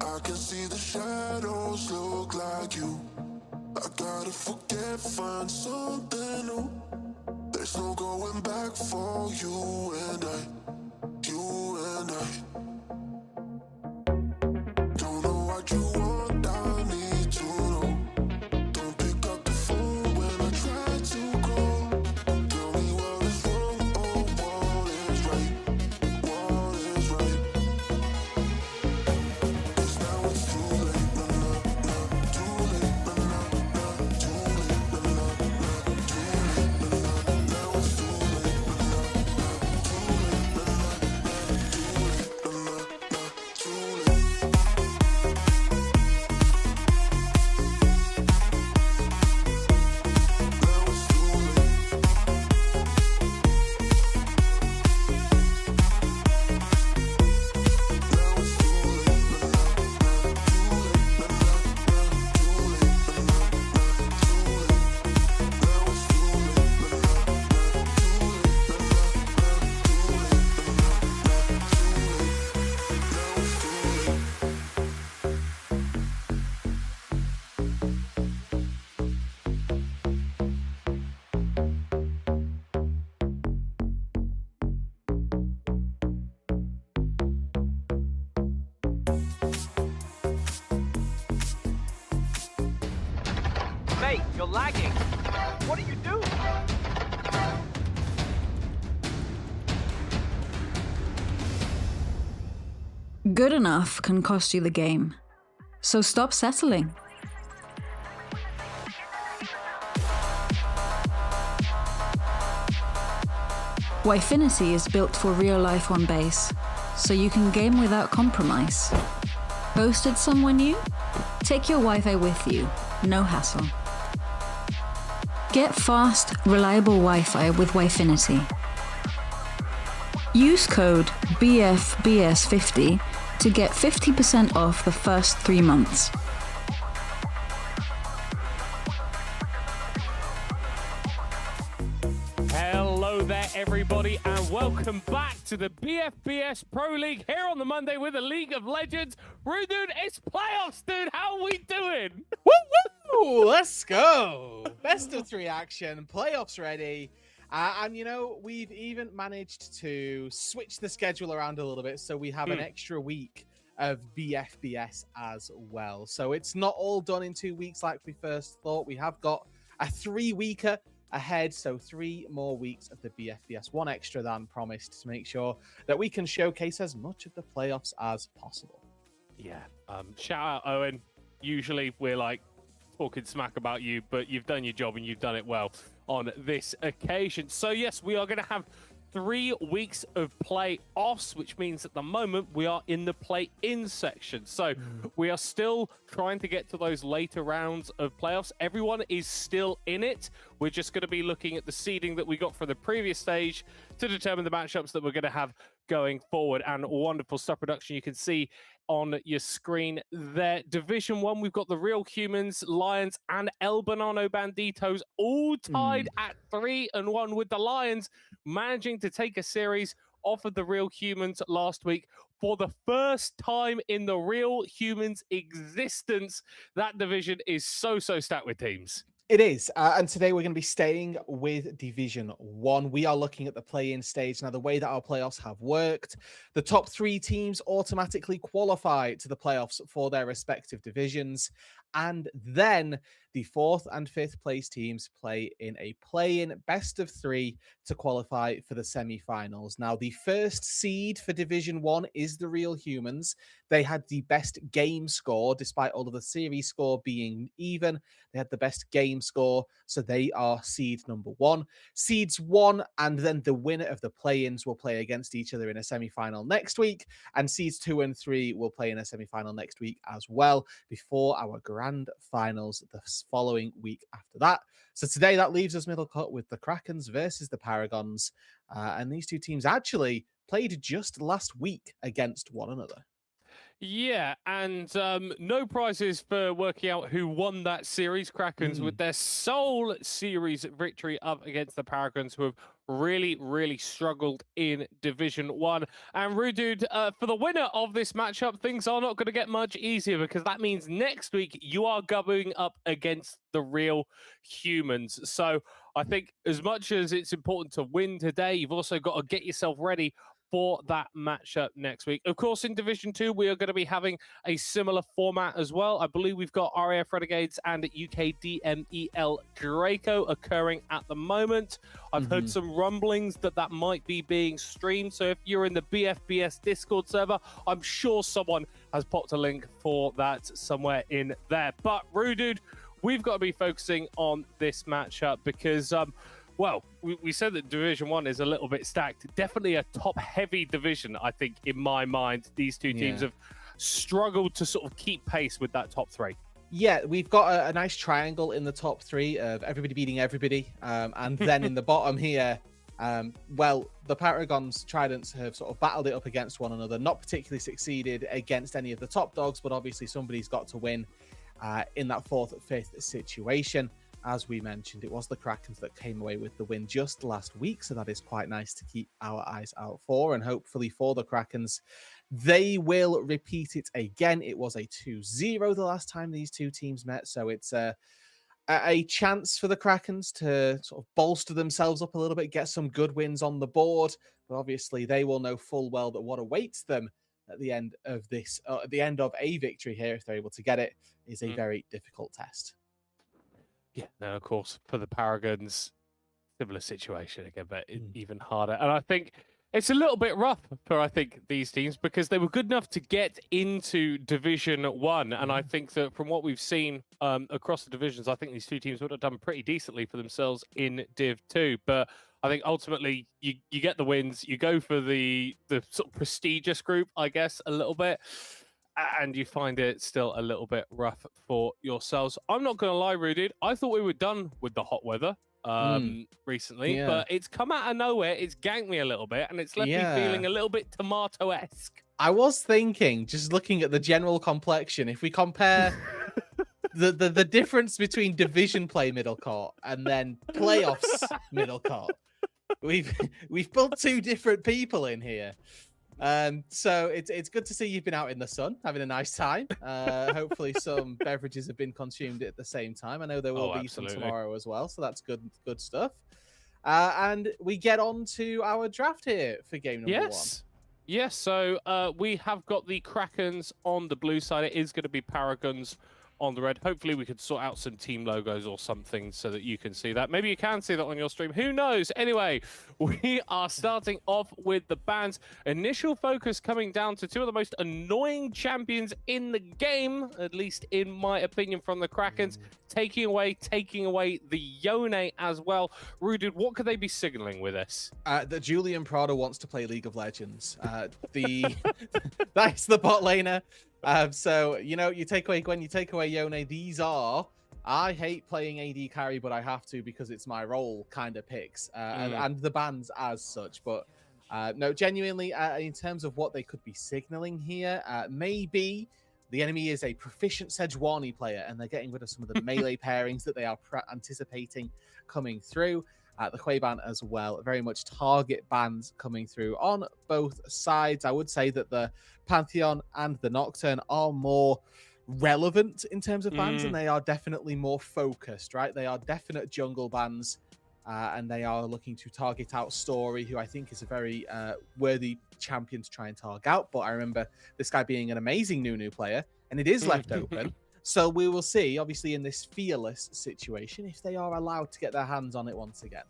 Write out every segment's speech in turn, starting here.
I can see the shadows look like you. I gotta forget, find something new. There's no going back for you and I. Don't know what you want, I need to know. Don't pick up the phone when I try to call. Tell me what is wrong, oh, what is right, what is right. 'Cause now it's too late, nah, nah, nah, too late, nah, nah, nah, too late, nah, nah, nah, too late, nah, nah, now it's too late, nah, nah, nah, too late, nah, nah, nah, too late, nah, nah, nah, too late. Mate, you're lagging. What are you doing? Good enough can cost you the game, so stop settling. Wifinity is built for real life on base, so you can game without compromise. Posted somewhere new? Take your Wi-Fi with you, no hassle. Get fast, reliable Wi-Fi with Wifinity. Use code BFBS50 to get 50% off the first 3 months. Hello there, everybody, and welcome back to the BFBS Pro League here on the Monday with the League of Legends. Rude, dude, it's playoffs, dude. How are we doing? Woo woo! Let's go! Best of 3 action, playoffs ready. And you know, we've even managed to switch the schedule around a little bit, so we have an extra week of BFBS as well. So it's not all done in 2 weeks like we first thought. We have got a 3-weeker ahead, so 3 more weeks of the BFBS, 1 extra than promised, to make sure that we can showcase as much of the playoffs as possible. Yeah. Shout out, Owen. Usually we're like talking smack about you, but you've done your job and you've done it well on this occasion. So yes, we are going to have 3 weeks of playoffs, which means at the moment we are in the play-in section. So we are still trying to get to those later rounds of playoffs. Everyone is still in it. We're just going to be looking at the seeding that we got for the previous stage to determine the matchups that we're going to have going forward. And wonderful stuff production you can see on your screen there. Division 1, we've got the Real Humans, Lions, and El Banano Banditos all tied at 3-1, with the Lions managing to take a series off of the Real Humans last week for the first time in the Real Humans existence. That division is so stacked with teams. It is, and today we're going to be staying with Division 1. We are looking at the play-in stage. Now, the way that our playoffs have worked, the top 3 teams automatically qualify to the playoffs for their respective divisions, and then the 4th and 5th place teams play in a play-in best of 3 to qualify for the semi-finals. Now, the first seed for Division 1 is the Real Humans. They had the best game score, despite all of the series score being even. They had the best game score, so they are seed number 1. Seeds 1 and then the winner of the play-ins will play against each other in a semi-final next week, and seeds 2 and 3 will play in a semi-final next week as well, before our grand finals the following week after that. So today that leaves us middle cut with the Krakens versus the Paragons, and these 2 teams actually played just last week against one another. Yeah, and no prizes for working out who won that series. Krakens with their sole series victory up against the Paragons, who have really, really struggled in Division 1. And Rudude, for the winner of this matchup, things are not going to get much easier, because that means next week you are going up against the real humans. So I think as much as it's important to win today, you've also got to get yourself ready for that matchup next week. Of course, in Division 2, we are going to be having a similar format as well. I believe we've got RAF Renegades and UKDMEL Draco occurring at the moment. I've heard some rumblings that that might be being streamed. So if you're in the BFBS Discord server, I'm sure someone has popped a link for that somewhere in there. But Rudude, we've got to be focusing on this matchup because well, we said that Division 1 is a little bit stacked. Definitely a top-heavy division, I think, in my mind. These two teams have struggled to sort of keep pace with that top 3. Yeah, we've got a nice triangle in the top 3 of everybody beating everybody. And then in the bottom here, well, the Paragons Tridents have sort of battled it up against one another, not particularly succeeded against any of the top dogs, but obviously somebody's got to win in that 4th or 5th situation. As we mentioned, it was the Krakens that came away with the win just last week, so that is quite nice to keep our eyes out for. And hopefully for the Krakens, they will repeat it again. It was a 2-0 the last time these two teams met, so it's a chance for the Krakens to sort of bolster themselves up a little bit, get some good wins on the board. But obviously, they will know full well that what awaits them at the end of this, at the end of a victory here, if they're able to get it, is a very difficult test. Yeah, no, of course, for the Paragons, similar situation again, but even harder. And I think it's a little bit rough for, I think, these teams, because they were good enough to get into Division 1. And I think that from what we've seen across the divisions, I think these two teams would have done pretty decently for themselves in Div 2. But I think ultimately you get the wins, you go for the sort of prestigious group, I guess, a little bit. And you find it still a little bit rough for yourselves. I'm not going to lie, Rudude. I thought we were done with the hot weather recently, but it's come out of nowhere. It's ganked me a little bit, and it's left me feeling a little bit tomato-esque. I was thinking, just looking at the general complexion, if we compare the difference between division play middle court and then playoffs middle court, we've built two different people in here. So it's good to see you've been out in the sun, having a nice time. Hopefully some beverages have been consumed at the same time. I know there will be some tomorrow as well, so that's good stuff. And we get on to our draft here for game number 1. Yes, so we have got the Krakens on the blue side. It is going to be Paragons on the red. Hopefully we could sort out some team logos or something so that you can see that. Maybe you can see that on your stream. Who knows? Anyway, we are starting off with the bans. Initial focus coming down to two of the most annoying champions in the game, at least in my opinion, from the Krakens. Taking away the Yone as well. Rudude, what could they be signaling with this? That Julian Prada wants to play League of Legends. That's the bot laner. So, you know, you take away Gwen, you take away Yone. These are, I hate playing AD carry, but I have to because it's my role kind of picks. And the bans as such. But no, genuinely, in terms of what they could be signaling here, maybe the enemy is a proficient Sejuani player and they're getting rid of some of the melee pairings that they are anticipating coming through. The Quay ban as well. Very much target bans coming through on both sides. I would say that the Pantheon and the Nocturne are more relevant in terms of bans, and they are definitely more focused, right? They are definite jungle bans, and they are looking to target out Story, who I think is a very worthy champion to try and target out. But I remember this guy being an amazing Nunu player, and it is left open. So we will see, obviously, in this fearless situation, if they are allowed to get their hands on it once again.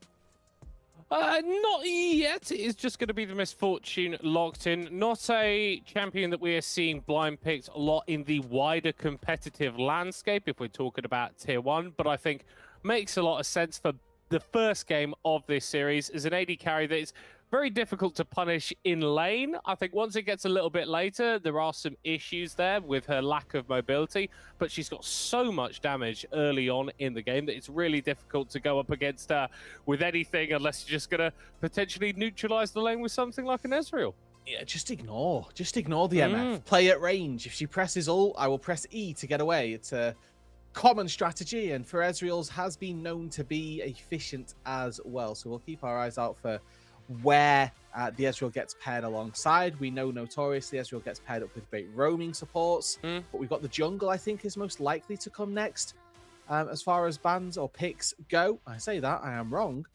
Not yet. It is just going to be the Misfortune locked in. Not a champion that we are seeing blind picked a lot in the wider competitive landscape, if we're talking about Tier 1. But I think makes a lot of sense for the first game of this series as an AD carry that is very difficult to punish in lane. I think once it gets a little bit later, there are some issues there with her lack of mobility, but she's got so much damage early on in the game that it's really difficult to go up against her with anything unless you're just going to potentially neutralize the lane with something like an Ezreal. Yeah, just ignore the MF. Play at range. If she presses ult, I will press E to get away. It's a common strategy, and for Ezreal's has been known to be efficient as well. So we'll keep our eyes out for where the Ezreal gets paired alongside. We know notoriously Ezreal gets paired up with great roaming supports, but we've got the jungle, I think, is most likely to come next. As far as bans or picks go, I say that, I am wrong.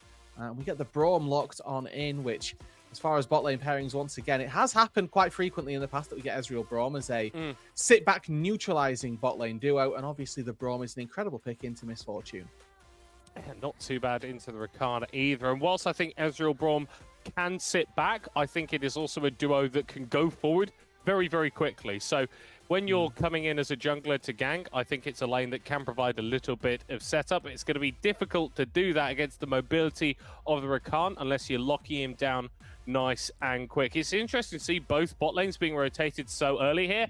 We get the Braum locked on in, which, as far as bot lane pairings, once again, it has happened quite frequently in the past that we get Ezreal Braum as a sit-back neutralizing bot lane duo, and obviously the Braum is an incredible pick into Misfortune. Yeah, not too bad into the Rakan either. And whilst I think Ezreal Braum can sit back, I think it is also a duo that can go forward very, very quickly. So when you're coming in as a jungler to gank, I think it's a lane that can provide a little bit of setup. It's going to be difficult to do that against the mobility of the Rakan unless you're locking him down nice and quick. It's interesting to see both bot lanes being rotated so early here.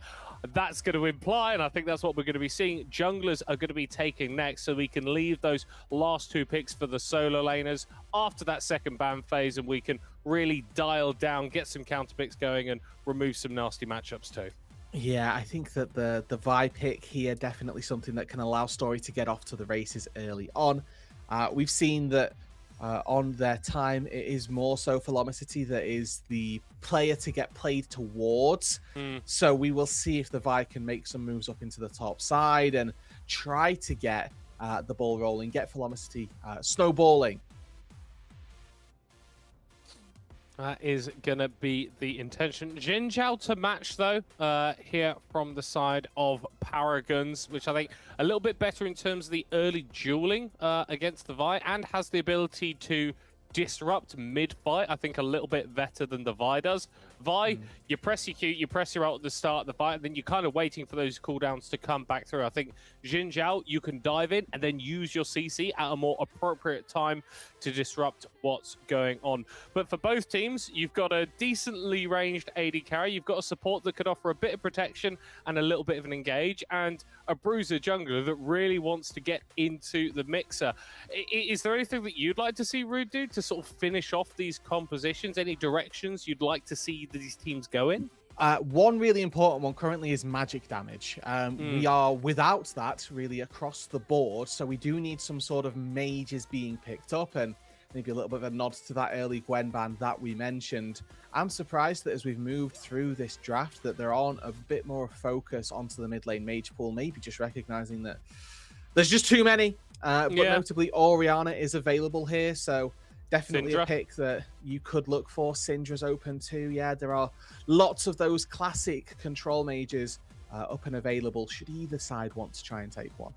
That's going to imply, and I think that's what we're going to be seeing, junglers are going to be taking next, so we can leave those last two picks for the solo laners after that second ban phase, and we can really dial down, get some counter picks going, and remove some nasty matchups too. Yeah, I think that the Vi pick here definitely something that can allow Story to get off to the races early on. We've seen that on their time, it is more so Velocity that is the player to get played towards. So we will see if the Vi can make some moves up into the top side and try to get the ball rolling, get Velocity snowballing. That is going to be the intention. Xin Zhao to match, though, here from the side of Paragons, which I think a little bit better in terms of the early dueling against the Vi, and has the ability to disrupt mid-fight, I think a little bit better than the Vi does. Vi, you press your Q, you press your ult at the start of the fight, and then you're kind of waiting for those cooldowns to come back through. I think Xin Zhao, you can dive in and then use your CC at a more appropriate time to disrupt what's going on. But for both teams, you've got a decently ranged AD carry, you've got a support that could offer a bit of protection and a little bit of an engage, and a bruiser jungler that really wants to get into the mixer. Is there anything that you'd like to see Rude do to sort of finish off these compositions? Any directions you'd like to see these teams go in? One really important one currently is magic damage. We are without that really across the board, so we do need some sort of mages being picked up, and maybe a little bit of a nod to that early Gwen ban that we mentioned. I'm surprised that as we've moved through this draft that there aren't a bit more focus onto the mid lane mage pool, maybe just recognizing that there's just too many. But notably Orianna is available here, so definitely Syndra. A pick that you could look for. Syndra's open too. Yeah, there are lots of those classic control mages up and available should either side want to try and take one.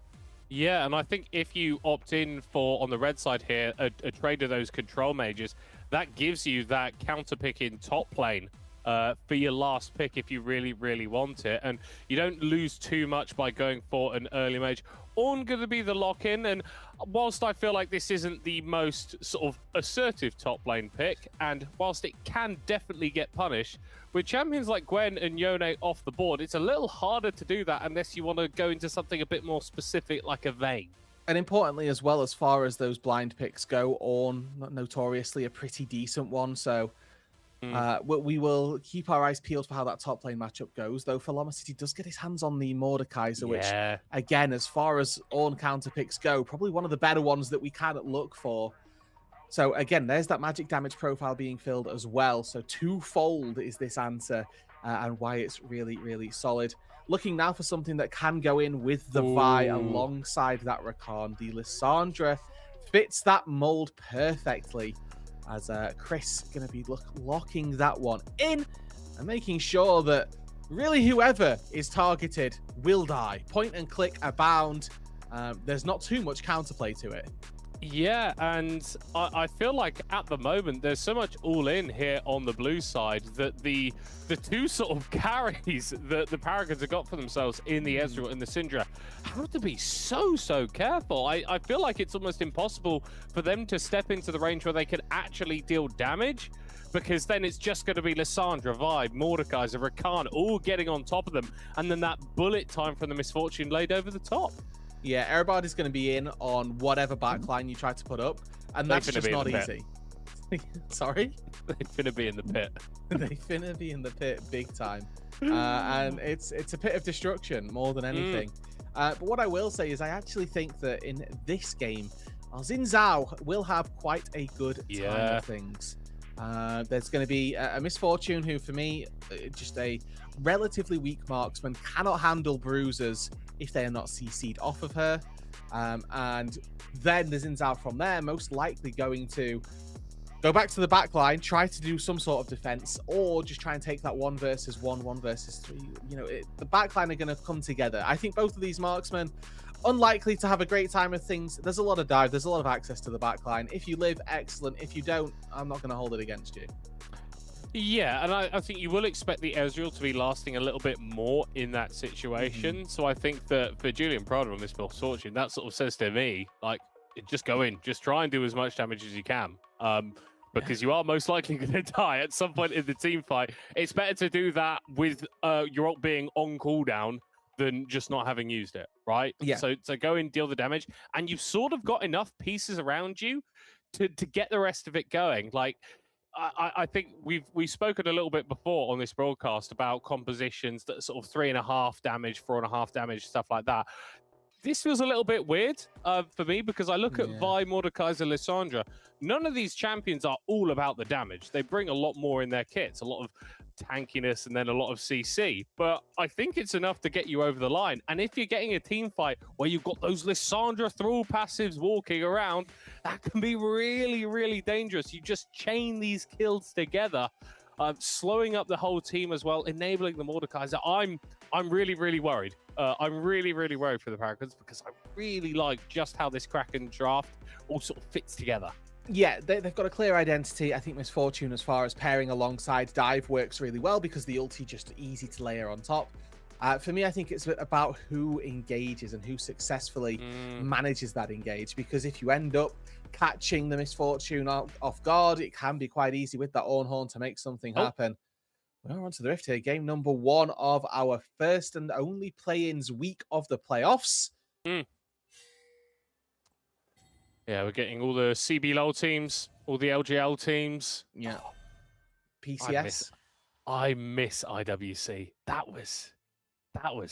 Yeah, and I think if you opt in for, on the red side here, a trade of those control mages, that gives you that counter pick in top lane for your last pick if you really, really want it. And you don't lose too much by going for an early mage. Ornn going to be the lock-in, and whilst I feel like this isn't the most sort of assertive top lane pick, and whilst it can definitely get punished, with champions like Gwen and Yone off the board, it's a little harder to do that unless you want to go into something a bit more specific like a Vayne. And importantly as well, as far as those blind picks go, Ornn, notoriously a pretty decent one, so we will keep our eyes peeled for how that top lane matchup goes, though Velocity does get his hands on the Mordekaiser, which, again, as far as Ornn counter picks go, probably one of the better ones that we can look for. So again, there's that magic damage profile being filled as well. So twofold is this answer and why it's really, really solid. Looking now for something that can go in with the Vi alongside that Rakan. The Lissandra fits that mold perfectly, as Chris going to be locking that one in and making sure that really whoever is targeted will die. Point and click abound. There's not too much counterplay to it. Yeah, and I feel like at the moment there's so much all-in here on the blue side that the two sort of carries that the Paragons have got for themselves in the Ezreal and the Syndra have to be so careful. I feel like it's almost impossible for them to step into the range where they can actually deal damage, because then it's just going to be Lissandra, Vi, Mordekaiser, Rakan all getting on top of them, and then that bullet time from the Misfortune laid over the top. Yeah, Erebard is going to be in on whatever backline you try to put up, and that's just not easy. Sorry? They finna be in the pit. They finna be in the pit big time. And it's a pit of destruction more than anything. But what I will say is I actually think that in this game, Xin Zhao will have quite a good time of things. There's going to be a Misfortune who, for me, just a relatively weak marksman, cannot handle bruisers if they are not CC'd off of her. And then the Xin Zhao from there, most likely going to go back to the back line, try to do some sort of defense, or just try and take that 1 versus 1, 1 versus 3. You know, the back line are going to come together. I think both of these marksmen, unlikely to have a great time of things. There's a lot of dive. There's a lot of access to the back line. If you live, excellent. If you don't, I'm not going to hold it against you. Yeah, and I think you will expect the Ezreal to be lasting a little bit more in that situation. So I think that for Julian Prada on this Misfortune, that sort of says to me, like, just go in. Just try and do as much damage as you can. Because you are most likely going to die at some point in the team fight. It's better to do that with your ult being on cooldown than just not having used it, right? Yeah. So go in, deal the damage, and you've sort of got enough pieces around you to get the rest of it going. Like, I think we've spoken a little bit before on this broadcast about compositions that are sort of 3.5 damage, 4.5 damage, stuff like that. This feels a little bit weird for me because I look at Vi, Mordekaiser, Lissandra. None of these champions are all about the damage. They bring a lot more in their kits, a lot of tankiness and then a lot of CC. But I think it's enough to get you over the line. And if you're getting a team fight where you've got those Lissandra thrall passives walking around, that can be really, really dangerous. You just chain these kills together, slowing up the whole team as well, enabling the Mordekaiser. I'm really, really worried. I'm really, really worried for the Paragons because I really like just how this Kraken draft all sort of fits together. Yeah, they've got a clear identity. I think Misfortune, as far as pairing alongside Dive, works really well because the ulti just easy to layer on top. For me, I think it's about who engages and who successfully manages that engage. Because if you end up catching the Misfortune off guard, it can be quite easy with that Ornhorn to make something happen. We're on to the Rift here. Game number 1 of our first and only play-ins week of the playoffs. Yeah, we're getting all the CB LoL teams, all the LGL teams. Yeah. PCS. I miss IWC. That was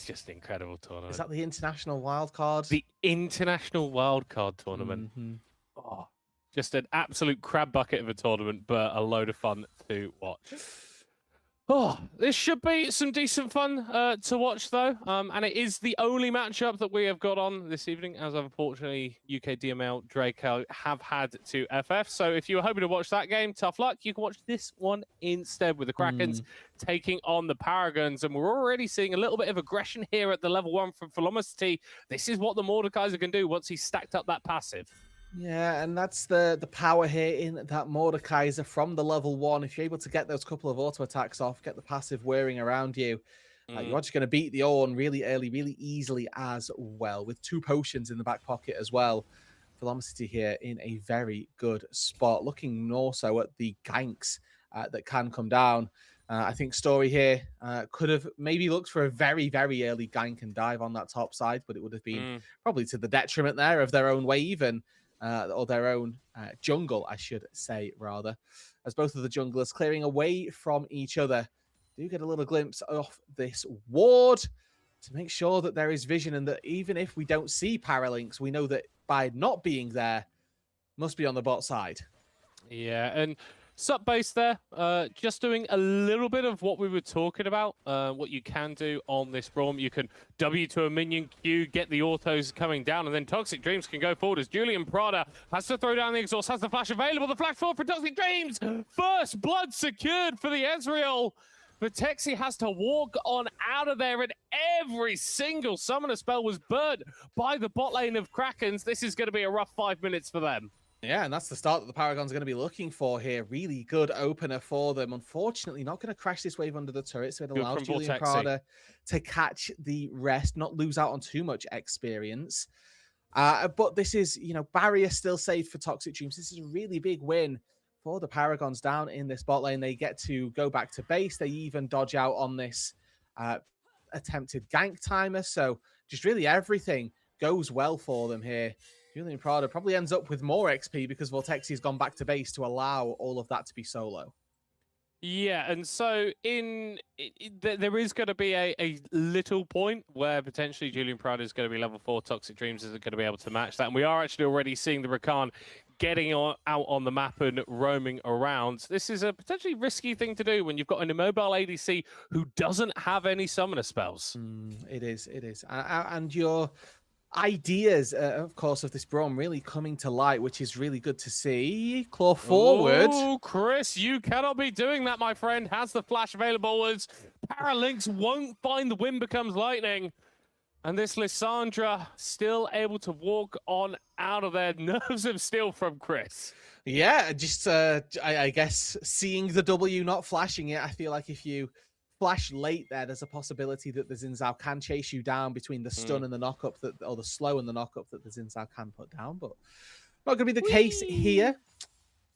just an incredible tournament. Is that the international wildcard? The international wildcard tournament. Oh, just an absolute crab bucket of a tournament, but a load of fun to watch. Oh, this should be some decent fun to watch, though. And it is the only matchup that we have got on this evening, as unfortunately UK DML Draco have had to FF. So if you were hoping to watch that game, tough luck. You can watch this one instead with the Krakens taking on the Paragons. And we're already seeing a little bit of aggression here at the level 1 from Velocity. This is what the Mordekaiser can do once he's stacked up that passive. Yeah, and that's the power here in that Mordekaiser from the level 1. If you're able to get those couple of auto attacks off, get the passive whirring around you, you're just going to beat the Ornn really early, really easily as well, with 2 potions in the back pocket as well. Velocity here in a very good spot, looking more so at the ganks that can come down. I think Story here could have maybe looked for a very, very early gank and dive on that top side, but it would have been probably to the detriment there of their own wave and or their own jungle, I should say, rather, as both of the junglers clearing away from each other do get a little glimpse of this ward to make sure that there is vision and that even if we don't see Paralinks, we know that by not being there, must be on the bot side. Yeah, and sup base there, just doing a little bit of what we were talking about, what you can do on this Braum. You can W to a minion Q, get the autos coming down, and then Toxic Dreams can go forward as Julian Prada has to throw down the exhaust, has the flash available, the flash forward for Toxic Dreams! First blood secured for the Ezreal, but Texi has to walk on out of there, and every single summoner spell was burnt by the bot lane of Krakens. This is going to be a rough 5 minutes for them. Yeah, and that's the start that the Paragons are going to be looking for here. Really good opener for them. Unfortunately, not going to crash this wave under the turret, so it allows Julian Prada to catch the rest, not lose out on too much experience. But this is, you know, barrier still safe for Toxic Dreams. This is a really big win for the Paragons down in this bot lane. They get to go back to base. They even dodge out on this attempted gank timer. So just really everything goes well for them here. Julian Prada probably ends up with more XP because Vortexi's gone back to base to allow all of that to be solo. Yeah, and so there is going to be a little point where potentially Julian Prada is going to be level 4. Toxic Dreams isn't going to be able to match that. And we are actually already seeing the Rakan getting out on the map and roaming around. This is a potentially risky thing to do when you've got an immobile ADC who doesn't have any summoner spells. It is. And your ideas, of course, of this Braum really coming to light, which is really good to see. Claw forward. Oh, Chris, you cannot be doing that, my friend. Has the flash available as Paralinks won't find the wind becomes lightning. And this Lissandra still able to walk on out of there. Nerves of steel from Chris. Yeah, just, I guess, seeing the W, not flashing it. I feel like if you flash late there's a possibility that the Xin Zhao can chase you down between the stun and the knock-up, or the slow and the knock-up that the Xin Zhao can put down, but not going to be the case here.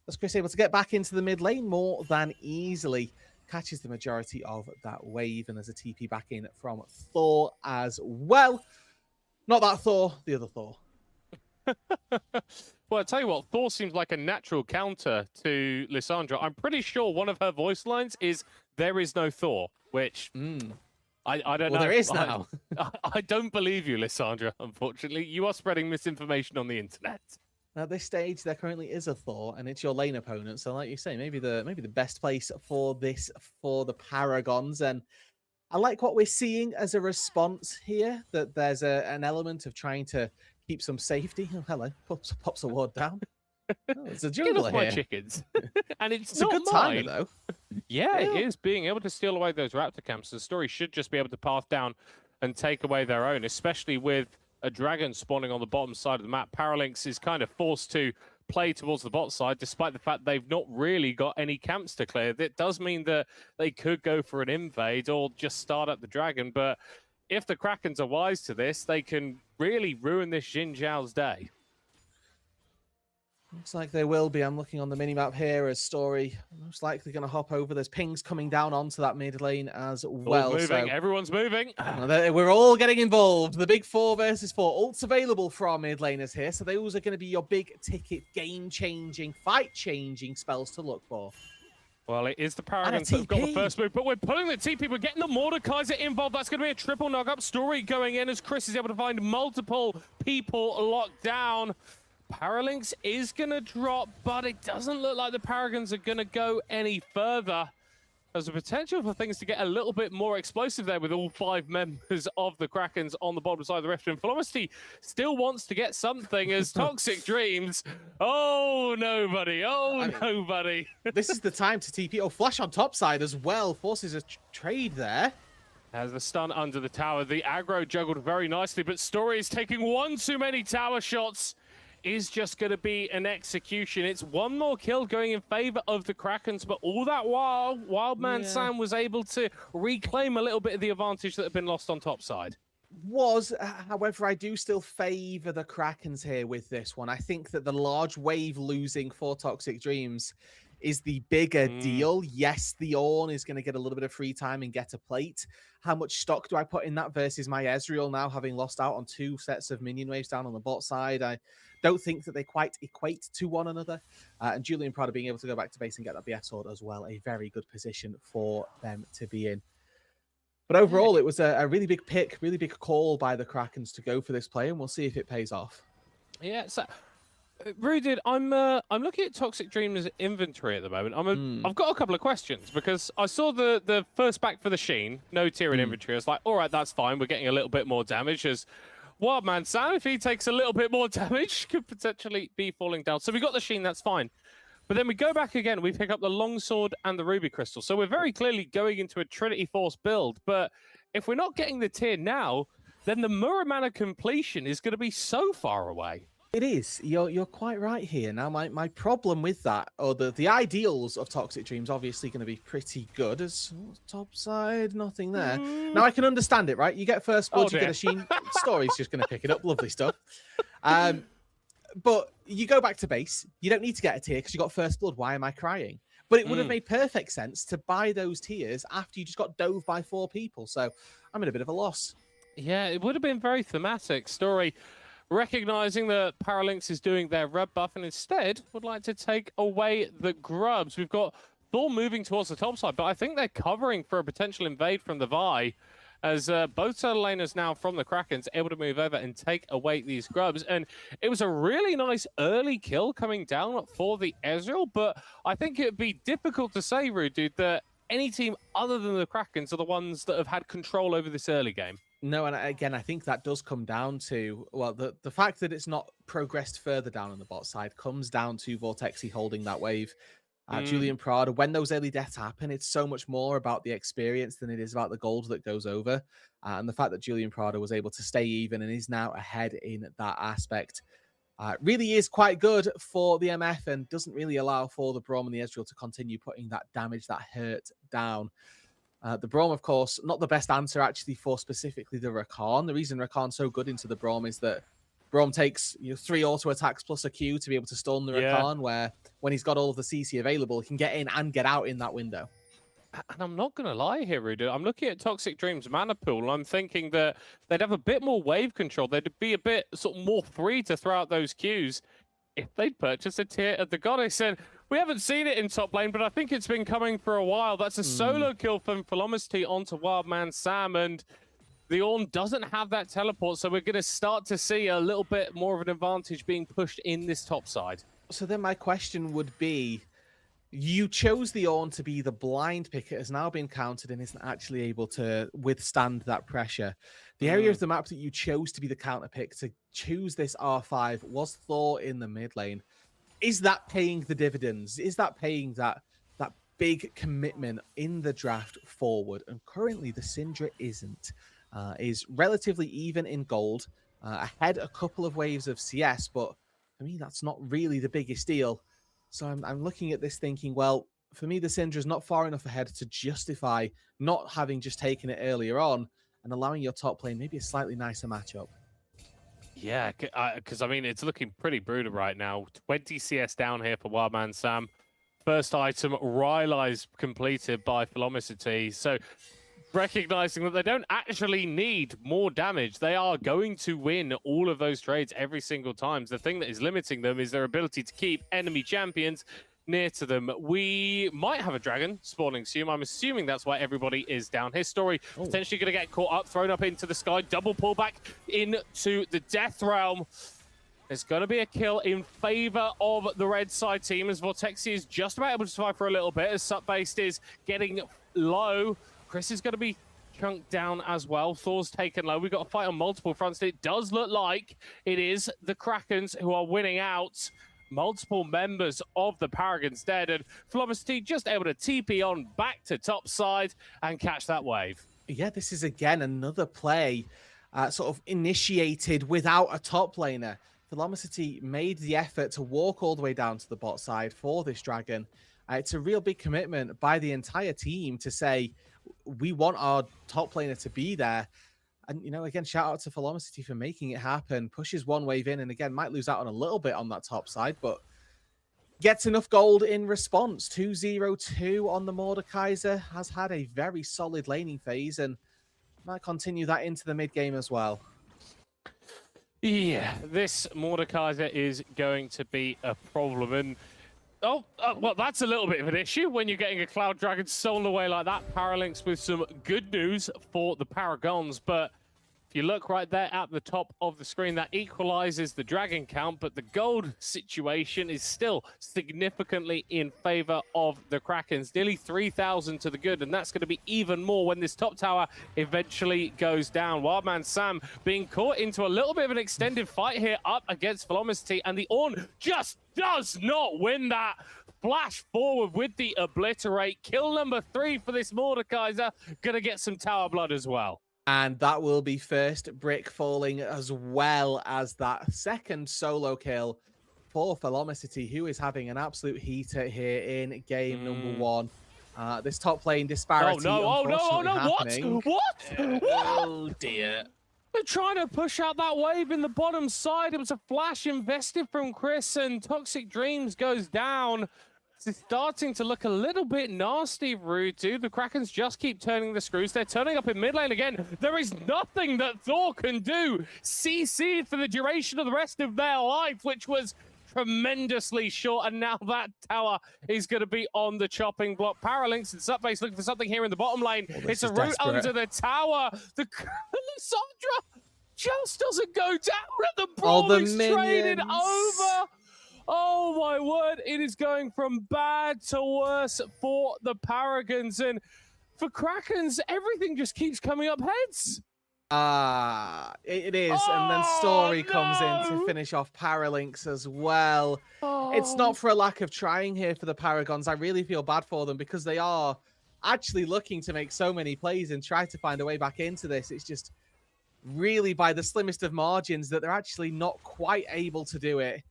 As Chris able to get back into the mid lane more than easily. Catches the majority of that wave, and there's a TP back in from Thor as well. Not that Thor, the other Thor. Well, I tell you what, Thor seems like a natural counter to Lissandra. I'm pretty sure one of her voice lines is "There is no Thor," which I don't know. There is now. I don't believe you, Lissandra. Unfortunately, you are spreading misinformation on the internet. At this stage, there currently is a Thor, and it's your lane opponent. So, like you say, maybe the best place for this for the Paragons. And I like what we're seeing as a response here. That there's an element of trying to keep some safety. Oh, hello, pops a ward down. Oh, it's a jungle Get off here. my chickens. And it's a not good mine. timer though. Yeah, it is. Being able to steal away those raptor camps. The story should just be able to path down and take away their own, especially with a dragon spawning on the bottom side of the map. Paralinks is kind of forced to play towards the bot side, despite the fact they've not really got any camps to clear. That does mean that they could go for an invade or just start up the dragon, but if the Krakens are wise to this, they can really ruin this Xin Zhao's day. Looks like they will be. I'm looking on the minimap here as Story most likely going to hop over. There's pings coming down onto that mid lane as well. Moving. So Everyone's moving. we're all getting involved. The big 4 versus 4 ults available for our mid laners here. So those are going to be your big ticket, game-changing, fight-changing spells to look for. Well, it is the Paragons that have got the first move, but we're pulling the TP. We're getting the Mordekaiser involved. That's going to be a triple knock-up. Story going in as Chris is able to find multiple people locked down. Paralinks is going to drop, but it doesn't look like the Paragons are going to go any further. There's a potential for things to get a little bit more explosive there with all 5 members of the Krakens on the bottom side of the rift. And Velocity still wants to get something as Toxic Dreams. Oh, nobody. Nobody. This is the time to TP. Oh, flash on top side as well. Forces a trade there. As the stun under the tower, the aggro juggled very nicely, but Story is taking one too many tower shots. Is just going to be an execution. It's one more kill going in favor of the Krakens, but all that while, Wildman Sam was able to reclaim a little bit of the advantage that had been lost on top side. However, I do still favor the Krakens here with this one. I think that the large wave losing for Toxic Dreams is the bigger deal. Yes, the Ornn is going to get a little bit of free time and get a plate. How much stock do I put in that versus my Ezreal now having lost out on 2 sets of minion waves down on the bot side? I don't think that they quite equate to one another. And Julian Prada being able to go back to base and get that BF sword as well, a very good position for them to be in. But overall, it was a really big pick, really big call by the Krakens to go for this play, and we'll see if it pays off. Yeah, so Rudid, I'm looking at Toxic Dreams' inventory at the moment. I've got a couple of questions because I saw the first back for the Sheen, no tier in inventory. I was like, all right, that's fine. We're getting a little bit more damage as Wildman Sam, if he takes a little bit more damage, could potentially be falling down. So we got the Sheen, that's fine. But then we go back again, we pick up the Longsword and the Ruby Crystal. So we're very clearly going into a Trinity Force build. But if we're not getting the tier now, then the Muramana completion is going to be so far away. It is. You're quite right here. Now, my problem with that, or the ideals of Toxic Dreams, obviously going to be pretty good. As top side, nothing there. Now, I can understand it, right? You get first blood, you get a Sheen. Story's just going to pick it up. Lovely stuff. But you go back to base. You don't need to get a tier because you got first blood. Why am I crying? But it would have made perfect sense to buy those tiers after you just got dove by 4 people. So I'm in a bit of a loss. Yeah, it would have been very thematic. Story recognizing that Paralinx is doing their red buff and instead would like to take away the grubs. We've got Thor moving towards the top side, but I think they're covering for a potential invade from the Vi, as both solo laners now from the Krakens able to move over and take away these grubs. And it was a really nice early kill coming down for the Ezreal, but I think it'd be difficult to say, Rude Dude, that any team other than the Krakens are the ones that have had control over this early game. No, and again, I think that does come down to, well, the fact that it's not progressed further down on the bot side comes down to Vortexy holding that wave. Julian Prada, when those early deaths happen, it's so much more about the experience than it is about the gold that goes over. And the fact that Julian Prada was able to stay even and is now ahead in that aspect really is quite good for the MF and doesn't really allow for the Braum and the Ezreal to continue putting that damage, that hurt down. The Braum, of course, not the best answer actually for specifically the Rakan. The reason Rakan's so good into the Braum is that Braum takes 3 auto attacks plus a Q to be able to stun the Rakan, where when he's got all of the CC available, he can get in and get out in that window. And I'm not going to lie here, Rudy. I'm looking at Toxic Dream's mana pool, and I'm thinking that they'd have a bit more wave control. They'd be a bit sort of more free to throw out those Qs if they'd purchase a tier of the Goddess. And we haven't seen it in top lane, but I think it's been coming for a while. That's a solo kill from Velocity onto Wildman Sam, and the Ornn doesn't have that teleport, so we're going to start to see a little bit more of an advantage being pushed in this top side. So then my question would be, you chose the Ornn to be the blind pick. It has now been countered and isn't actually able to withstand that pressure. The area of the map that you chose to be the counter pick, to choose this R5, was Thor in the mid lane. Is that paying the dividends? Is that paying that big commitment in the draft forward? And currently the Syndra isn't. Is relatively even in gold, ahead a couple of waves of CS, but for me, that's not really the biggest deal. So I'm looking at this thinking, well, for me, the Syndra is not far enough ahead to justify not having just taken it earlier on and allowing your top lane maybe a slightly nicer matchup. Yeah, because I mean, it's looking pretty brutal right now. 20 CS down here for Wildman Sam. First item, Rylai's completed by Velocity. So recognizing that they don't actually need more damage. They are going to win all of those trades every single time. The thing that is limiting them is their ability to keep enemy champions near to them. We might have a dragon spawning soon. I'm assuming that's why everybody is down here. Story potentially going to get caught up, thrown up into the sky, double pullback into the death realm. There's going to be a kill in favor of the red side team as Vortexy is just about able to survive for a little bit as Sub-Based is getting low. Chris is going to be chunked down as well. Thor's taken low. We've got a fight on multiple fronts. It does look like it is the Krakens who are winning out. Multiple members of the Paragons dead, and Velocity just able to TP on back to top side and catch that wave. Yeah, this is again another play sort of initiated without a top laner. Velocity made the effort to walk all the way down to the bot side for this dragon. It's a real big commitment by the entire team to say, we want our top laner to be there. And, again, shout out to Velocity for making it happen. Pushes one wave in and, again, might lose out on a little bit on that top side, but gets enough gold in response. 2-0-2 on the Mordekaiser. Has had a very solid laning phase and might continue that into the mid game as well. Yeah, this Mordekaiser is going to be a problem. And well, that's a little bit of an issue when you're getting a Cloud Dragon stolen away like that. Paralinx with some good news for the Paragons, but if you look right there at the top of the screen, that equalizes the dragon count, but the gold situation is still significantly in favor of the Krakens. Nearly 3,000 to the good, and that's going to be even more when this top tower eventually goes down. Wildman Sam being caught into a little bit of an extended fight here up against Velocity, and the Ornn just does not win that. Flash forward with the obliterate. Kill number 3 for this Mordekaiser. Gonna get some tower blood as well. And that will be first brick falling as well as that second solo kill for Velocity, who is having an absolute heater here in game number 1. This top lane disparity. Oh no, happening. What? Oh dear. They're trying to push out that wave in the bottom side. It was a flash invested from Chris, and Toxic Dreams goes down. It's starting to look a little bit nasty, Rudu. The Krakens just keep turning the screws. They're turning up in mid lane again. There is nothing that Thor can do. CC'd for the duration of the rest of their life, which was tremendously short, and now that tower is going to be on the chopping block. Paralinx and Subbase looking for something here in the bottom lane. It's a route under the tower. The Lissandra just doesn't go down, and the Brawl is traded over. Oh my word, it is going from bad to worse for the Paragons, and for Krakens, everything just keeps coming up heads. It is, and then Story comes in to finish off Paralinx as well. It's not for a lack of trying here for the Paragons. I really feel bad for them because they are actually looking to make so many plays and try to find a way back into this. It's just really by the slimmest of margins that they're actually not quite able to do it.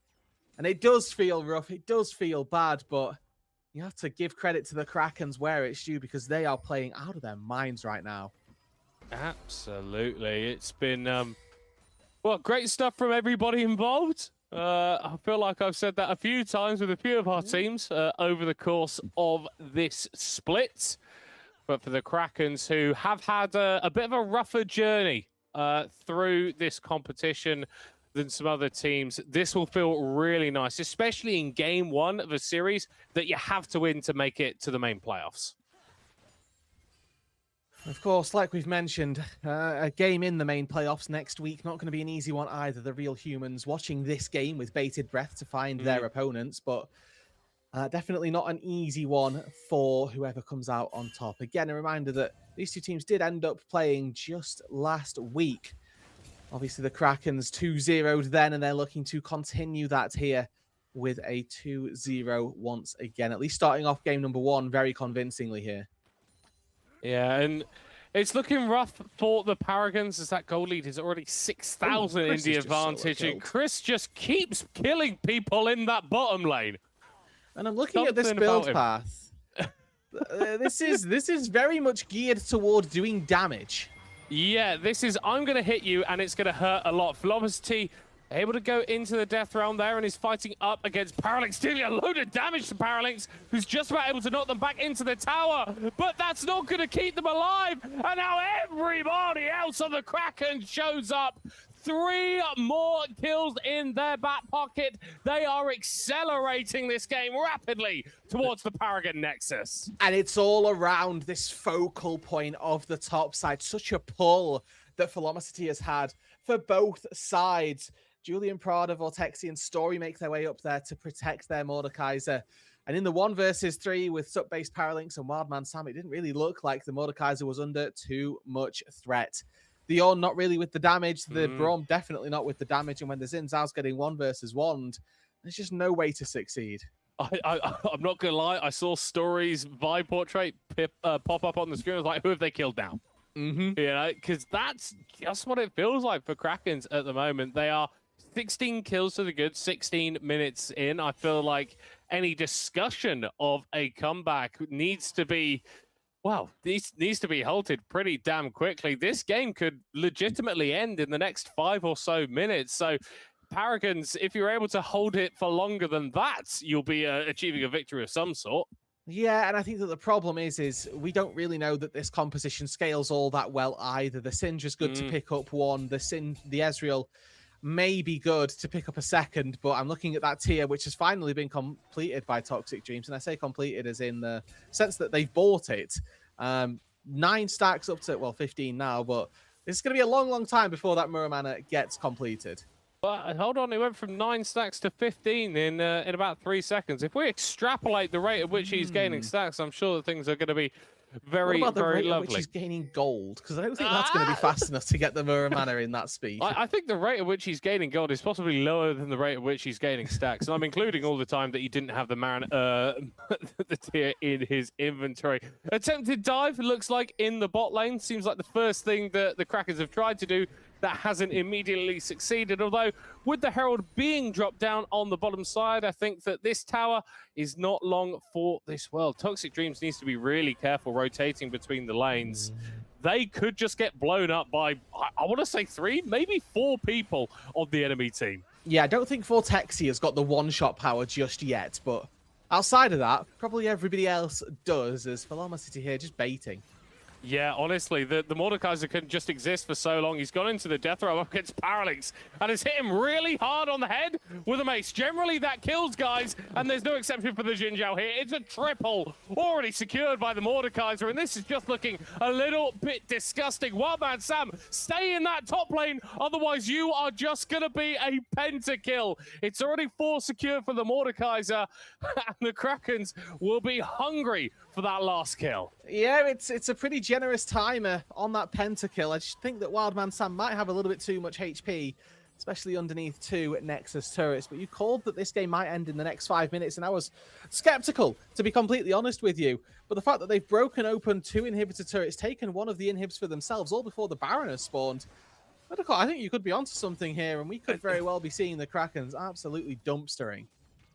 And it does feel rough, it does feel bad, but you have to give credit to the Krakens where it's due because they are playing out of their minds right now. Absolutely. It's been, well, great stuff from everybody involved. I feel like I've said that a few times with a few of our teams over the course of this split. But for the Krakens, who have had a bit of a rougher journey through this competition than some other teams, this will feel really nice, especially in game one of a series that you have to win to make it to the main playoffs. Of course, like we've mentioned, a game in the main playoffs next week, not going to be an easy one either. The real humans watching this game with bated breath to find their opponents, but definitely not an easy one for whoever comes out on top. Again, a reminder that these two teams did end up playing just last week. Obviously, the Krakens 2-0'd then, and they're looking to continue that here with a 2-0 once again. At least starting off game number one very convincingly here. Yeah, and it's looking rough for the Paragons as that goal lead is already 6,000 in the advantage, and Chris just keeps killing people in that bottom lane. And I'm looking at this build path. This is very much geared toward doing damage. Yeah, this is, I'm going to hit you, and it's going to hurt a lot. Velocity able to go into the death realm there, and is fighting up against Paralinx, dealing a load of damage to Paralinx, who's just about able to knock them back into the tower, but that's not going to keep them alive. And now everybody else on the Kraken shows up. 3 more kills in their back pocket. They are accelerating this game rapidly towards the Paragon Nexus. And it's all around this focal point of the top side. Such a pull that Velocity has had for both sides. Julian Prada, Vortexi, and Story make their way up there to protect their Mordekaiser. And in the 1 versus 3 with Subbase Paralinx and Wildman Sam, it didn't really look like the Mordekaiser was under too much threat. The Ornn not really with the damage, the Braum definitely not with the damage, and when the Xin Zhao's getting 1 versus 1, there's just no way to succeed. I'm not going to lie, I saw Story's vibe portrait pop up on the screen. I was like, who have they killed now? You know, because that's just what it feels like for Krakens at the moment. They are 16 kills to the good, 16 minutes in. I feel like any discussion of a comeback needs to be, well, this needs to be halted pretty damn quickly. This game could legitimately end in the next 5 or so minutes. So Paragons, if you're able to hold it for longer than that, you'll be achieving a victory of some sort. Yeah, and I think that the problem is we don't really know that this composition scales all that well either. The Syndra's good to pick up 1. The Ezreal may be good to pick up a 2nd, but I'm looking at that tier, which has finally been completed by Toxic Dreams. And I say completed as in the sense that they've bought it. 9 stacks up to, well, 15 now, but it's going to be a long, long time before that Muramana gets completed. But hold on, it went from 9 stacks to 15 in about 3 seconds. If we extrapolate the rate at which he's gaining stacks, I'm sure that things are going to be very, what about the very rate lovely. at which he's gaining gold? Because I don't think that's going to be fast enough to get the Muramana in that speed. I think the rate at which he's gaining gold is possibly lower than the rate at which he's gaining stacks. And I'm including all the time that he didn't have the the tier in his inventory. Attempted dive looks like in the bot lane. Seems like the first thing that the Krakens have tried to do that hasn't immediately succeeded. Although, with the Herald being dropped down on the bottom side, I think that this tower is not long for this world. Toxic Dreams needs to be really careful rotating between the lanes. They could just get blown up by, I want to say 3, maybe 4 people on the enemy team. Yeah, I don't think Vortexi has got the one-shot power just yet, but Outside of that, probably everybody else does, as Velocity here just baiting. Yeah, honestly, the Mordekaiser couldn't just exist for so long. He's gone into the death row up against Parallax and has hit him really hard on the head with a mace. Generally, that kills guys, and there's no exception for the Jinzhou here. It's a triple already secured by the Mordekaiser, and this is just looking a little bit disgusting. Wildman Sam, stay in that top lane, otherwise you are just going to be a pentakill. It's already 4 secured for the Mordekaiser, and the Krakens will be hungry for that last kill. Yeah, it's a pretty generous timer on that pentakill. I just think that Wildman Sam might have a little bit too much HP, especially underneath 2 Nexus turrets. But you called that this game might end in the next 5 minutes, and I was skeptical, to be completely honest with you. But the fact that they've broken open 2 inhibitor turrets, taken one of the inhibs for themselves, all before the Baron has spawned, I think you could be onto something here, and we could very well be seeing the Krakens absolutely dumpstering.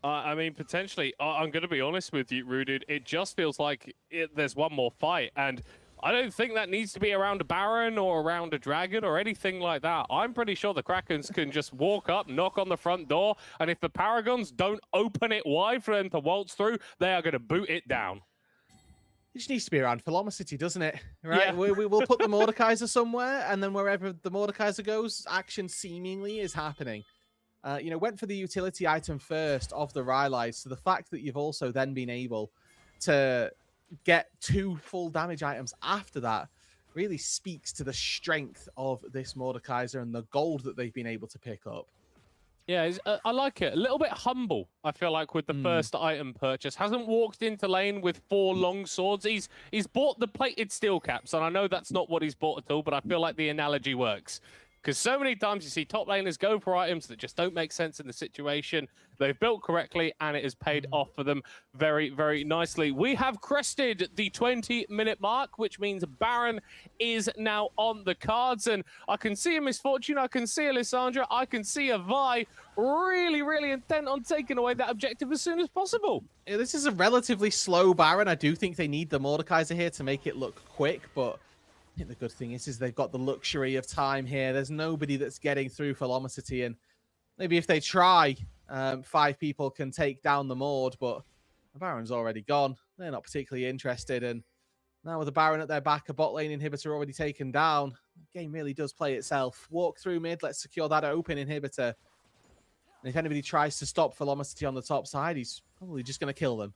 I mean, potentially. I'm going to be honest with you, Rooted. It just feels like there's one more fight, and I don't think that needs to be around a Baron or around a Dragon or anything like that. I'm pretty sure the Krakens can just walk up, knock on the front door, and if the Paragons don't open it wide for them to waltz through, they are going to boot it down. It just needs to be around Velocity, doesn't it? Right? Yeah. We will put the Mordekaiser somewhere, and then wherever the Mordekaiser goes, action seemingly is happening. You know, went for the utility item first of the Rylai, so the fact that you've also then been able to get 2 full damage items after that really speaks to the strength of this Mordekaiser and the gold that they've been able to pick up. Yeah, I like it. A little bit humble, I feel like, with the first item purchase. Hasn't walked into lane with 4 long swords. He's bought the plated steel caps, and I know that's not what he's bought at all, but I feel like the analogy works. Because so many times you see top laners go for items that just don't make sense in the situation. They've built correctly, and it has paid off for them very, very nicely. We have crested the 20-minute mark, which means Baron is now on the cards. And I can see a Misfortune, I can see a Lissandra, I can see a Vi really, really intent on taking away that objective as soon as possible. Yeah, this is a relatively slow Baron. I do think they need the Mordekaiser here to make it look quick, but I think the good thing is they've got the luxury of time here. There's nobody that's getting through Velocity, and maybe if they try, 5 people can take down the Mord, but the Baron's already gone. They're not particularly interested, and now with the Baron at their back, a bot lane inhibitor already taken down, the game really does play itself. Walk through mid, let's secure that open inhibitor. And if anybody tries to stop Velocity on the top side, he's probably just going to kill them.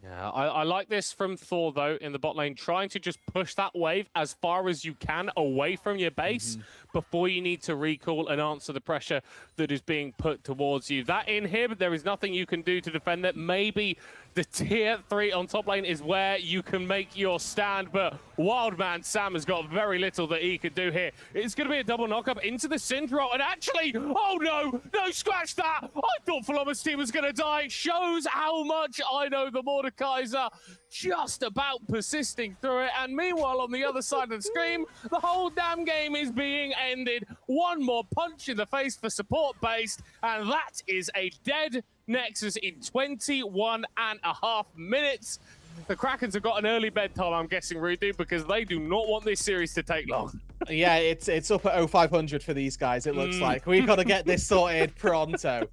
Yeah, I like this from Thor, though, in the bot lane, trying to just push that wave as far as you can away from your base before you need to recall and answer the pressure that is being put towards you. That inhib, there is nothing you can do to defend that. Maybe the tier 3 on top lane is where you can make your stand, but Wildman Sam has got very little that he could do here. It's going to be a double knockup into the Syndro, and actually, oh no, scratch that! I thought Velocity was going to die. Shows how much I know the Mordekaiser, just about persisting through it, and meanwhile, on the other side of the screen, the whole damn game is being ended. One more punch in the face for support based, and that is a dead Nexus in 21.5 minutes. The Krakens have got an early bedtime, I'm guessing, Rudy, because they do not want this series to take long. Yeah, it's up at 0500 for these guys, it looks like. We've got to get this sorted pronto.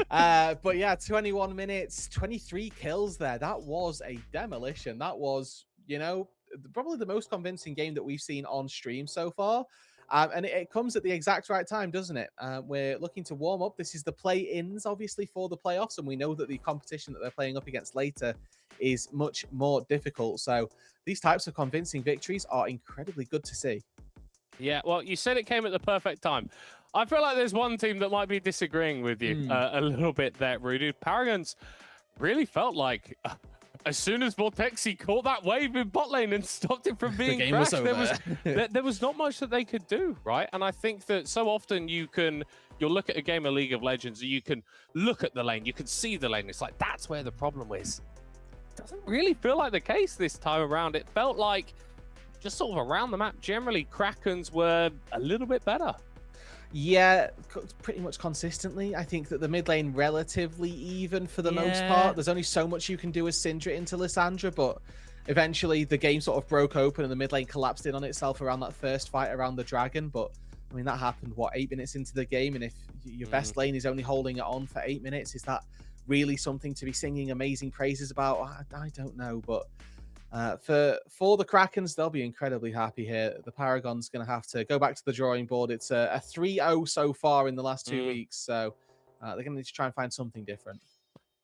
But yeah, 21 minutes, 23 kills there. That was a demolition. That was, you know, probably the most convincing game that we've seen on stream so far. And it comes at the exact right time, doesn't it? We're looking to warm up. This is the play-ins, obviously, for the playoffs, and we know that the competition that they're playing up against later is much more difficult. So these types of convincing victories are incredibly good to see. Yeah, well, you said it came at the perfect time. I feel like there's one team that might be disagreeing with you a little bit there, Rudy. Paragons really felt like as soon as Vortexi caught that wave in bot lane and stopped it from being crashed, there was not much that they could do, right? And I think that so often you'll look at a game of League of Legends, and you can look at the lane, you can see the lane. It's like, that's where the problem is. Doesn't really feel like the case this time around. It felt like just sort of around the map, generally, Krakens were a little bit better. Yeah, pretty much consistently. I think that the mid lane relatively even for the most part. There's only so much you can do as Syndra into Lissandra, but eventually the game sort of broke open and the mid lane collapsed in on itself around that first fight around the Dragon. But I mean, that happened, what, 8 minutes into the game? And if your best lane is only holding it on for 8 minutes, is that really something to be singing amazing praises about? I don't know, but for the Krakens, they'll be incredibly happy here. The Paragons going to have to go back to the drawing board. It's a 3-0 so far in the last 2 weeks, so they're going to need to try and find something different.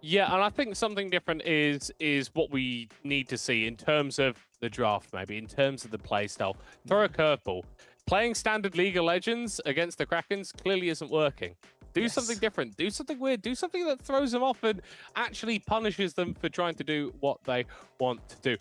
Yeah, and I think something different is what we need to see in terms of the draft, maybe in terms of the play style. Throw a curveball. Playing standard League of Legends against the Krakens clearly isn't working. Do something different. Do something weird. Do something that throws them off and actually punishes them for trying to do what they want to do.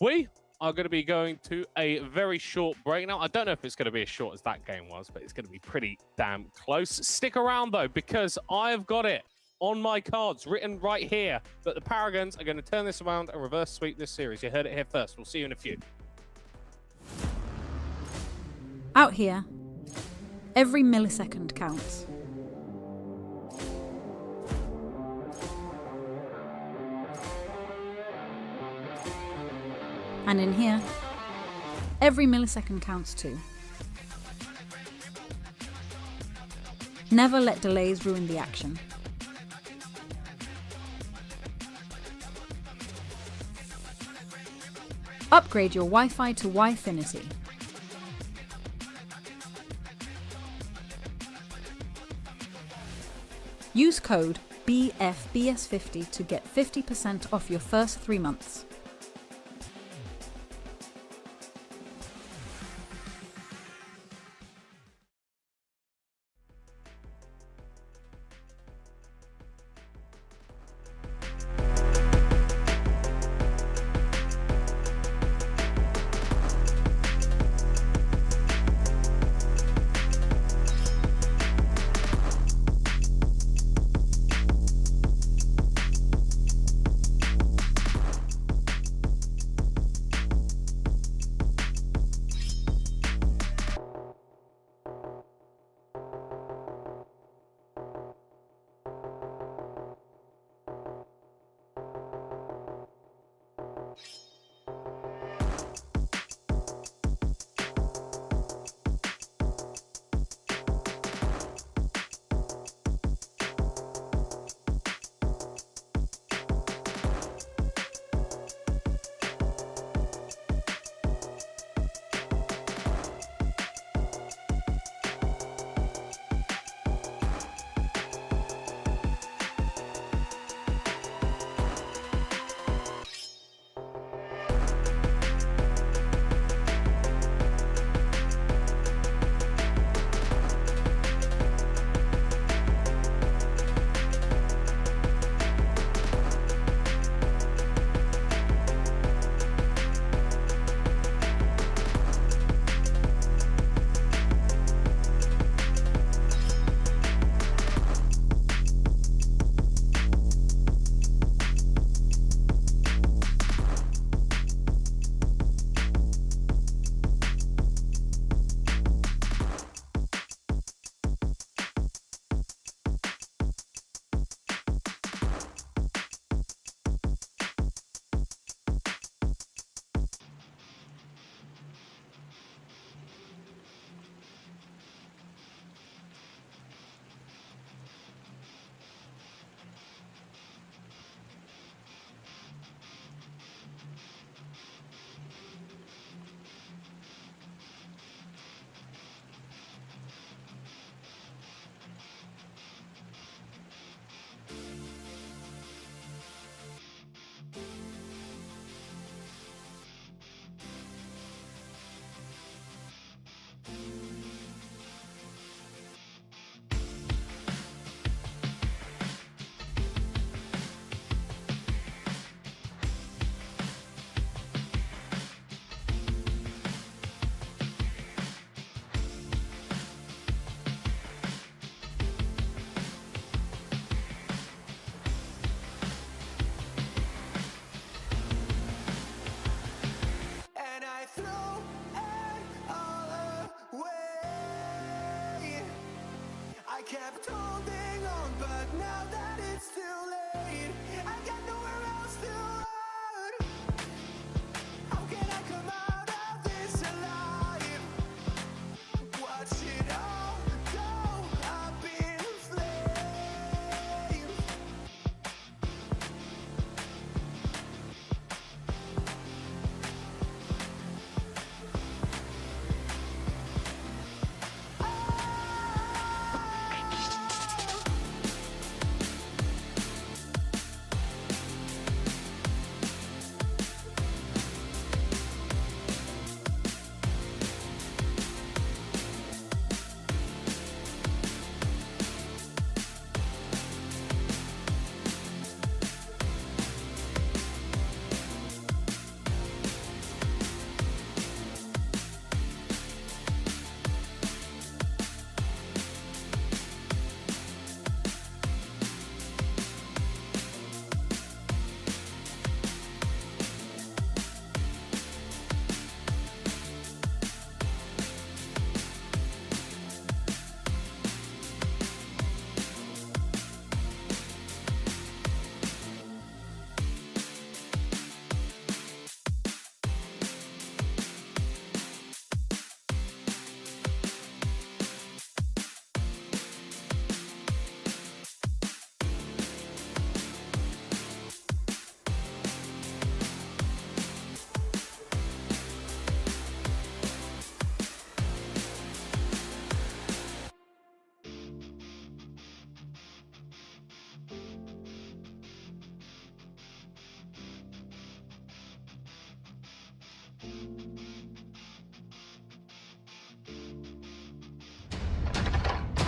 We are going to be going to a very short break now. I don't know if it's going to be as short as that game was, but it's going to be pretty damn close. Stick around, though, because I've got it on my cards, written right here, that the Paragons are going to turn this around and reverse sweep this series. You heard it here first. We'll see you in a few. Out here, every millisecond counts. And in here, every millisecond counts too. Never let delays ruin the action. Upgrade your Wi-Fi to Wi-Finity. Use code BFBS50 to get 50% off your first 3 months. kept holding on, but now that it's too late, I got nowhere else to run. How can I come out of this alive? Watch it all go up in flames.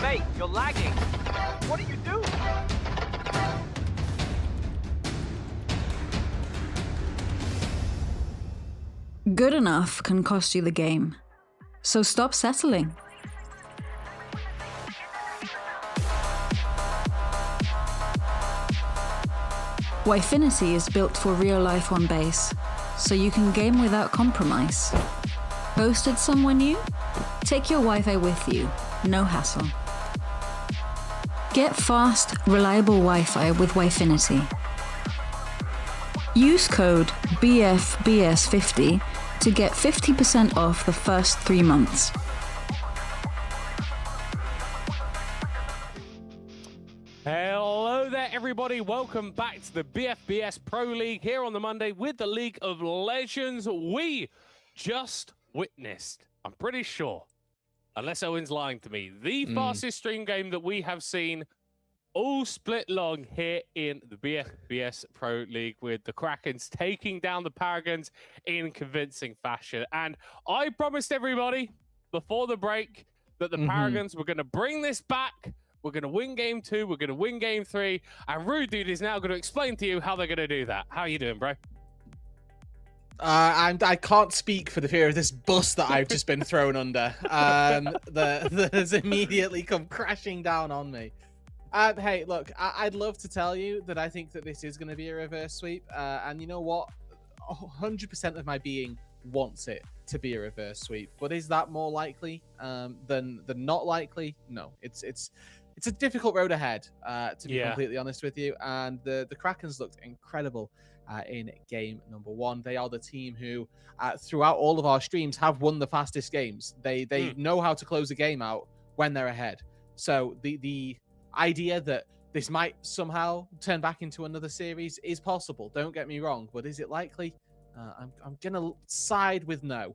Mate, you're lagging. What are you doing? Good enough can cost you the game. So stop settling. Wifinity is built for real life on base, so you can game without compromise. Posted somewhere new? Take your Wi-Fi with you, no hassle. Get fast, reliable Wi-Fi with Wifinity. Use code BFBS50 to get 50% off the first 3 months. Hello there, everybody. Welcome back to the BFBS Pro League here on the Monday with the League of Legends. We just witnessed, I'm pretty sure, unless Owen's lying to me, the fastest stream game that we have seen all split long here in the BFBS Pro League, with the Krakens taking down the Paragons in convincing fashion. And I promised everybody before the break that the Paragons were going to bring this back. We're going to win game 2. We're going to win game 3. And Rude Dude is now going to explain to you how they're going to do that. How are you doing, bro? I can't speak for the fear of this bus that I've just been thrown under. That has immediately come crashing down on me. Hey, look, I'd love to tell you that I think that this is going to be a reverse sweep. And you know what? 100% of my being wants it to be a reverse sweep. But is that more likely than not likely? No, it's a difficult road ahead, to be completely honest with you. And the Krakens looked incredible in game number 1. They are the team who, throughout all of our streams, have won the fastest games. They know how to close a game out when they're ahead. So the idea that this might somehow turn back into another series is possible. Don't get me wrong, but is it likely? I'm gonna side with no.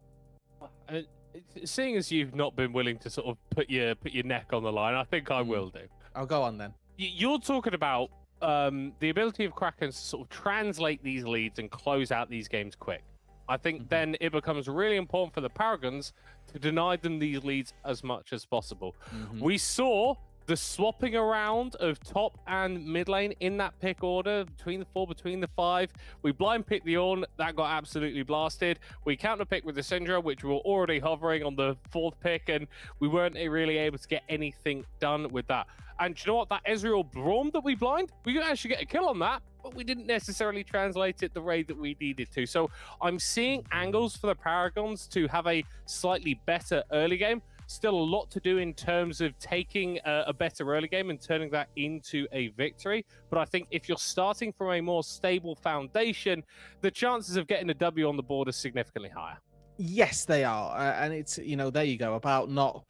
Seeing as you've not been willing to sort of put your neck on the line, I think I will do. I'll go on then. You're talking about the ability of Krakens to sort of translate these leads and close out these games quick. I think then it becomes really important for the Paragons to deny them these leads as much as possible. We saw the swapping around of top and mid lane in that pick order, between the 4, between the 5. We blind picked the Ornn, that got absolutely blasted. We counter picked with the Syndra, which we were already hovering on the 4th pick, and we weren't really able to get anything done with that. And you know what? That Ezreal Braum that we blind, we could actually get a kill on that, but we didn't necessarily translate it the way that we needed to. So I'm seeing angles for the Paragons to have a slightly better early game. Still a lot to do in terms of taking a better early game and turning that into a victory. But I think if you're starting from a more stable foundation, the chances of getting a W on the board are significantly higher. Yes, they are. And it's, there you go, about not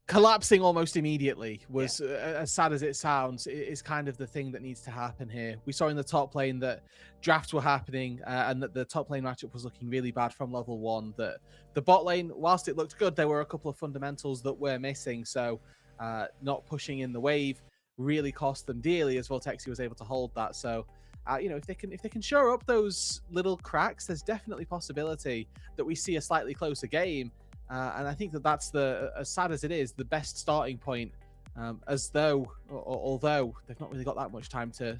collapsing almost immediately was, as sad as it sounds, is kind of the thing that needs to happen here. We saw in the top lane that drafts were happening and that the top lane matchup was looking really bad from level 1. That the bot lane, whilst it looked good, there were a couple of fundamentals that were missing. So not pushing in the wave really cost them dearly, as Vortexi was able to hold that. So if they can shore up those little cracks, there's definitely possibility that we see a slightly closer game. And I think that's as sad as it is, the best starting point, although they've not really got that much time to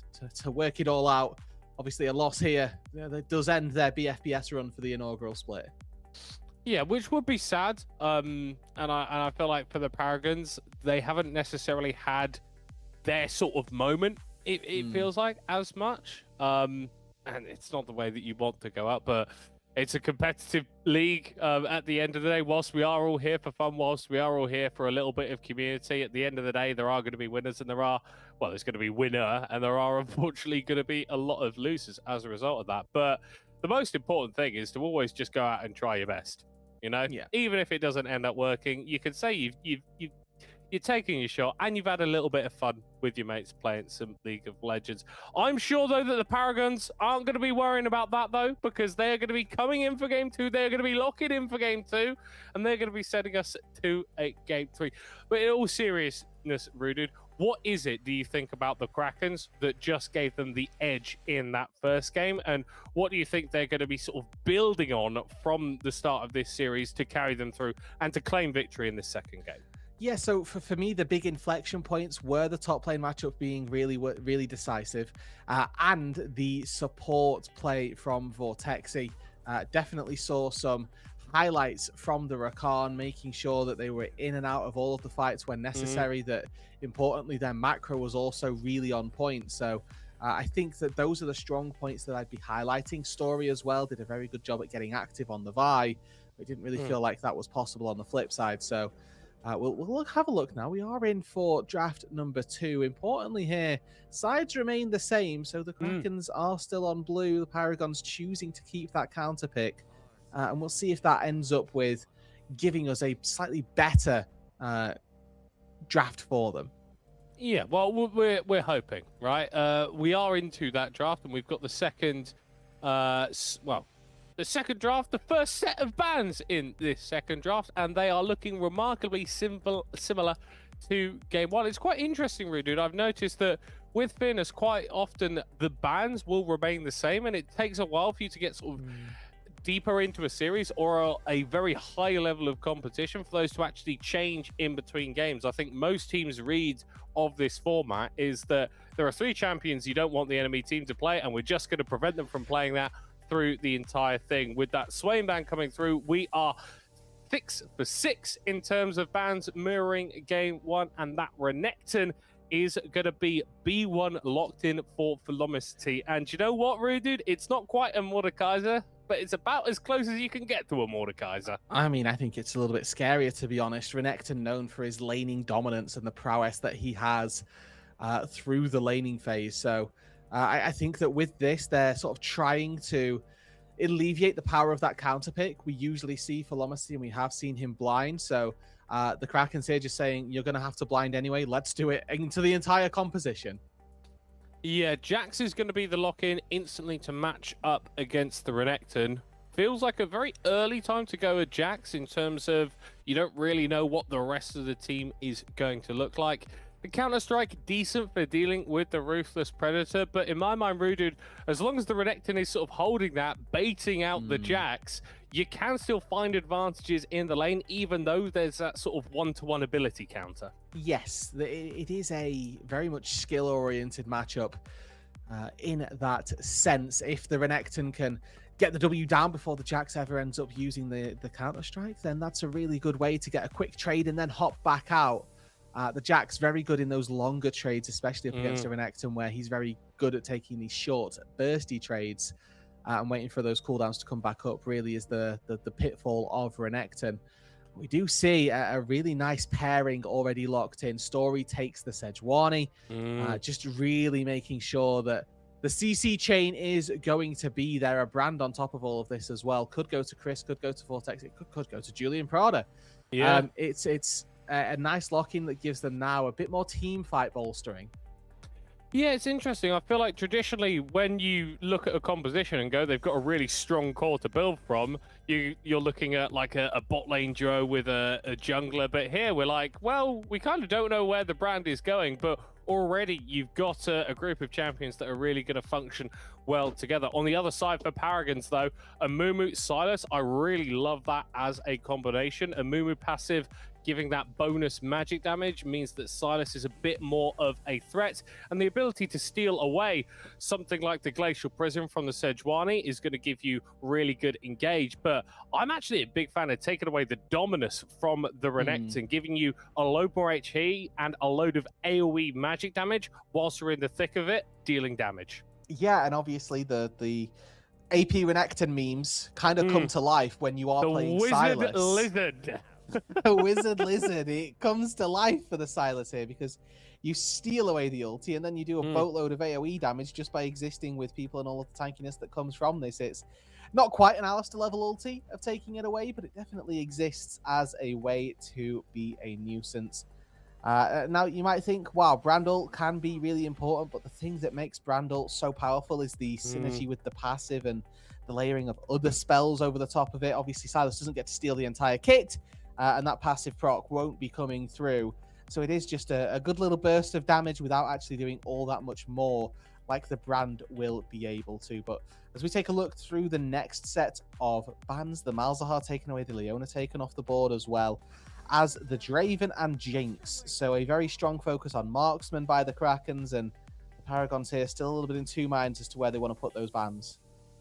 work it all out. Obviously, a loss here that does end their BFBS run for the inaugural split. Yeah, which would be sad. And I feel like for the Paragons, they haven't necessarily had their sort of moment. It feels like as much. And it's not the way that you want to go out, but it's a competitive league at the end of the day. Whilst we are all here for fun, whilst we are all here for a little bit of community, at the end of the day, there are going to be winners and there's going to be winner, and there are unfortunately going to be a lot of losers as a result of that. But the most important thing is to always just go out and try your best. Even if it doesn't end up working, you can say you're taking your shot and you've had a little bit of fun with your mates playing some League of Legends. I'm sure, though, that the Paragons aren't going to be worrying about that, though, because they're going to be coming in for game 2. They're going to be locking in for game 2, and they're going to be sending us to a game 3. But in all seriousness, Rooted, what is it, do you think, about the Krakens that just gave them the edge in that first game? And what do you think they're going to be sort of building on from the start of this series to carry them through and to claim victory in this second game? Yeah, so for me, the big inflection points were the top lane matchup being really decisive, and the support play from Vortexi. Definitely saw some highlights from the Rakan, making sure that they were in and out of all of the fights when necessary. That importantly, their macro was also really on point. So I think that those are the strong points that I'd be highlighting. Story as well did a very good job at getting active on the Vi. It didn't really feel like that was possible on the flip side. So. We'll have a look now. We are in for draft number 2. Importantly here, sides remain the same. So the Krakens are still on blue. The Paragons choosing to keep that counter pick. And we'll see if that ends up with giving us a slightly better draft for them. Yeah, well, we're hoping, right? We are into that draft, and we've got the second, the second draft, the first set of bans in this second draft, and they are looking remarkably similar to game 1. It's quite interesting, Rude. I've noticed that with Fairness, quite often the bans will remain the same, and it takes a while for you to get sort of deeper into a series or a very high level of competition for those to actually change in between games. I think most teams' read of this format is that there are 3 champions you don't want the enemy team to play, and we're just going to prevent them from playing that through the entire thing. With that Swain ban coming through, we are 6 for 6 in terms of bans, mirroring game 1, and that Renekton is going to be B1 locked in for Velocity. And you know what, Rude? It's not quite a Mordekaiser, but it's about as close as you can get to a Mordekaiser. I mean, I think it's a little bit scarier, to be honest. Renekton, known for his laning dominance and the prowess that he has through the laning phase. So I think that with this, they're sort of trying to alleviate the power of that counter pick. We usually see Velocity, and we have seen him blind. So the Krakens here just saying, you're going to have to blind anyway. Let's do it into the entire composition. Yeah, Jax is going to be the lock-in instantly to match up against the Renekton. Feels like a very early time to go with Jax in terms of you don't really know what the rest of the team is going to look like. The Counter-Strike, decent for dealing with the Ruthless Predator, but in my mind, Rude, as long as the Renekton is sort of holding that, baiting out the Jax, you can still find advantages in the lane, even though there's that sort of one-to-one ability counter. Yes, it is a very much skill-oriented matchup in that sense. If the Renekton can get the W down before the Jax ever ends up using the Counter-Strike, then that's a really good way to get a quick trade and then hop back out. The Jax very good in those longer trades, especially up against the Renekton, where he's very good at taking these short, bursty trades and waiting for those cooldowns to come back up. Really is the pitfall of Renekton. We do see a really nice pairing already locked in. Story takes the Sejuani, just really making sure that the CC chain is going to be there. A brand on top of all of this as well. Could go to Chris, could go to Vortex, it could go to Julian Prada. Yeah, it's a nice lock-in that gives them now a bit more team fight bolstering. Yeah, it's interesting. I feel like traditionally when you look at a composition and go, they've got a really strong core to build from, you're looking at like a bot lane duo with a jungler. But here we're like, well, we kind of don't know where the brand is going, but already you've got a group of champions that are really going to function well together. On the other side for Paragons, though, a Mumu Silas, I really love that as a combination. A Mumu passive giving that bonus magic damage means that Silas is a bit more of a threat, and the ability to steal away something like the Glacial Prism from the Sejuani is going to give you really good engage. But I'm actually a big fan of taking away the Dominus from the Renekton, giving you a load more HP and a load of AoE magic damage whilst you're in the thick of it, dealing damage. Yeah, and obviously the AP Renekton memes kind of come to life when you are playing Silas. The Wizard Lizard. The Wizard Lizard, it comes to life for the Silas here because you steal away the ulti and then you do a boatload of AoE damage just by existing with people and all of the tankiness that comes from this. It's not quite an Alistair level ulti of taking it away, but it definitely exists as a way to be a nuisance. Now, you might think, wow, Brandle can be really important, but the thing that makes Brandle so powerful is the synergy with the passive and the layering of other spells over the top of it. Obviously, Silas doesn't get to steal the entire kit, and that passive proc won't be coming through. So it is just a good little burst of damage without actually doing all that much more. like the brand will be able to. But as we take a look through the next set of bans, the Malzahar taken away, the Leona taken off the board as well as the Draven and Jinx. So a very strong focus on marksman by the Krakens, and the Paragons here still a little bit in two minds as to where they want to put those bans.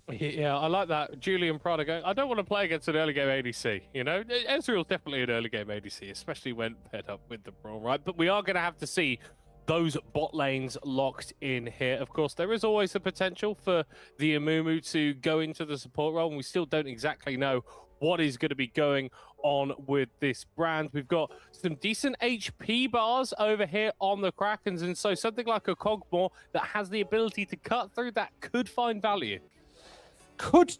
Yeah, I like that. Julian Prada going, I don't want to play against an early game ADC. You know, Ezreal's definitely an early game ADC, especially when paired up with the Brawl, right? But we are going to have to see those bot lanes locked in here. Of course, there is always the potential for the Amumu to go into the support role, and we still don't exactly know what is going to be going on with this brand. We've got some decent HP bars over here on the Krakens, and so something like a Cogmore that has the ability to cut through that could find value. Could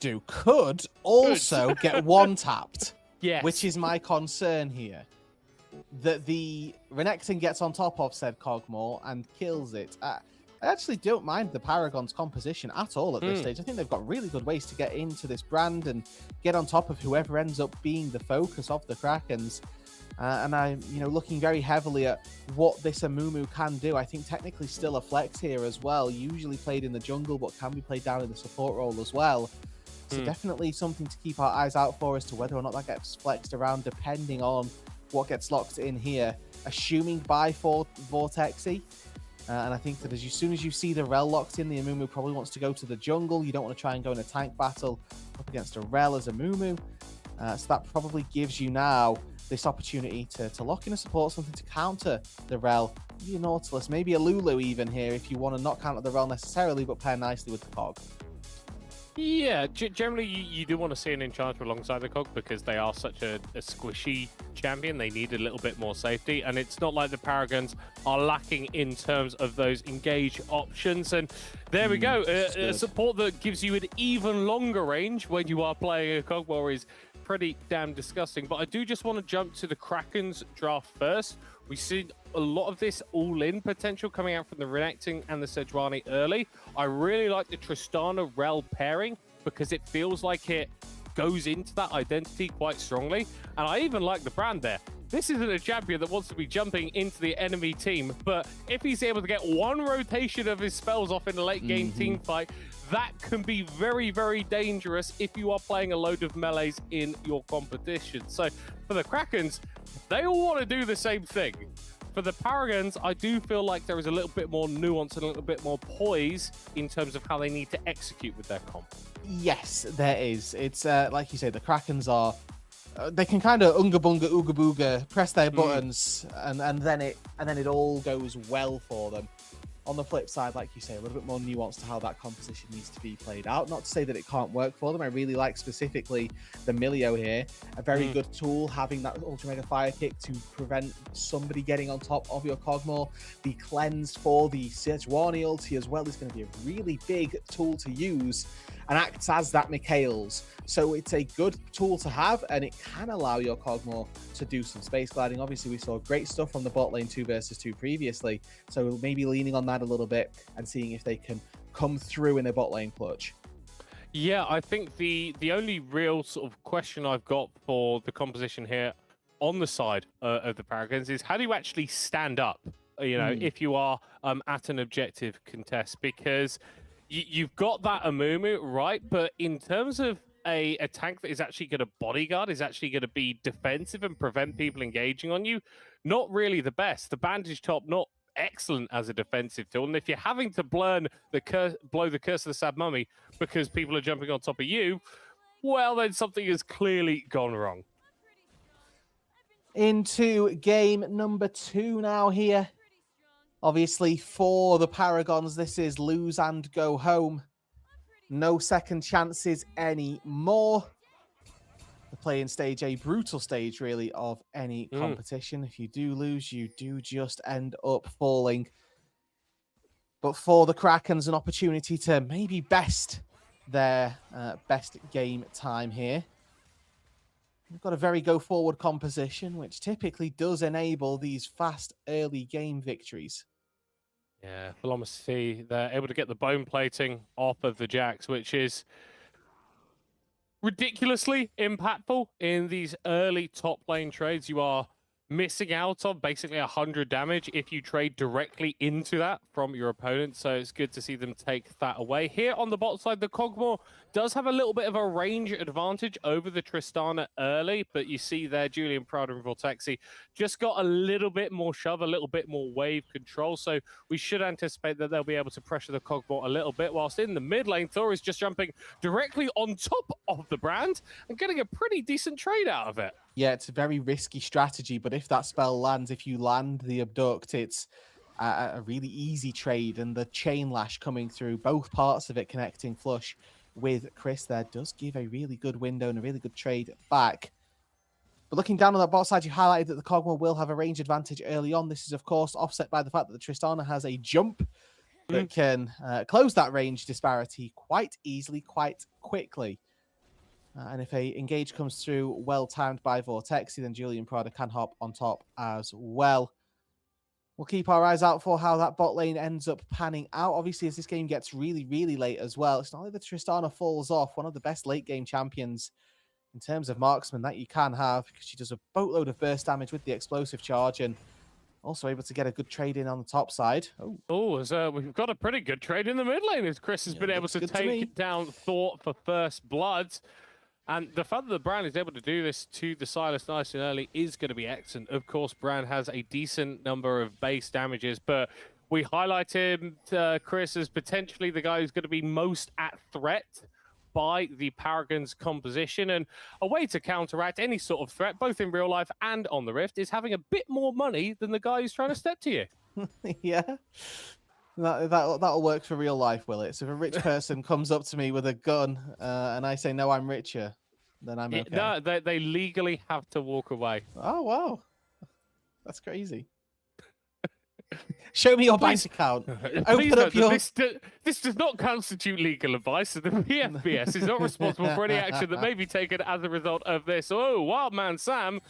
also get one tapped. Yes. Which is my concern here. That the Renekton gets on top of said Cogmore and kills it. I actually don't mind the Paragon's composition at all at this stage. I think they've got really good ways to get into this brand and get on top of whoever ends up being the focus of the Krakens. And I'm, looking very heavily at what this Amumu can do. I think technically still a flex here as well. Usually played in the jungle, but can be played down in the support role as well. So definitely something to keep our eyes out for as to whether or not that gets flexed around, depending on what gets locked in here. Assuming by Vortexy. And I think that as soon as you see the Rel locked in, the Amumu probably wants to go to the jungle. You don't want to try and go in a tank battle up against a Rel as Amumu. So that probably gives you now this opportunity to lock in a support, something to counter the Rel. Maybe a Nautilus, maybe a Lulu even here if you want to not counter the Rel necessarily, but pair nicely with the Cog. Yeah, generally you do want to see an Enchanter alongside the Cog because they are such a squishy champion. They need a little bit more safety, and it's not like the Paragons are lacking in terms of those engage options. And there we go, a support that gives you an even longer range when you are playing a Cog War is pretty damn disgusting. But I do just want to jump to the Krakens draft first. We see a lot of this all-in potential coming out from the Renekton and the Sejuani early. I really like the Tristana Rel pairing because it feels like it goes into that identity quite strongly. And I even like the brand there. This isn't a champion that wants to be jumping into the enemy team, but if he's able to get one rotation of his spells off in a late-game team fight, that can be very, very dangerous if you are playing a load of melees in your competition. So for the Krakens, they all want to do the same thing. For the Paragons, I do feel like there is a little bit more nuance and a little bit more poise in terms of how they need to execute with their comp. Yes, there is. It's like you say, the Krakens are... they can kind of unga bunga ooga booga, press their buttons, and then it all goes well for them. On the flip side, like you say, a little bit more nuance to how that composition needs to be played out. Not to say that it can't work for them. I really like specifically the Milio here. A very good tool, having that Ultra Mega Fire Kick to prevent somebody getting on top of your Cogmore. The cleanse for the Sejuani ulti as well is going to be a really big tool to use and acts as that Mikhail's. So it's a good tool to have, and it can allow your Cogmore to do some space gliding. Obviously, we saw great stuff from the bot lane 2 versus 2 previously, so maybe leaning on that a little bit and seeing if they can come through in a bot lane clutch. Yeah, I think the only real sort of question I've got for the composition here on the side of the Paragons is how do you actually stand up, if you are at an objective contest? Because you've got that Amumu, right? But in terms of a tank that is actually going to bodyguard, is actually going to be defensive and prevent people engaging on you, not really the best. The bandage top, not excellent as a defensive tool. And if you're having to blow the curse of the Sad Mummy because people are jumping on top of you, well, then something has clearly gone wrong. Into game number 2 now here. Obviously, for the Paragons, this is lose and go home. No second chances anymore. The play-in stage, a brutal stage, really, of any competition. If you do lose, you do just end up falling. But for the Krakens, an opportunity to maybe best their best game time here. We've got a very go-forward composition, which typically does enable these fast early game victories. Yeah, Velocity, they're able to get the bone plating off of the Jax, which is ridiculously impactful in these early top lane trades. You are missing out on basically 100 damage if you trade directly into that from your opponent. So it's good to see them take that away. Here on the bot side, the Kog'Maw does have a little bit of a range advantage over the Tristana early, but you see there, Julian Prada and Vortexi just got a little bit more shove, a little bit more wave control. So we should anticipate that they'll be able to pressure the Kog'Maw a little bit, whilst in the mid lane, Thor is just jumping directly on top of the brand and getting a pretty decent trade out of it. Yeah, it's a very risky strategy, but if that spell lands, if you land the Abduct, it's a really easy trade. And the Chain Lash coming through, both parts of it connecting flush with Chris there, does give a really good window and a really good trade back. But looking down on that bot side, you highlighted that the Kog'Maw will have a range advantage early on. This is, of course, offset by the fact that the Tristana has a jump that can close that range disparity quite easily, quite quickly. And if a engage comes through well timed by Vortexi, then Julian Prada can hop on top as well. We'll keep our eyes out for how that bot lane ends up panning out. Obviously, as this game gets really, really late as well, it's not only that Tristana falls off, one of the best late game champions in terms of marksman that you can have, because she does a boatload of burst damage with the explosive charge and also able to get a good trade in on the top side. We've got a pretty good trade in the mid lane as Chris has been able to take down Thor for first blood. And the fact that the Brand is able to do this to the Silas nice and early is going to be excellent. Of course, Brand has a decent number of base damages, but we highlight him, Chris, as potentially the guy who's going to be most at threat by the Paragons composition. And a way to counteract any sort of threat, both in real life and on the Rift, is having a bit more money than the guy who's trying to step to you. Yeah. That'll work for real life, will it? So if a rich person comes up to me with a gun and I say, no, I'm richer, then I'm okay. No, they legally have to walk away. Oh, wow. That's crazy. Show me your bank account. Open up your... This does not constitute legal advice. The BFBS is not responsible for any action that may be taken as a result of this. Oh, Wildman Sam,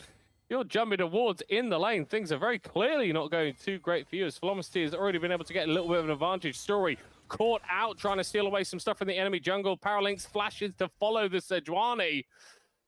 you're jumping towards in the lane. Things are very clearly not going too great for you, as Velocity has already been able to get a little bit of an advantage. Story caught out, trying to steal away some stuff from the enemy jungle. Paralinx flashes to follow the Sejuani.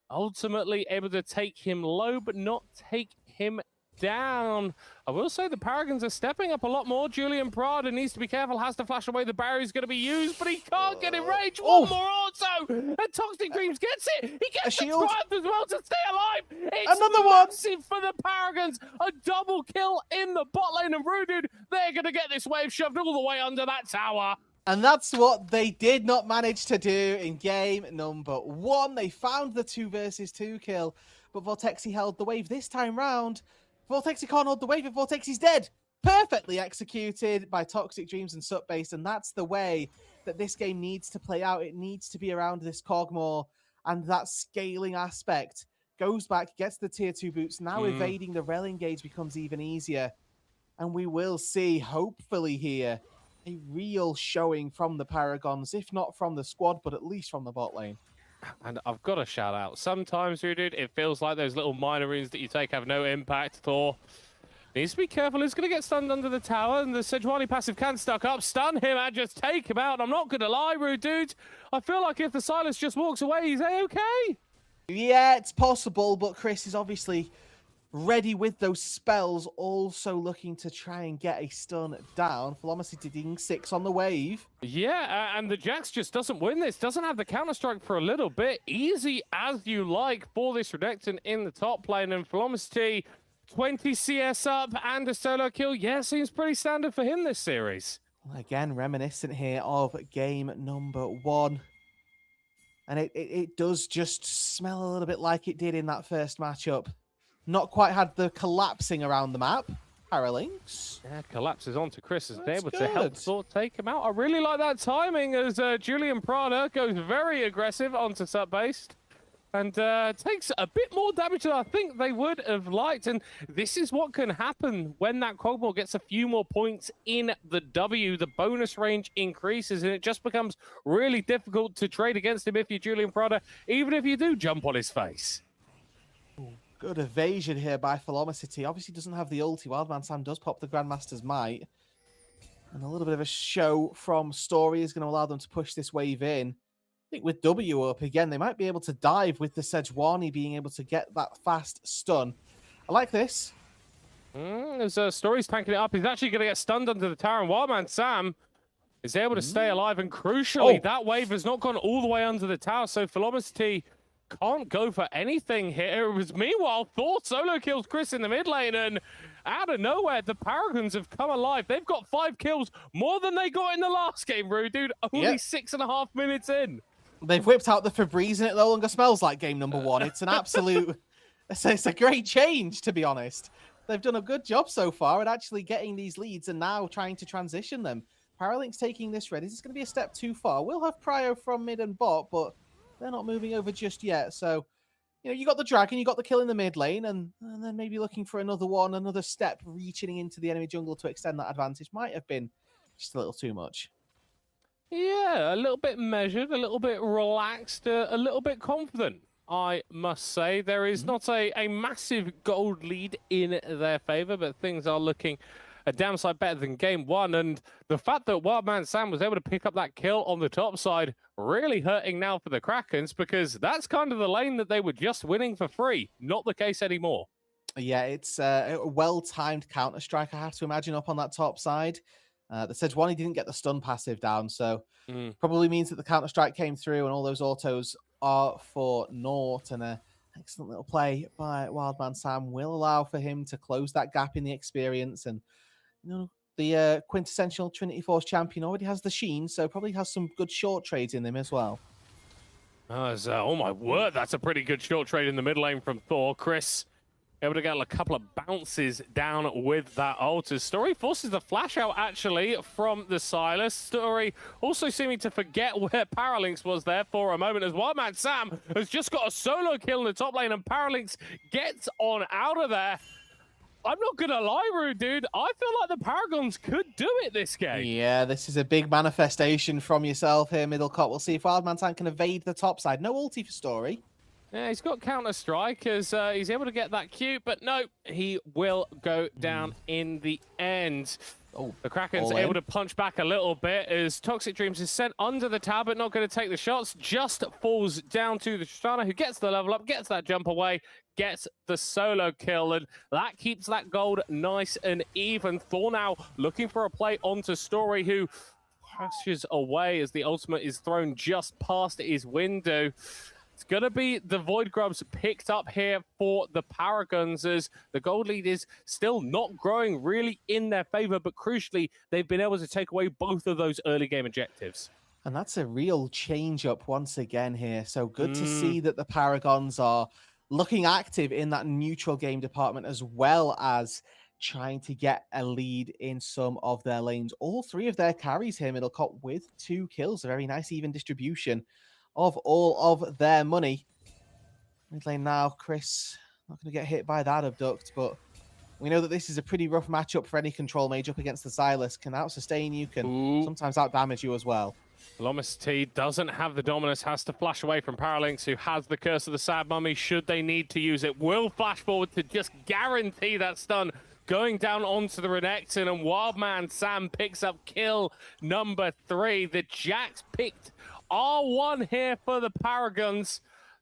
Ultimately able to take him low, but not take him down. I will say the Paragons are stepping up a lot more. Julian Prada needs to be careful, has to flash away. The barrier is going to be used, but he can't get in range. One more also, and Toxic Dreams gets it. He gets the drive as well to stay alive. It's another one for the Paragons. A double kill in the bot lane, and Rooted, they're going to get this wave shoved all the way under that tower. And that's what they did not manage to do in game number 1. They found the 2 versus 2 kill, but Vortexi held the wave this time round. Vortexi can't hold the wave if Vortexi's dead. Perfectly executed by Toxic Dreams and Subbase, and that's the way that this game needs to play out. It needs to be around this Kog'Maw, and that scaling aspect goes back, gets the tier 2 boots. Now evading the rel engage becomes even easier, and we will see, hopefully here, a real showing from the Paragons, if not from the squad, but at least from the bot lane. And I've got to shout out, sometimes, Rooted, it feels like those little minor runes that you take have no impact. Thor needs to be careful. He's going to get stunned under the tower, and the Sejuani passive can stuck up, stun him, and just take him out. I'm not going to lie, Rude Dude. I feel like if the Silas just walks away, he's A-okay. Yeah, it's possible, but Chris is obviously ready with those spells, also looking to try and get a stun down. Velocity ding 6 on the wave. Yeah, and the Jax just doesn't win this. Doesn't have the counter-strike for a little bit. Easy as you like for this Redecton in the top lane. And Velocity, 20 CS up and a solo kill. Yeah, seems pretty standard for him this series. Again, reminiscent here of game number 1. And it does just smell a little bit like it did in that first matchup. Not quite had the collapsing around the map. Paralinx. Yeah, collapses onto Chris as able to help Thor take him out. I really like that timing as Julian Prada goes very aggressive onto Subbase and takes a bit more damage than I think they would have liked. And this is what can happen when that Kog'Maw gets a few more points in the W. The bonus range increases and it just becomes really difficult to trade against him if you're Julian Prada, even if you do jump on his face. Good evasion here by Velocity. Obviously doesn't have the ulti. Wildman Sam does pop the Grandmaster's Might. And a little bit of a show from Story is going to allow them to push this wave in. I think with W up again, they might be able to dive with the Sejuani being able to get that fast stun. I like this. There's Story's tanking it up. He's actually going to get stunned under the tower, and Wildman Sam is able to stay alive, and crucially, that wave has not gone all the way under the tower, so Velocity can't go for anything here. It was, meanwhile, Thor solo kills Chris in the mid lane, and out of nowhere, the Paragons have come alive. They've got 5 kills, more than they got in the last game, Rue, dude. Only 6.5 minutes in. They've whipped out the Febreze, and it no longer smells like game number 1. It's an absolute... it's a great change, to be honest. They've done a good job so far at actually getting these leads and now trying to transition them. Paralink's taking this red. Is this going to be a step too far? We'll have Prio from mid and bot, but they're not moving over just yet. So, you know, you got the dragon, you got the kill in the mid lane, and then maybe looking for another one, another step, reaching into the enemy jungle to extend that advantage might have been just a little too much. Yeah, a little bit measured, a little bit relaxed, a little bit confident, I must say. There is not a massive gold lead in their favor, but things are looking a damn sight better than game 1. And the fact that Wildman Sam was able to pick up that kill on the top side really hurting now for the Krakens, because that's kind of the lane that they were just winning for free. Not the case anymore. Yeah, it's a well-timed counter-strike, I have to imagine, up on that top side. The Sejuani didn't get the stun passive down, so probably means that the counter-strike came through and all those autos are for naught. And an excellent little play by Wildman Sam will allow for him to close that gap in the experience. And you know, the quintessential Trinity Force champion already has the sheen, so probably has some good short trades in him as well. Oh my word, that's a pretty good short trade in the mid lane from Thor. Chris able to get a couple of bounces down with that ult. Story forces the flash out, actually, from the Silas. Story also seeming to forget where Paralinx was there for a moment, as Wildman Sam has just got a solo kill in the top lane, and Paralinx gets on out of there. I'm not going to lie, Rude, dude. I feel like the Paragons could do it this game. Yeah, this is a big manifestation from yourself here, Middlecott. We'll see if Wildman Sam can evade the top side. No ulti for Story. Yeah, he's got counter-strike as he's able to get that Q, but no, he will go down in the end. Oh, the Krakens able to punch back a little bit as Toxic Dreams is sent under the tower, but not going to take the shots. Just falls down to the Tristana, who gets the level up, gets that jump away, gets the solo kill, and that keeps that gold nice and even. Thor now looking for a play onto Story, who crashes away as the ultimate is thrown just past his window. It's going to be the Void Grubs picked up here for the Paragons, as the gold lead is still not growing really in their favor, but crucially, they've been able to take away both of those early game objectives. And that's a real change up once again here. So good to see that the Paragons are looking active in that neutral game department, as well as trying to get a lead in some of their lanes. All 3 of their carries here, Middlecott, with 2 kills. A very nice even distribution of all of their money. Mid lane now, Chris not going to get hit by that abduct, but we know that this is a pretty rough matchup for any control mage up against the Silas. Can out-sustain you, can sometimes out-damage you as well. Velocity doesn't have the dominance, has to flash away from Paralinx, who has the Curse of the Sad Mummy should they need to use it. Will flash forward to just guarantee that stun going down onto the Renekton, and Wildman Sam picks up kill number 3. The Jax picked R1 here for the Paragons.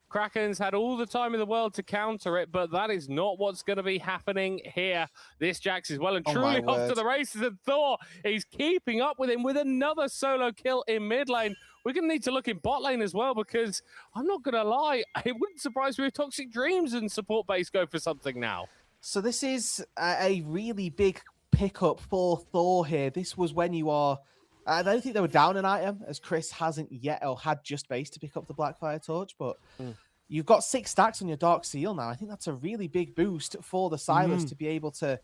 Krakens had all the time in the world to counter it, but that is not what's going to be happening here. This Jax is well and truly off to the races, and Thor is keeping up with him with another solo kill in mid lane. We're going to need to look in bot lane as well, because I'm not going to lie, it wouldn't surprise me if Toxic Dreams and support base go for something now. So this is a really big pickup for Thor here. This was when you are... I don't think they were down an item, as Chris hasn't yet, or had just base to pick up the Blackfire Torch, but you've got 6 stacks on your Dark Seal now. I think that's a really big boost for the Silas to be able to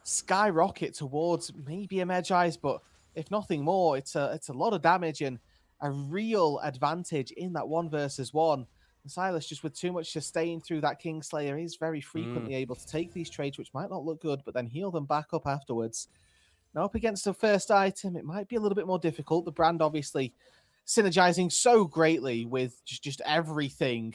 skyrocket towards maybe a Medjai's, but if nothing more, it's a lot of damage and a real advantage in that 1 versus 1. And Silas, just with too much sustain through that Kingslayer, is very frequently able to take these trades, which might not look good, but then heal them back up afterwards. Now, up against the first item, it might be a little bit more difficult. The brand obviously synergizing so greatly with just everything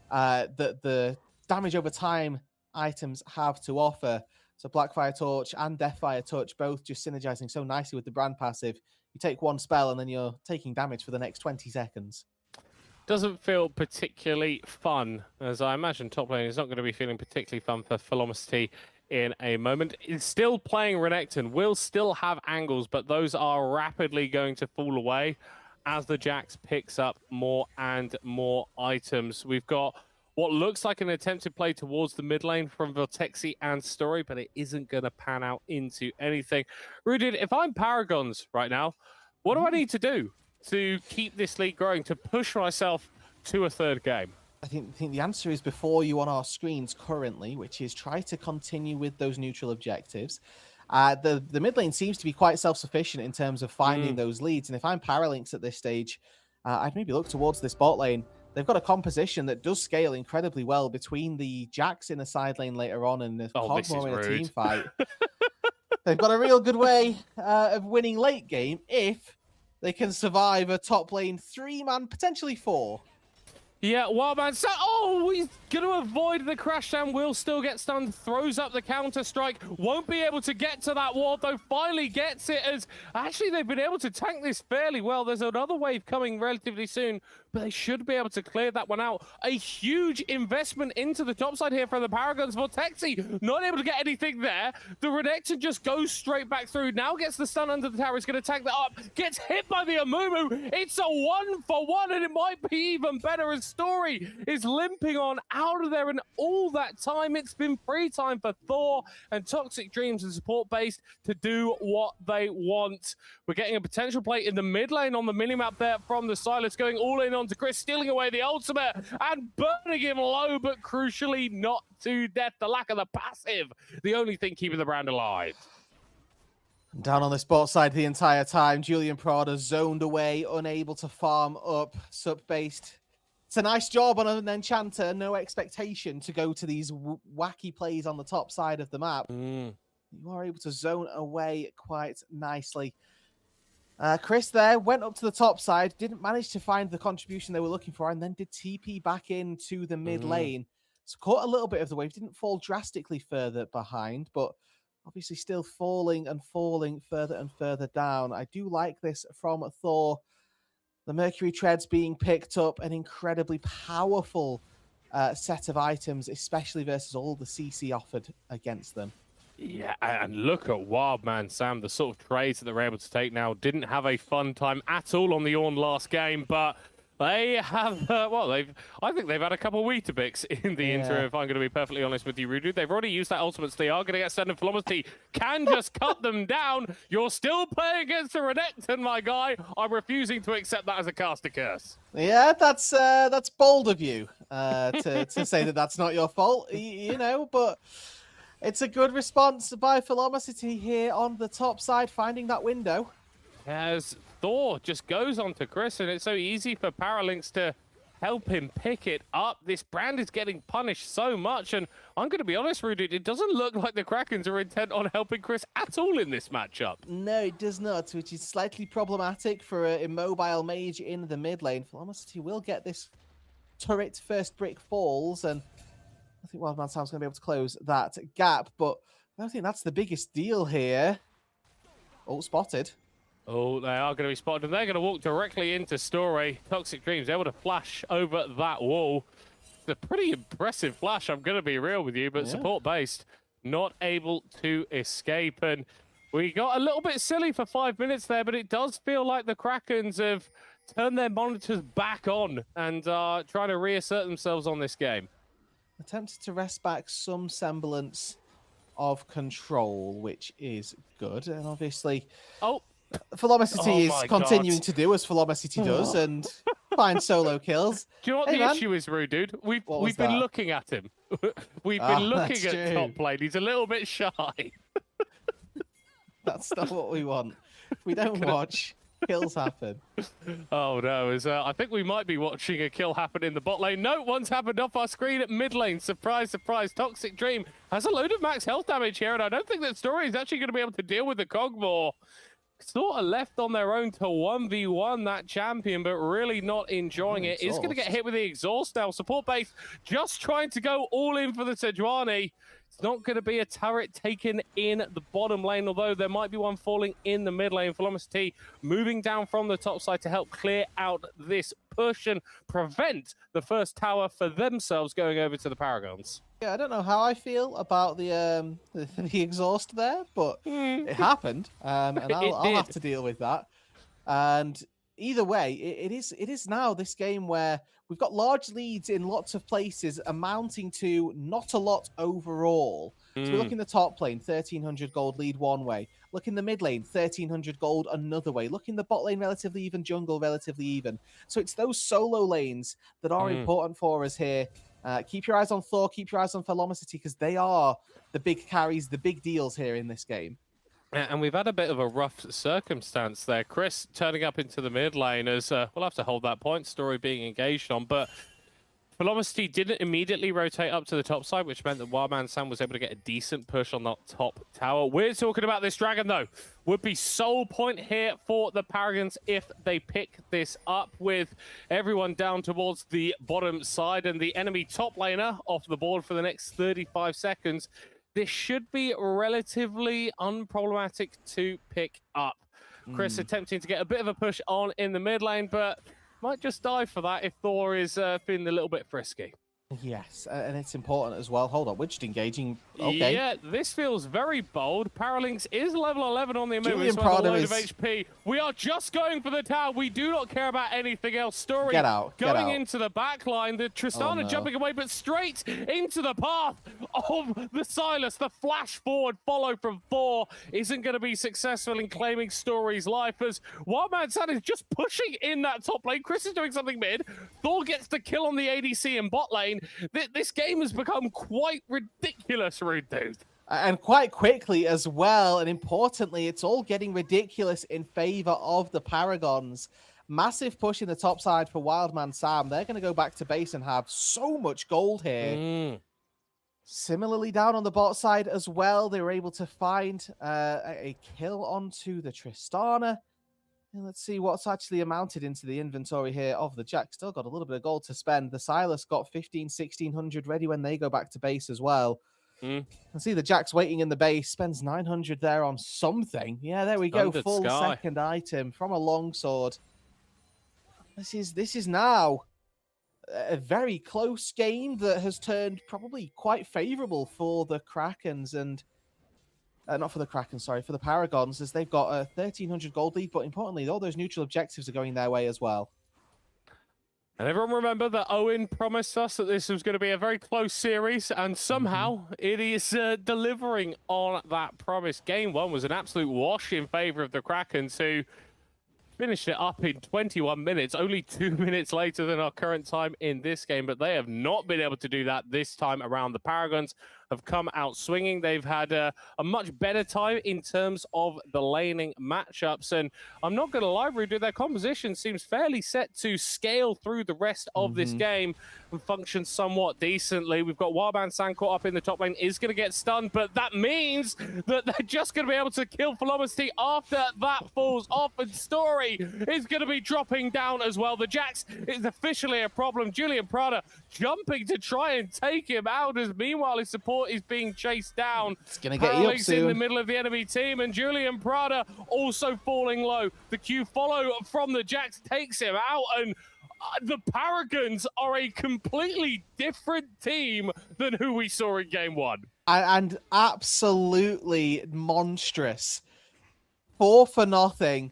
that the damage over time items have to offer. So Blackfire Torch and Deathfire Touch both just synergizing so nicely with the brand passive. You take 1 spell and then you're taking damage for the next 20 seconds. Doesn't feel particularly fun, as I imagine top lane is not going to be feeling particularly fun for Velocity in a moment. Is still playing Renekton, will still have angles, but those are rapidly going to fall away as the Jax picks up more and more items. We've got what looks like an attempted play towards the mid lane from Vertexi and Story, but it isn't going to pan out into anything. Rudid, if I'm Paragons right now, what do I need to do to keep this league growing, to push myself to a third game? I think the answer is before you on our screens currently, which is try to continue with those neutral objectives. The mid lane seems to be quite self-sufficient in terms of finding those leads. And if I'm Paralinx at this stage, I'd maybe look towards this bot lane. They've got a composition that does scale incredibly well between the Jax in a side lane later on and the Cogmore in a team fight. They've got a real good way of winning late game if they can survive a top lane 3-man, potentially 4. Yeah, Wildman, so, he's going to avoid the crash down, will still get stunned, throws up the counter strike, won't be able to get to that ward, though finally gets it as, actually they've been able to tank this fairly well. There's another wave coming relatively soon, but they should be able to clear that one out. A huge investment into the top side here from the Paragons. Vortexi not able to get anything there. The Renekton just goes straight back through, now gets the stun under the tower, is going to tank that up, gets hit by the Amumu. It's a 1-for-1, and it might be even better as Story is limping on out of there, and all that time it's been free time for Thor and Toxic Dreams and support base to do what they want. We're getting a potential play in the mid lane on the minimap there from the Silas, going all in onto Chris, stealing away the ultimate and burning him low, but crucially not to death. The lack of the passive, the only thing keeping the brand alive. Down on the spot side the entire time, Julian Prada zoned away, unable to farm up, sup-based. It's a nice job on an enchanter, no expectation to go to these wacky plays on the top side of the map. You are able to zone away quite nicely. Chris there went up to the top side, didn't manage to find the contribution they were looking for, and then did TP back into the mid lane. So caught a little bit of the wave, didn't fall drastically further behind, but obviously still falling and falling further and further down. I do like this from Thor. The Mercury Treads being picked up, an incredibly powerful set of items, especially versus all the CC offered against them. Yeah, and look at Wildman Sam, the sort of trades that they're able to take now. Didn't have a fun time at all on the Ornn last game, but they have, I think they've had a couple of Weetabix in the interim, if I'm going to be perfectly honest with you, Rudu. They've already used that ultimate, so they are going to get stunned, and Velocity can just cut them down. You're still playing against the Renekton, my guy. I'm refusing to accept that as a caster curse. Yeah, that's bold of you to say that that's not your fault, you know, but it's a good response by Velocity here on the top side, finding that window. As Thor just goes on to Chris, and it's so easy for Paralinx to help him pick it up. This brand is getting punished so much, and I'm going to be honest, Rudy, it doesn't look like the Krakens are intent on helping Chris at all in this matchup. No, it does not, which is slightly problematic for an immobile mage in the mid lane. Velocity will get this turret first brick falls, and I think Wildman Sam's going to be able to close that gap, but I don't think that's the biggest deal here. Oh, spotted. Oh, they are going to be spotted, and they're going to walk directly into Story. Toxic Dreams able to flash over that wall. It's a pretty impressive flash, I'm going to be real with you, but support-based, not able to escape. And we got a little bit silly for 5 minutes there, but it does feel like the Krakens have turned their monitors back on and are trying to reassert themselves on this game. Attempted to wrest back some semblance of control, which is good. And obviously... Velocity is continuing to do as Velocity does and find solo kills. Do you know what the issue is, Rude Dude? We've been looking at him. We've been looking at top lane. He's a little bit shy. That's not what we want. If we don't watch, kills happen. Oh no, I think we might be watching a kill happen in the bot lane. No, one's happened off our screen at mid lane. Surprise, surprise. Toxic Dream has a load of max health damage here, and I don't think that Story is actually going to be able to deal with the Cogmore. Sort of left on their own to 1v1 that champion, but really not enjoying it. Is going to get hit with the exhaust now. Support base just trying to go all in for the Sejuani. It's not going to be a turret taken in the bottom lane, although there might be one falling in the mid lane. Velocity moving down from the top side to help clear out this push and prevent the first tower for themselves going over to the Paragons. Yeah, I don't know how I feel about the the exhaust there, but it happened, and I'll have to deal with that. And either way, it is now this game where we've got large leads in lots of places, amounting to not a lot overall. So we look in the top lane, 1,300 gold lead one way. Look in the mid lane, 1,300 gold another way. Look in the bot lane, relatively even, jungle relatively even. So it's those solo lanes that are important for us here. Keep your eyes on Thor, keep your eyes on Velocity, because they are the big carries, the big deals here in this game. And we've had a bit of a rough circumstance there. Chris turning up into the mid lane as we'll have to hold that point, Story being engaged on, but Velocity didn't immediately rotate up to the top side, which meant that Wildman Sam was able to get a decent push on that top tower. We're talking about this dragon, though. Would be sole point here for the Paragons if they pick this up, with everyone down towards the bottom side and the enemy top laner off the board for the next 35 seconds. This should be relatively unproblematic to pick up. Chris attempting to get a bit of a push on in the mid lane, but might just die for that if Thor is feeling a little bit frisky. Yes, and it's important as well. Hold on, we're just engaging. Okay. Yeah, this feels very bold. Paralinx is level 11 on the move. Julian So a Prada load is... of HP. We are just going for the tower. We do not care about anything else. Story Get out. going into the back line. The Tristana no. jumping away, but straight into the path of the Silas. The flash forward follow from Thor isn't going to be successful in claiming Story's life, as Wildman San is just pushing in that top lane. Chris is doing something mid. Thor gets the kill on the ADC in bot lane. This game has become quite ridiculous, Rude Dude. And quite quickly as well, and importantly, it's all getting ridiculous in favor of the Paragons. Massive push in the top side for Wildman Sam. They're going to go back to base and have so much gold here. Similarly, down on the bot side as well, they were able to find a kill onto the Tristana. And let's see what's actually amounted into the inventory here of the Jack. Still got a little bit of gold to spend. The Silas got 1,1600 ready when they go back to base as well. And see the Jack's waiting in the base, spends 900 there on something. Yeah, there we go. Full second item from a longsword. This is now a very close game that has turned probably quite favorable for the Krakens, and not for the Krakens, sorry, for the Paragons, as they've got a 1,300 gold lead, but importantly, all those neutral objectives are going their way as well. And everyone remember that Owen promised us that this was going to be a very close series, and somehow it is delivering on that promise. Game one was an absolute wash in favor of the Krakens, who finished it up in 21 minutes, only 2 minutes later than our current time in this game, but they have not been able to do that this time around. The Paragons have come out swinging. They've had a much better time in terms of the laning matchups, and I'm not going to lie, Rudy, their composition seems fairly set to scale through the rest of this game and function somewhat decently. We've got Wildman San caught up in the top lane, is going to get stunned, but that means that they're just going to be able to kill Velocity after that falls off, and Story is going to be dropping down as well. The Jax is officially a problem. Julian Prada jumping to try and take him out, as meanwhile his support is being chased down. It's going to get you up soon. In the middle of the enemy team, and Julian Prada also falling low. The Q follow from the Jax takes him out, and the Paragons are a completely different team than who we saw in game one. And absolutely monstrous. 4-0,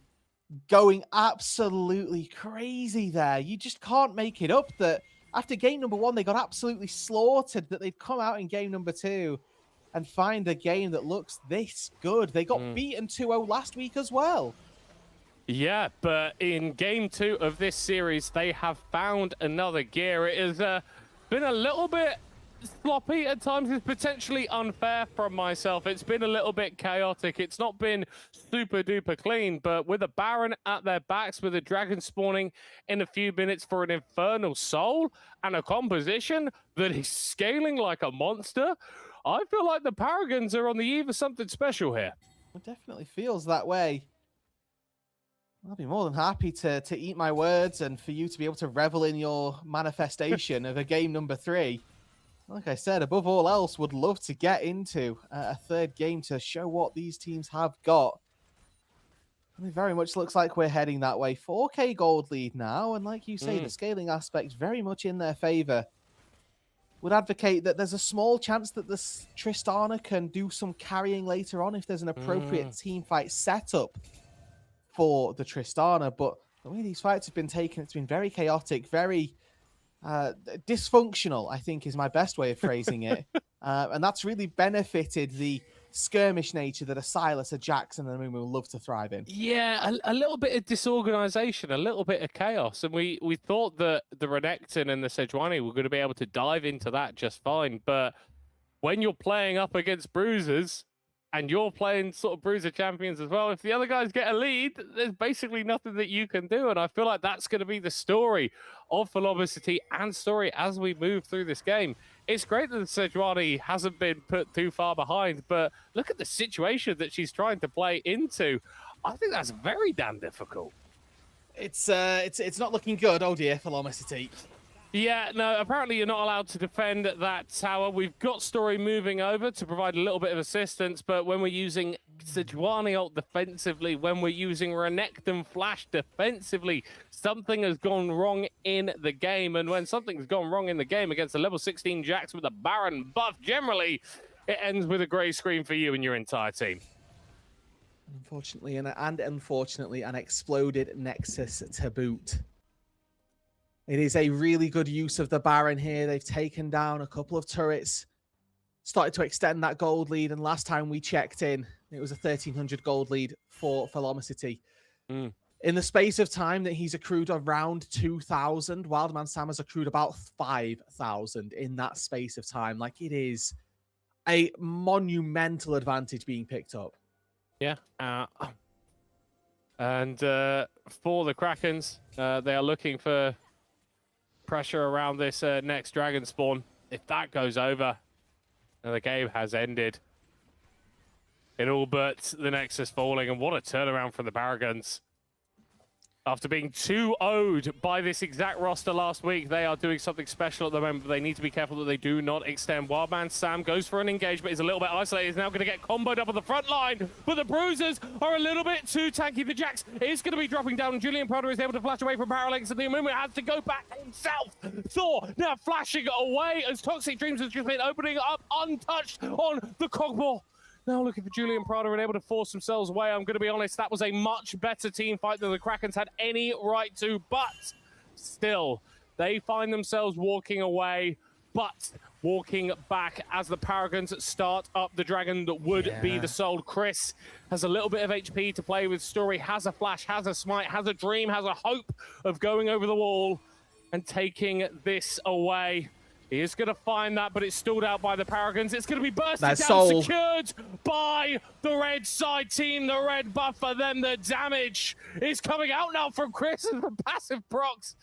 going absolutely crazy there. You just can't make it up that after game number one, they got absolutely slaughtered, that they'd come out in game number two and find a game that looks this good. They got beaten 2-0 last week as well. Yeah, but in game two of this series, they have found another gear. It has been a little bit sloppy at times. It's potentially unfair from myself. It's been a little bit chaotic. It's not been super duper clean, but with a Baron at their backs, with a dragon spawning in a few minutes for an Infernal Soul and a composition that is scaling like a monster, I feel like the Paragons are on the eve of something special here. It definitely feels that way. I'll be more than happy to eat my words and for you to be able to revel in your manifestation of a game number 3. like I said, above all else, would love to get into a third game to show what these teams have got. And it very much looks like we're heading that way. 4K gold lead now, and like you say, the scaling aspect very much in their favor. Would advocate that there's a small chance that this Tristana can do some carrying later on if there's an appropriate team fight setup for the Tristana. But the way these fights have been taken, it's been very chaotic, very dysfunctional, I think is my best way of phrasing it. And that's really benefited the skirmish nature that a Silas, a Jackson, and a Moon will love to thrive in. Yeah, a little bit of disorganization, a little bit of chaos. And we thought that the Renekton and the Sejuani were going to be able to dive into that just fine. But when you're playing up against bruisers and you're playing sort of bruiser champions as well, if the other guys get a lead, there's basically nothing that you can do. And I feel like that's going to be the story of Velocity and story as we move through this game. It's great that the Sejuani hasn't been put too far behind, but look at the situation that she's trying to play into. I think that's very damn difficult. It's not looking good, oh dear, for Velocity. Yeah, no, apparently you're not allowed to defend that tower. We've got Story moving over to provide a little bit of assistance, but when we're using Sejuani ult defensively, when we're using Renekton Flash defensively, something has gone wrong in the game. And when something's gone wrong in the game against a level 16 Jax with a Baron buff, generally, it ends with a grey screen for you and your entire team. Unfortunately, and unfortunately, an exploded Nexus to boot. It is a really good use of the Baron here. They've taken down a couple of turrets, started to extend that gold lead, and last time we checked in, it was a 1,300 gold lead for Velocity. In the space of time that he's accrued around 2,000, Wildman Sam has accrued about 5,000 in that space of time. Like, it is a monumental advantage being picked up. Yeah. And for the Krakens, they are looking for pressure around this next dragon spawn. If that goes over, then the game has ended. It all but the Nexus falling, and what a turnaround from the Paragons. After being 2-0'd by this exact roster last week, they are doing something special at the moment, but they need to be careful that they do not extend. Wildman Sam goes for an engagement, is a little bit isolated, is now going to get comboed up on the front line, but the Bruisers are a little bit too tanky. The Jax is going to be dropping down, and Julian Prada is able to flash away from Parallax, and the moment has to go back himself. Thor now flashing away as Toxic Dreams has just been opening up untouched on the Cogball. Now looking for Julian Prada and able to force themselves away. I'm going to be honest, that was a much better team fight than the Krakens had any right to, but still, they find themselves walking away, but walking back as the Paragons start up the dragon that would be the soul. Chris has a little bit of HP to play with. Story has a flash, has a smite, has a dream, has a hope of going over the wall and taking this away. He is going to find that, but it's stalled out by the Paragons. It's going to be bursted down, secured by the red side team. The red buff for them. The damage is coming out now from Chris and the passive procs.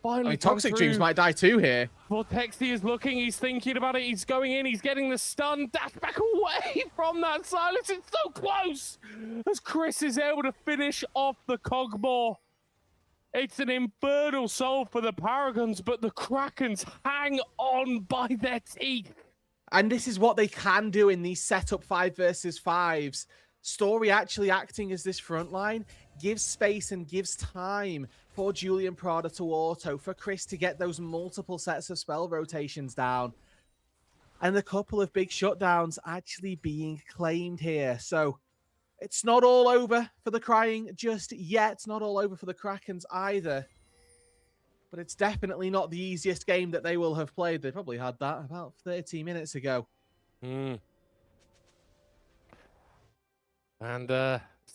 Finally, Toxic Dreams might die too here. Vortexy is looking. He's thinking about it. He's going in. He's getting the stun. Dash back away from that silence. It's so close as Chris is able to finish off the Cogball. It's an infernal soul for the Paragons, but the Krakens hang on by their teeth. And this is what they can do in these setup 5 versus 5s. Story actually acting as this front line gives space and gives time for Julian Prada to auto, for Chris to get those multiple sets of spell rotations down. And a couple of big shutdowns actually being claimed here. So it's not all over for the Crying just yet. It's not all over for the Krakens either. But it's definitely not the easiest game that they will have played. They probably had that about 30 minutes ago. And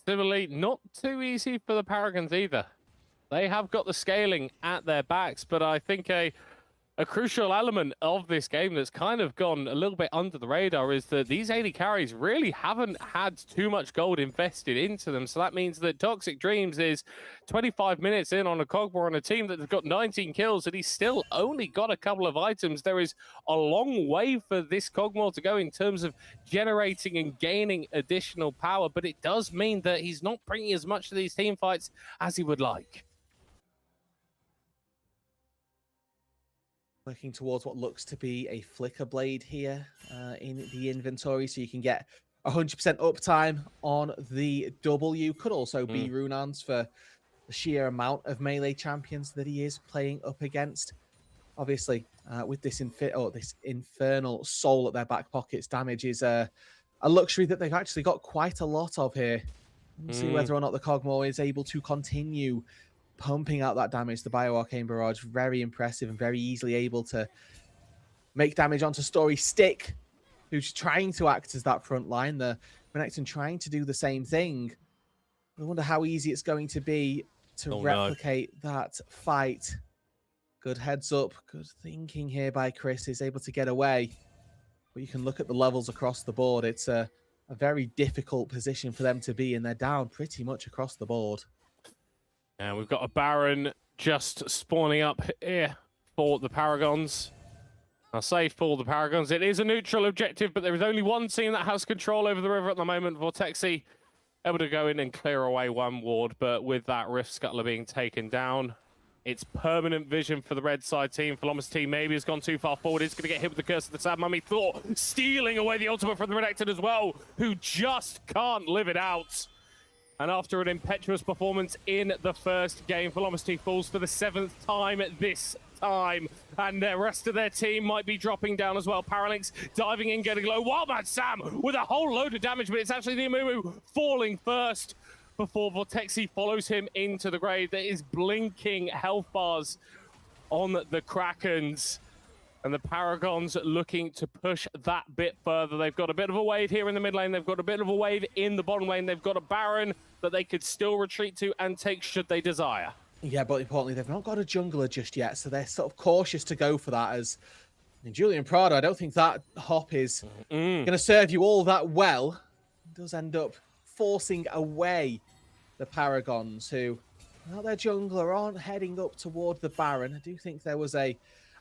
similarly, not too easy for the Paragons either. They have got the scaling at their backs, but I think a crucial element of this game that's kind of gone a little bit under the radar is that these 80 carries really haven't had too much gold invested into them. So that means that Toxic Dreams is 25 minutes in on a Cogball on a team that's got 19 kills, and he's still only got a couple of items. There is a long way for this Cogball to go in terms of generating and gaining additional power, but it does mean that he's not bringing as much to these team fights as he would like. Working towards what looks to be a flicker blade here in the inventory, so you can get 100% uptime on the W. Could also be Runans for the sheer amount of melee champions that he is playing up against. Obviously, with this infernal soul at their back pockets, damage is a luxury that they've actually got quite a lot of here. We'll see whether or not the Cogmore is able to continue pumping out that damage. The Bio-Arcane Barrage, very impressive and very easily able to make damage onto Story Stick, who's trying to act as that front line. The Renekton trying to do the same thing. I wonder how easy it's going to be to replicate that fight. Good heads up, good thinking here by Chris. Is able to get away. But you can look at the levels across the board. It's a very difficult position for them to be, and they're down pretty much across the board. And we've got a Baron just spawning up here for the Paragons. I say for the Paragons, it is a neutral objective, but there is only one team that has control over the river at the moment. Vortexi able to go in and clear away one ward, but with that Rift Scuttler being taken down, it's permanent vision for the red side team. Velocity maybe has gone too far forward. It's going to get hit with the Curse of the Sad Mummy. Thor stealing away the ultimate from the Renekton as well, who just can't live it out. And after an impetuous performance in the first game, Velocity falls for the 7th time this time. And the rest of their team might be dropping down as well. Paralinx diving in, getting low. Wildman Sam with a whole load of damage, but it's actually the Amumu falling first before Vortexi follows him into the grave. There is blinking health bars on the Krakens. And the Paragons looking to push that bit further. They've got a bit of a wave here in the mid lane. They've got a bit of a wave in the bottom lane. They've got a Baron that they could still retreat to and take should they desire. Yeah, but importantly, they've not got a jungler just yet, so they're sort of cautious to go for that. As in Julian Prado, I don't think that hop is going to serve you all that well. It does end up forcing away the Paragons, who, well, their jungler aren't heading up toward the Baron. I do think there was a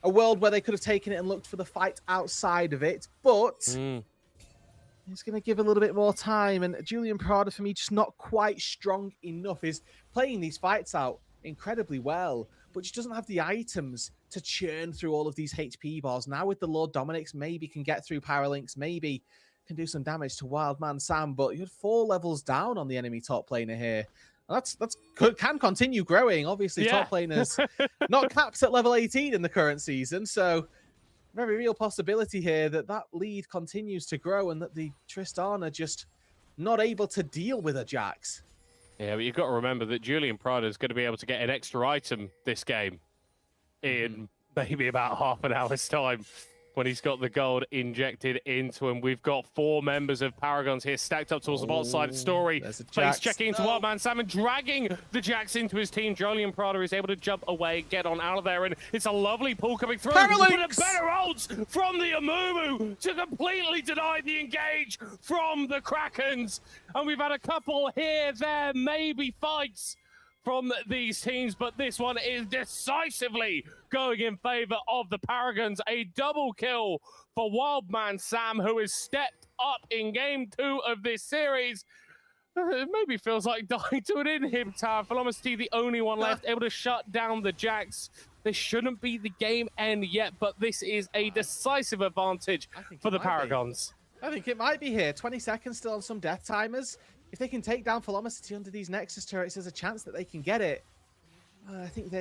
world where they could have taken it and looked for the fight outside of it, but he's going to give a little bit more time. And Julian Prada, for me, just not quite strong enough. Is playing these fights out incredibly well, but just doesn't have the items to churn through all of these HP bars. Now with the Lord Dominic's, maybe can get through Paralinx, maybe can do some damage to Wildman Sam, but you're 4 levels down on the enemy top laner here. That's can continue growing. Obviously, top laners not capped at level 18 in the current season, so very real possibility here that that lead continues to grow and that the Tristana just not able to deal with a Jax. Yeah, but you've got to remember that Julian Prada is going to be able to get an extra item this game in maybe about half an hour's time, when he's got the gold injected into him. We've got 4 members of Paragons here stacked up towards the bottom side of Story. Face checking into Wildman Sam and dragging the Jax into his team. Julian Prada is able to jump away, get on out of there, and it's a lovely pull coming through. But a better ult from the Amumu to completely deny the engage from the Krakens. And we've had a couple here, there, maybe fights from these teams, but this one is decisively going in favor of the Paragons. A double kill for Wildman Sam, who has stepped up in game 2 of this series. It maybe feels like dying to an inhib tower. Velocity, the only one left, able to shut down the Jax. This shouldn't be the game end yet, but this is a decisive advantage for the Paragons. I think it might be here. 20 seconds still on some death timers. If they can take down Velocity under these Nexus turrets, there's a chance that they can get it. I think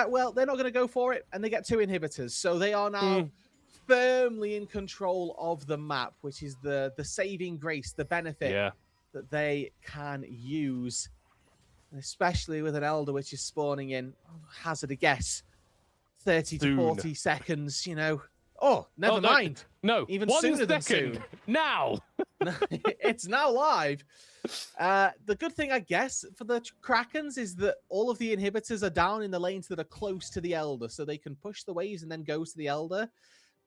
well, they're not going to go for it, and they get 2 inhibitors. So they are now firmly in control of the map, which is the saving grace, the benefit that they can use. Especially with an Elder, which is spawning in, hazard a guess, 30 to 40 seconds, you know. Oh, never mind. No, even 1 sooner second. than soon. Now. It's now live. The good thing, I guess, for the Krakens is that all of the inhibitors are down in the lanes that are close to the Elder, so they can push the waves and then go to the Elder.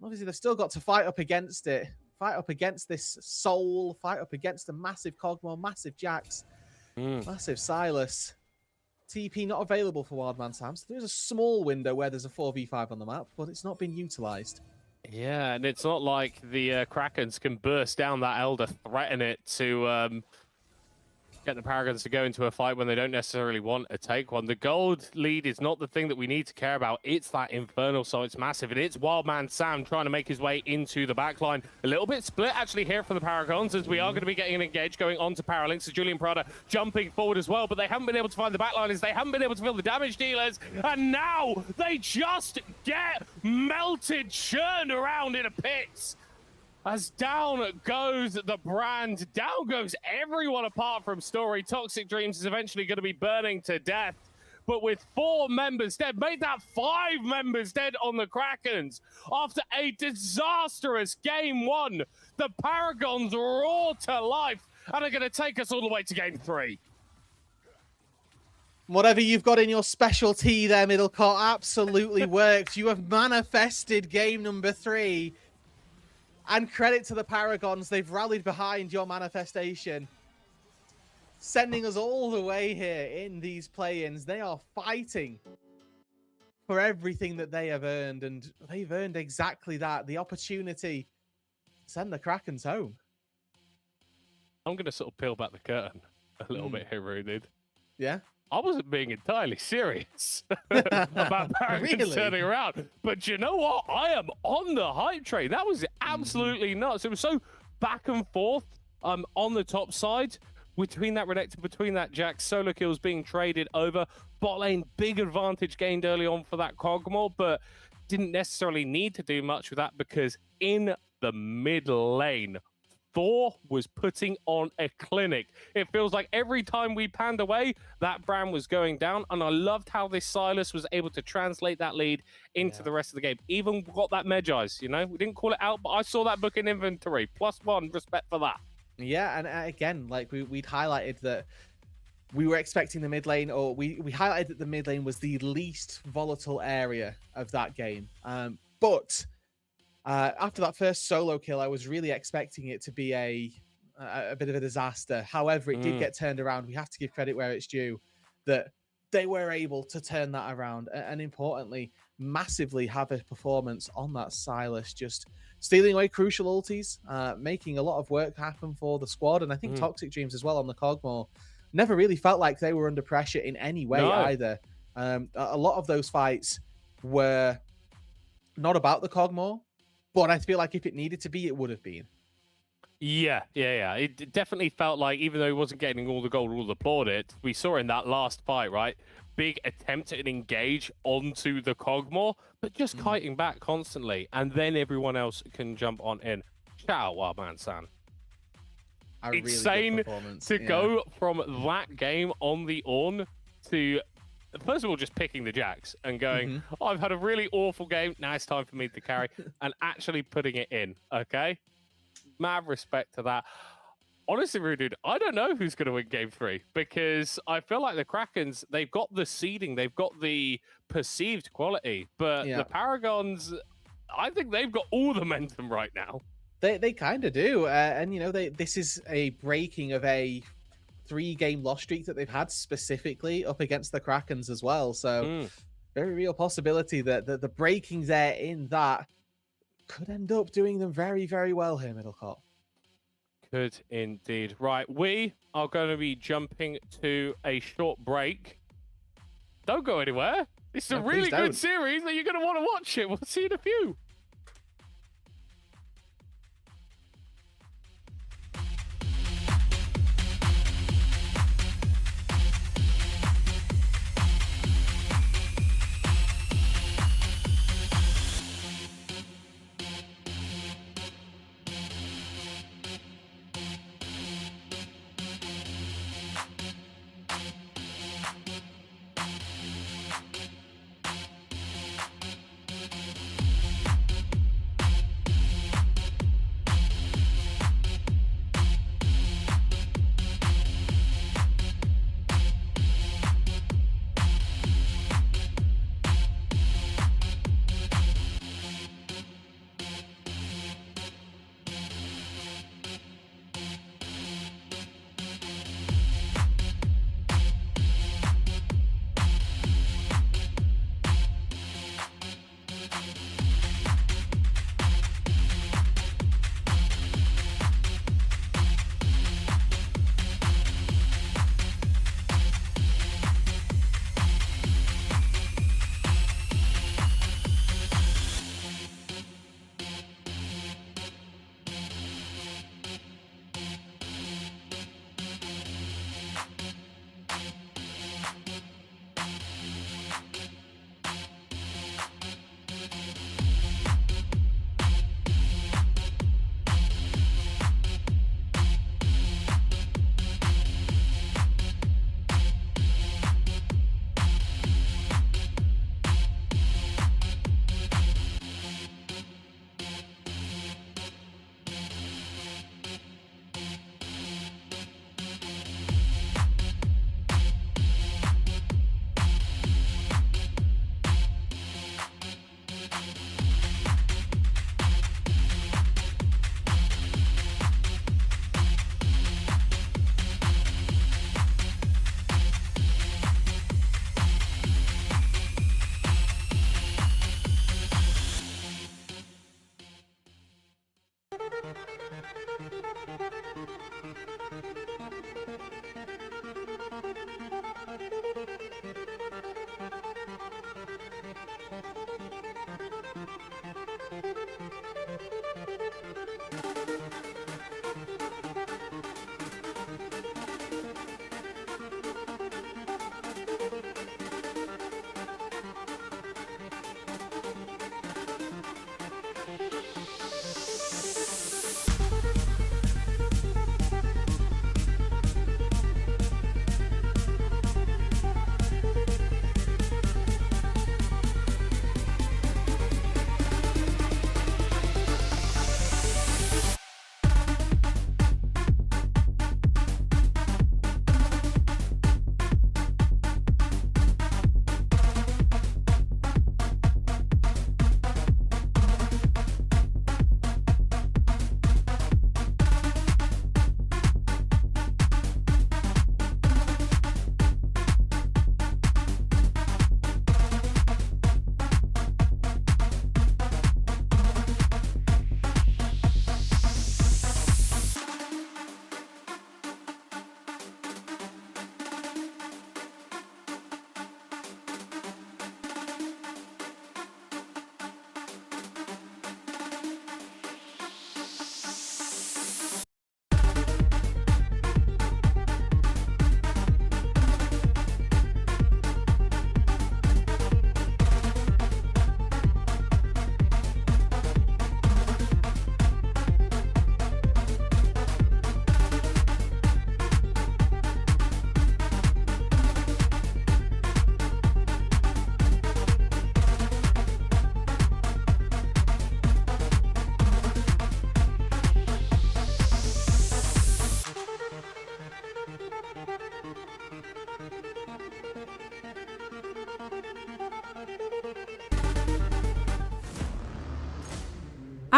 Obviously, they've still got to fight up against it, fight up against this Soul, fight up against a massive Cogmore, massive Jax, massive Silas. TP not available for Wildman Sam, so there's a small window where there's a 4v5 on the map, but it's not been utilized. Yeah, and it's not like the Krakens can burst down that Elder, threaten it to get the Paragons to go into a fight when they don't necessarily want to take one. The gold lead is not the thing that we need to care about. It's that Infernal, so it's massive. And it's Wildman Sam trying to make his way into the backline. A little bit split actually here from the Paragons, as we are going to be getting engaged going on to Paralinx. So Julian Prada jumping forward as well, but they haven't been able to find the backliners. They haven't been able to fill the damage dealers. And now they just get melted, churned around in a pit. As down goes the brand, down goes everyone apart from Story. Toxic Dreams is eventually going to be burning to death. But with 4 members dead, made that 5 members dead on the Krakens. After a disastrous game 1, the Paragons roar to life and are going to take us all the way to game 3. Whatever you've got in your specialty there, Middlecourt, absolutely worked. You have manifested game number 3. And credit to the Paragons, they've rallied behind your manifestation, sending us all the way here in these play-ins. They are fighting for everything that they have earned, and they've earned exactly that, the opportunity to send the Krakens home. I'm going to sort of peel back the curtain a little bit here, Rudid. Yeah? I wasn't being entirely serious about Paragons turning around. But you know what? I am on the hype train. That was absolutely nuts. It was so back and forth on the top side. Between that Renekton, between that Jax, solo kills being traded over. Bot lane, big advantage gained early on for that Kog'Maw, but didn't necessarily need to do much with that because in the mid lane, Thor was putting on a clinic. It feels like every time we panned away, that brand was going down. And I loved how this Silas was able to translate that lead into the rest of the game. Even got that Medjai's, you know? We didn't call it out, but I saw that book in inventory. +1, respect for that. Yeah, and again, like we'd highlighted that we were expecting the mid lane, or we highlighted that the mid lane was the least volatile area of that game. But after that first solo kill, I was really expecting it to be a bit of a disaster. However, it did get turned around. We have to give credit where it's due, that they were able to turn that around, and importantly, massively have a performance on that Silas, just stealing away crucial ultis, making a lot of work happen for the squad. And I think Toxic Dreams as well on the Kog'Maw never really felt like they were under pressure in any way either. A lot of those fights were not about the Kog'Maw, but I feel like if it needed to be, it would have been. Yeah. It definitely felt like, even though he wasn't getting all the gold, all the plaudits, we saw in that last fight, right? Big attempt to engage onto the Kog'Maw, but just kiting back constantly, and then everyone else can jump on in. Shout out Wildman Sam. Insane to go from that game on the Ornn to, first of all, just picking the Jax and going, oh, I've had a really awful game, now it's time for me to carry, and actually putting it in, okay? Mad respect to that. Honestly, Rude, I don't know who's going to win game 3, because I feel like the Krakens, they've got the seeding, they've got the perceived quality, but the Paragons, I think they've got all the momentum right now. They kind of do. And, you know, this is a breaking of a 3-game loss streak that they've had specifically up against the Krakens as well. So very real possibility that the breaking there in that could end up doing them very, very well here, Middlecourt. Could indeed. Right, we are going to be jumping to a short break. Don't go anywhere. It's a really good series that you're going to want to watch it. We'll see you in a few.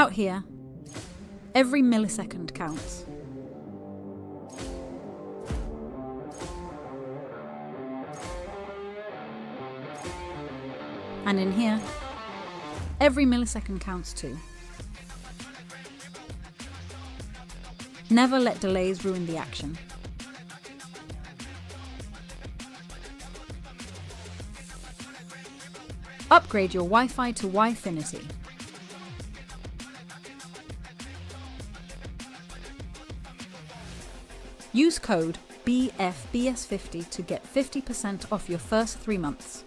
Out here, every millisecond counts. And in here, every millisecond counts too. Never let delays ruin the action. Upgrade your Wi-Fi to Wi-Finity. Use code BFBS50 to get 50% off your first 3 months.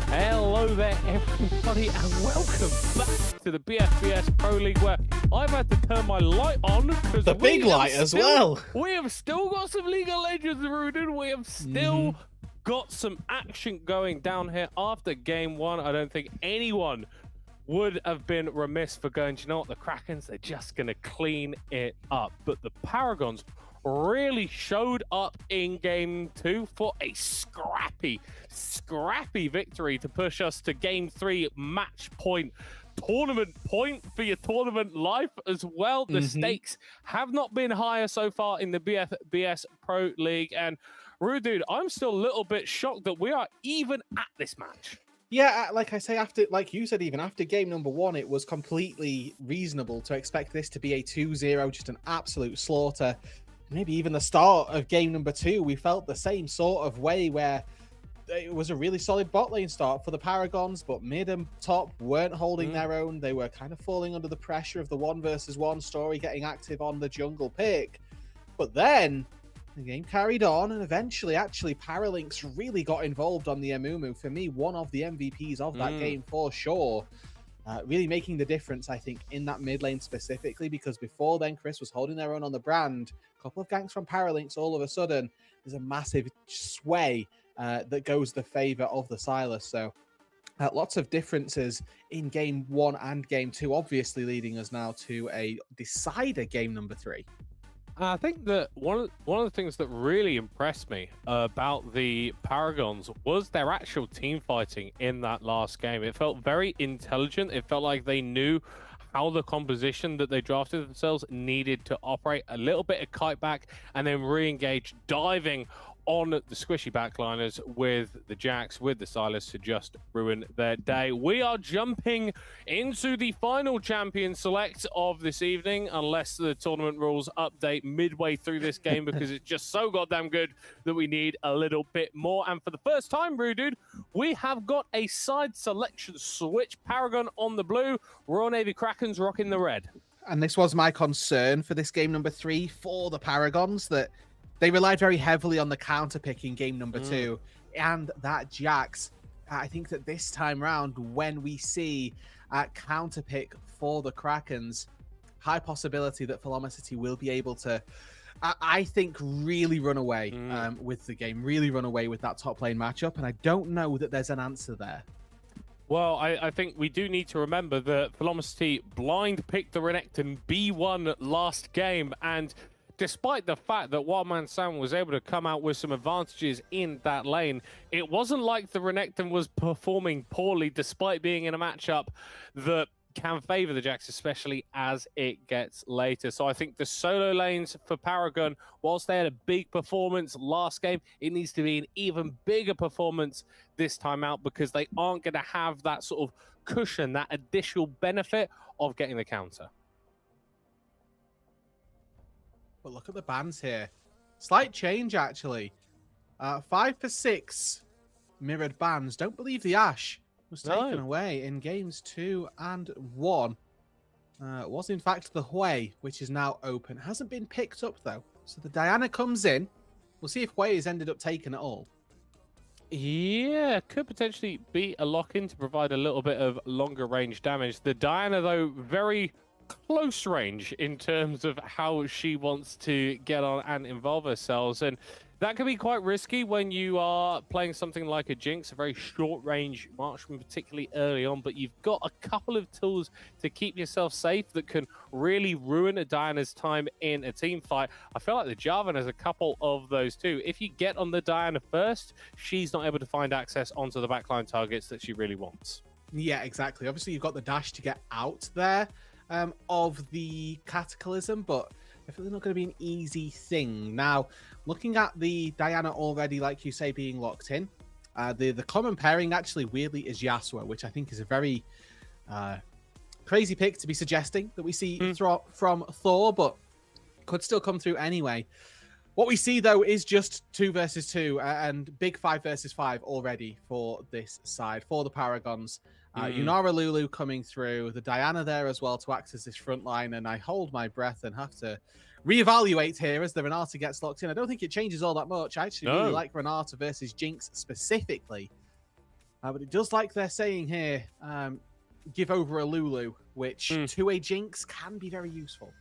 Hello there, everybody, and welcome back to the BFBS Pro League, where I've had to turn my light on because The big light as well. We have still got some League of Legends rooted. We have still got some action going down here after game one. I don't think anyone would have been remiss for going, do you know what, the Krakens, they're just going to clean it up. But the Paragons really showed up in game two for a scrappy victory to push us to game three, match point, tournament point for your tournament life as well. The stakes have not been higher so far in the BFBS Pro League. And Rude Dude, I'm still a little bit shocked that we are even at this match. Yeah, like I say, after, like you said, even after game number one, it was completely reasonable to expect this to be a 2-0, just an absolute slaughter. Maybe even the start of game number two, we felt the same sort of way, where it was a really solid bot lane start for the Paragons, but mid and top weren't holding their own. They were kind of falling under the pressure of the 1v1 story, getting active on the jungle pick. But then the game carried on, and eventually, actually, Paralinx really got involved on the Amumu. For me, one of the MVPs of that game for sure. Really making the difference, I think, in that mid lane specifically, because before then, Chris was holding their own on the brand. A couple of ganks from Paralinx, all of a sudden, there's a massive sway that goes the favor of the Silas. So lots of differences in game one and game two, obviously leading us now to a decider game number three. I think that one of the things that really impressed me about the Paragons was their actual team fighting in that last game. It felt very intelligent. It felt like they knew how the composition that they drafted themselves needed to operate. A little bit of kite back and then re-engage, diving on the squishy backliners with the Jacks, with the Silas, to just ruin their day. We are jumping into the final champion select of this evening, unless the tournament rules update midway through this game, because it's just so goddamn good that we need a little bit more. And for the first time, Rude Dude, we have got a side selection switch. Paragon on the blue, Royal Navy Krakens rocking the red. And this was my concern for this game number three for the Paragons, that they relied very heavily on the counter pick in game number two, and that Jax. I think that this time round, when we see counter pick for the Krakens, high possibility that Velocity will be able to, I think, really run away with the game, really run away with that top lane matchup. And I don't know that there's an answer there. Well, I think we do need to remember that Velocity blind picked the Renekton B1 last game, and despite the fact that Wildman Sam was able to come out with some advantages in that lane, it wasn't like the Renekton was performing poorly, despite being in a matchup that can favor the Jacks, especially as it gets later. So I think the solo lanes for Paragon, whilst they had a big performance last game, it needs to be an even bigger performance this time out, because they aren't going to have that sort of cushion, that additional benefit of getting the counter. But look at the bans here. Slight change, actually. 5 for 6 mirrored bans. Don't believe the Ashe was taken away in games 2 and 1. It was, in fact, the Hui, which is now open. Hasn't been picked up, though. So the Diana comes in. We'll see if Hui has ended up taken at all. Yeah, could potentially be a lock-in to provide a little bit of longer range damage. The Diana, though, very close range in terms of how she wants to get on and involve herself. And That can be quite risky when you are playing something like a Jinx, a very short-range marksman, particularly early on, but you've got a couple of tools to keep yourself safe that can really ruin a Diana's time in a team fight. I feel like the Jarvan has a couple of those too. If you get on the Diana first, she's not able to find access onto the backline targets that she really wants. Yeah, exactly. Obviously, you've got the dash to get out there of the Cataclysm, but I feel it's not going to be an easy thing. Now, looking at the Diana already, like you say, being locked in, the common pairing actually weirdly is Yasuo, which I think is a very crazy pick to be suggesting that we see from Thor, but could still come through anyway. What we see, though, is just 2 versus 2 and big 5 versus 5 already for this side, for the Paragons. Yunara Lulu coming through, the Diana there as well to act as this front line, and I hold my breath and have to reevaluate here as the Renata gets locked in. I don't think it changes all that much. I actually really like Renata versus Jinx specifically, but it does, like they're saying here, give over a Lulu, which to a Jinx can be very useful.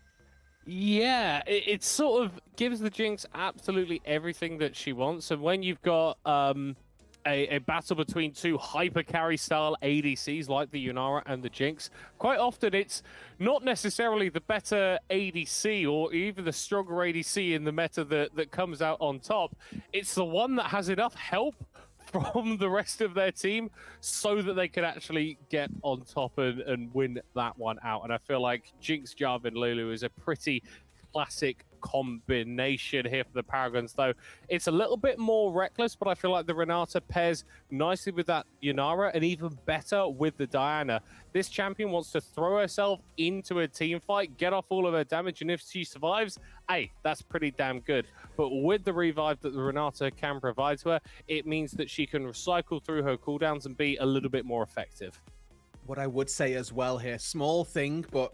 Yeah, it sort of gives the Jinx absolutely everything that she wants, and when you've got a battle between 2 hyper carry style ADCs like the Yunara and the Jinx, quite often it's not necessarily the better ADC or even the stronger ADC in the meta that comes out on top. It's the one that has enough help from the rest of their team so that they can actually get on top and win that one out. And I feel like Jinx, Jarvan, Lulu is a pretty classic combination here for the Paragons, though it's a little bit more reckless, but I feel like the Renata pairs nicely with that Yunara and even better with the Diana. This champion wants to throw herself into a team fight, get off all of her damage, and if she survives, hey, that's pretty damn good. But with the revive that the Renata can provide to her, it means that she can recycle through her cooldowns and be a little bit more effective. What I would say as well here, small thing, but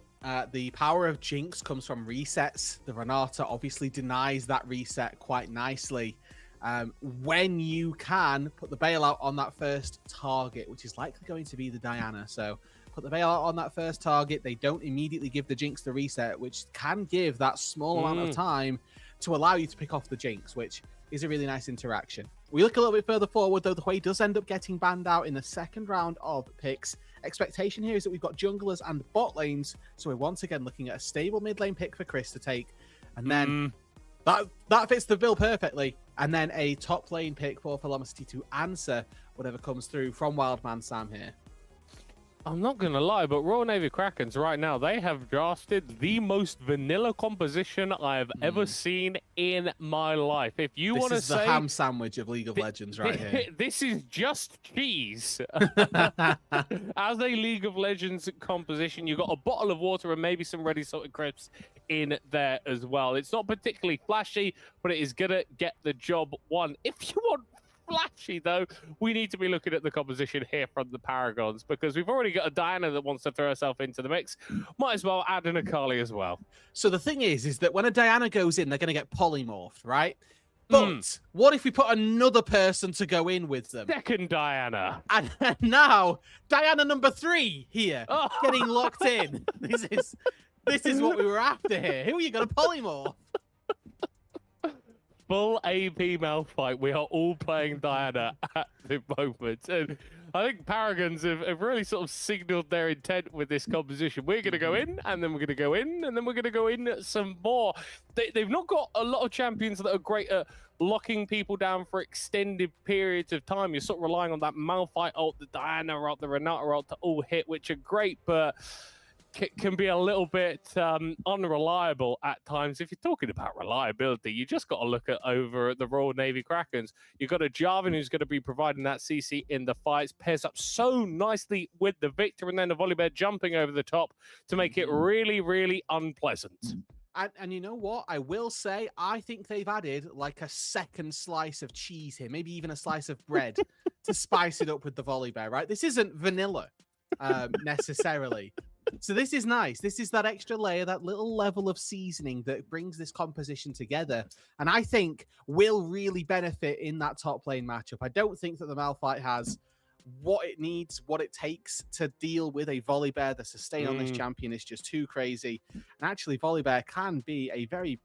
the power of Jinx comes from resets. The Renata obviously denies that reset quite nicely. When you can put the bailout on that first target, which is likely going to be the Diana. So put the bailout on that first target. They don't immediately give the Jinx the reset, which can give that small amount of time to allow you to pick off the Jinx, which is a really nice interaction. We look a little bit further forward, though. The Hwei does end up getting banned out in the second round of picks. Expectation here is that we've got junglers and bot lanes, so we're once again looking at a stable mid lane pick for Chris to take, and then that fits the bill perfectly. And then a top lane pick for Velocity to answer whatever comes through from Wildman Sam here. I'm not going to lie, but Royal Navy Krakens right now, they have drafted the most vanilla composition I have ever seen in my life. If you want to say... This is the ham sandwich of League of Legends right here. This is just cheese. As a League of Legends composition, you've got a bottle of water and maybe some ready salted crisps in there as well. It's not particularly flashy, but it is going to get the job won. If you want flashy, though, we need to be looking at the composition here from the Paragons, because we've already got a Diana that wants to throw herself into the mix. Might as well add an Akali as well. So the thing is that when a Diana goes in, they're going to get polymorphed, right? But what if we put another person to go in with them? Second Diana. And now, Diana number 3 here, getting locked in. This is what we were after here. Who are you going to polymorph? Full AP mouth fight. We are all playing Diana at the moment. And I think Paragons have really sort of signaled their intent with this composition. We're going to go in, and then we're going to go in, and then we're going to go in some more. They've not got a lot of champions that are great at locking people down for extended periods of time. You're sort of relying on that Malphite ult, the Diana ult, the Renata ult to all hit, which are great, but can be a little bit unreliable at times. If you're talking about reliability, you just got to look at over at the Royal Navy Krakens. You've got a Jarvan who's going to be providing that CC in the fights, pairs up so nicely with the Victor, and then the Volibear jumping over the top to make it really, really unpleasant. And you know what? I will say, I think they've added like a second slice of cheese here, maybe even a slice of bread to spice it up with the Volibear, right? This isn't vanilla necessarily. So this is nice. This is that extra layer, that little level of seasoning that brings this composition together. And I think will really benefit in that top lane matchup. I don't think that the Malphite has what it needs, what it takes to deal with a Volibear. The sustain on this champion is just too crazy. And actually, Volibear can be a very,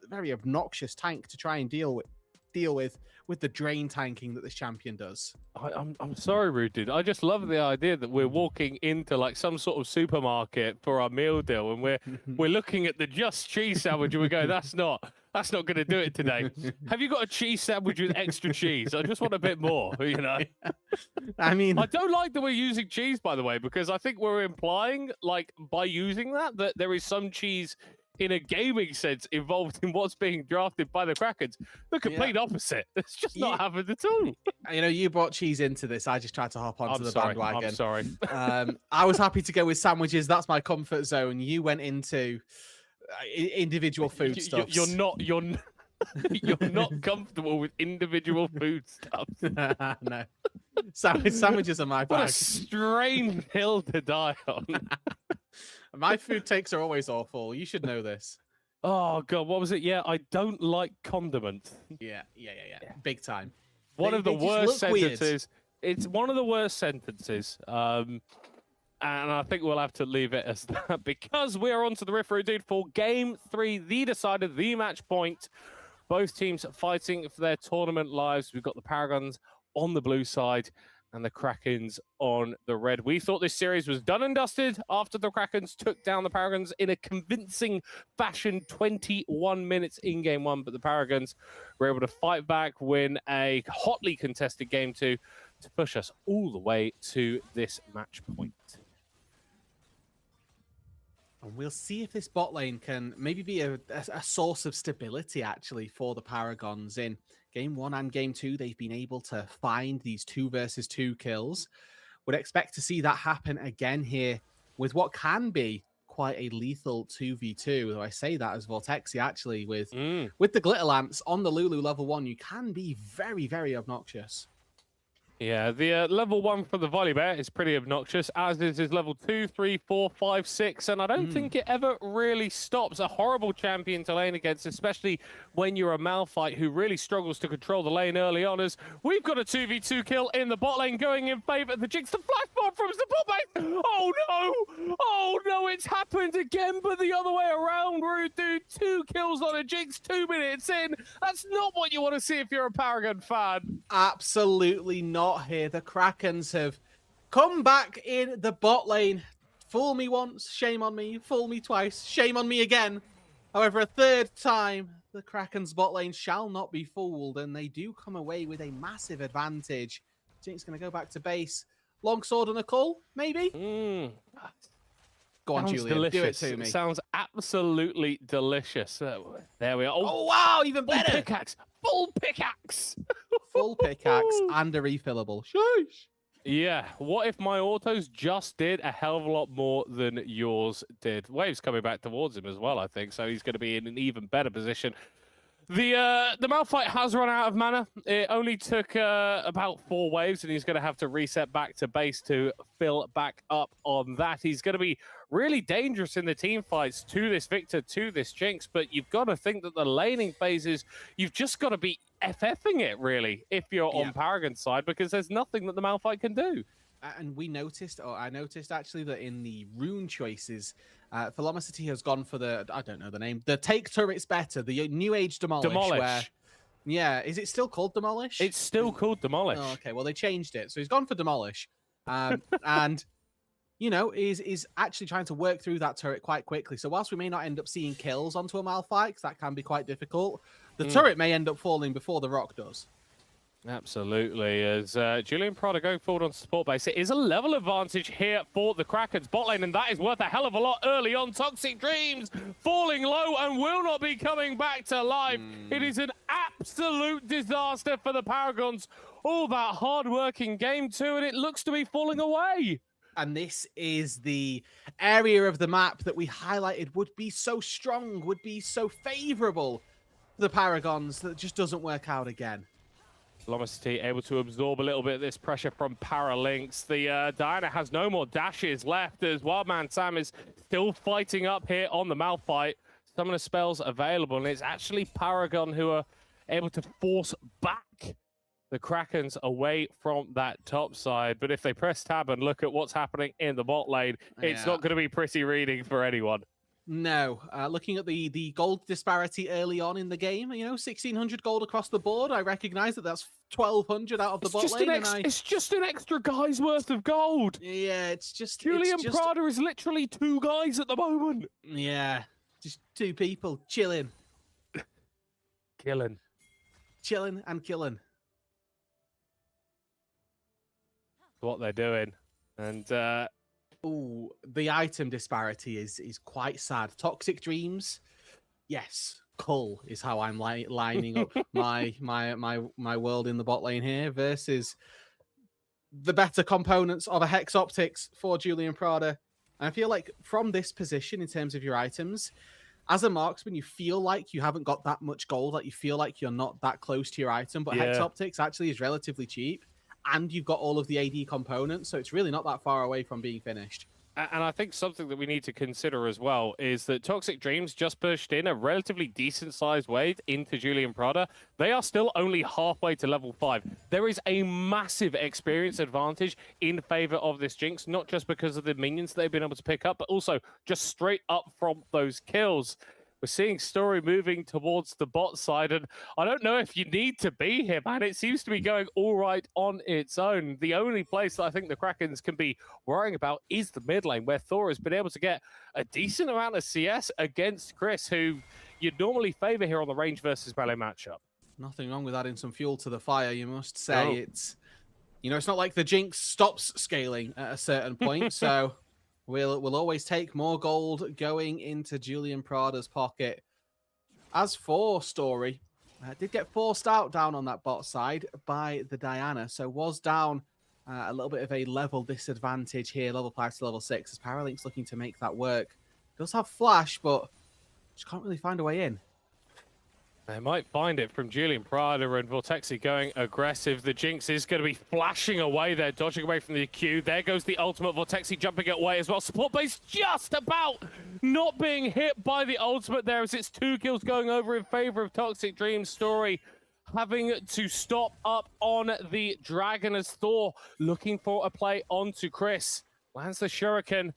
very obnoxious tank to try and deal with. deal with the drain tanking that this champion does. I'm sorry, Rude Dude. I just love the idea that we're walking into like some sort of supermarket for our meal deal, and we're looking at the just cheese sandwich, and we go, that's not going to do it today. Have you got a cheese sandwich with extra cheese? I just want a bit more, you know. I mean, I don't like that we're using cheese, by the way, because I think we're implying, like, by using that there is some cheese in a gaming sense involved in what's being drafted by the Krakens. The complete opposite. It's just not happened at all. You know, you brought cheese into this. I just tried to hop onto the bandwagon. I'm sorry. I was happy to go with sandwiches. That's my comfort zone. You went into individual food stuff. You're not comfortable with individual food stuff. No. Sandwiches are my bag. What a strange hill to die on. My food takes are always awful. You should know this. Oh, God, what was it? Yeah, I don't like condiments. Yeah. Big time. One of the worst sentences. It's one of the worst sentences. And I think we'll have to leave it as that because we are on to the riff, dude, for Game 3, the decider, the match point. Both teams fighting for their tournament lives. We've got the Paragons on the blue side and the Krakens on the red. We thought this series was done and dusted after the Krakens took down the Paragons in a convincing fashion, 21 minutes in Game 1, but the Paragons were able to fight back, win a hotly contested Game 2 to push us all the way to this match point. And we'll see if this bot lane can maybe be a source of stability, actually, for the Paragons. In Game 1 and Game 2, they've been able to find these 2 versus 2 kills. Would expect to see that happen again here with what can be quite a lethal 2v2. Though I say that as Vortexi, actually, with the Glitter Lance on the Lulu level 1, you can be very, very obnoxious. Yeah, the level 1 for the Volibear is pretty obnoxious, as is his level 2, 3, 4, 5, 6, and I don't think it ever really stops. A horrible champion to lane against, especially when you're a Malphite who really struggles to control the lane early on, as we've got a 2v2 kill in the bot lane going in favor of the Jinx. The flash bomb from the bot lane! Oh no! Oh no, it's happened again, but the other way around, Rude Dude. 2 kills on a Jinx, 2 minutes in. That's not what you want to see if you're a Paragon fan. Absolutely not. Here the Krakens have come back in the bot lane. Fool me once, shame on me. Fool me twice, shame on me again. However, a third time, the Krakens bot lane shall not be fooled, and they do come away with a massive advantage. Jinx going to go back to base. Longsword and a call, maybe? Go on, Julian, delicious. do it to me. Sounds absolutely delicious. There we are. Oh wow, even better. Full pickaxe. Full pickaxe. Full pickaxe and a refillable. Sheesh. Yeah, what if my autos just did a hell of a lot more than yours did? Wave's coming back towards him as well, I think, so he's going to be in an even better position. The Malphite has run out of mana. It only took about 4 waves, and he's going to have to reset back to base to fill back up on that. He's going to be really dangerous in the team fights to this Victor, to this Jinx, but you've got to think that the laning phases, you've just got to be FFing it, really, if you're on Paragon's side, because there's nothing that the Malphite can do. And we noticed, or I noticed actually, that in the rune choices, Velocity has gone for the, I don't know the name, the take turrets better, the new age demolish. Where, yeah, is it still called demolish? It's still called demolish. Oh, okay, well they changed it, so he's gone for demolish, and you know is actually trying to work through that turret quite quickly. So whilst we may not end up seeing kills onto a Malphite, because that can be quite difficult, the turret may end up falling before the rock does. Absolutely, as Julian Prada going forward on support base. It is a level advantage here for the Krakens bot lane, and that is worth a hell of a lot early on. Toxic Dreams falling low and will not be coming back to life. It is an absolute disaster for the Paragons. All that hard work in Game 2, and it looks to be falling away. And this is the area of the map that we highlighted would be so strong, would be so favorable for the Paragons, that it just doesn't work out again. Velocity able to absorb a little bit of this pressure from Paralinks. The Diana has no more dashes left as Wildman Sam is still fighting up here on the Malphite. Some of the spells available, and it's actually Paragon who are able to force back the Krakens away from that top side. But if they press tab and look at what's happening in the bot lane, it's not going to be pretty reading for anyone. No. Looking at the gold disparity early on in the game, 1,600 gold across the board. I recognize that that's 1,200 out of the bot lane. It's just an extra guy's worth of gold. Yeah, it's just... Julian Prada is literally 2 guys at the moment. Yeah, just 2 people chilling. Killing. Chilling and killing. What they're doing. And... Ooh, the item disparity is quite sad. Toxic Dreams, yes. Cull is how I'm lining up my world in the bot lane here versus the better components of a Hex Optics for Julian Prada. And I feel like from this position, in terms of your items, as a marksman, you feel like you haven't got that much gold, like you feel like you're not that close to your item, but Hex Optics actually is relatively cheap. And you've got all of the AD components, so it's really not that far away from being finished. And I think something that we need to consider as well is that Toxic Dreams just pushed in a relatively decent-sized wave into Julian Prada. They are still only halfway to level 5. There is a massive experience advantage in favor of this Jinx, not just because of the minions they've been able to pick up, but also just straight up from those kills. We're seeing Story moving towards the bot side, and I don't know if you need to be here, man. It seems to be going all right on its own. The only place that I think the Krakens can be worrying about is the mid lane, where Thor has been able to get a decent amount of CS against Chris, who you'd normally favor here on the range versus melee matchup. Nothing wrong with adding some fuel to the fire, you must say. It's, it's not like the Jinx stops scaling at a certain point, so... We'll always take more gold going into Julian Prada's pocket. As for Story, did get forced out down on that bot side by the Diana, so was down a little bit of a level disadvantage here, level 5 to level 6, as Paralink's looking to make that work. Does have flash, but just can't really find a way in. They might find it from Julian Prada and Vortexi going aggressive. The Jinx is going to be flashing away there, dodging away from the Q. There goes the ultimate. Vortexi jumping away as well. Support base just about not being hit by the ultimate there as it's 2 kills going over in favor of Toxic Dreams. Story having to stop up on the Dragon as Thor looking for a play onto Chris. Lands the Shuriken.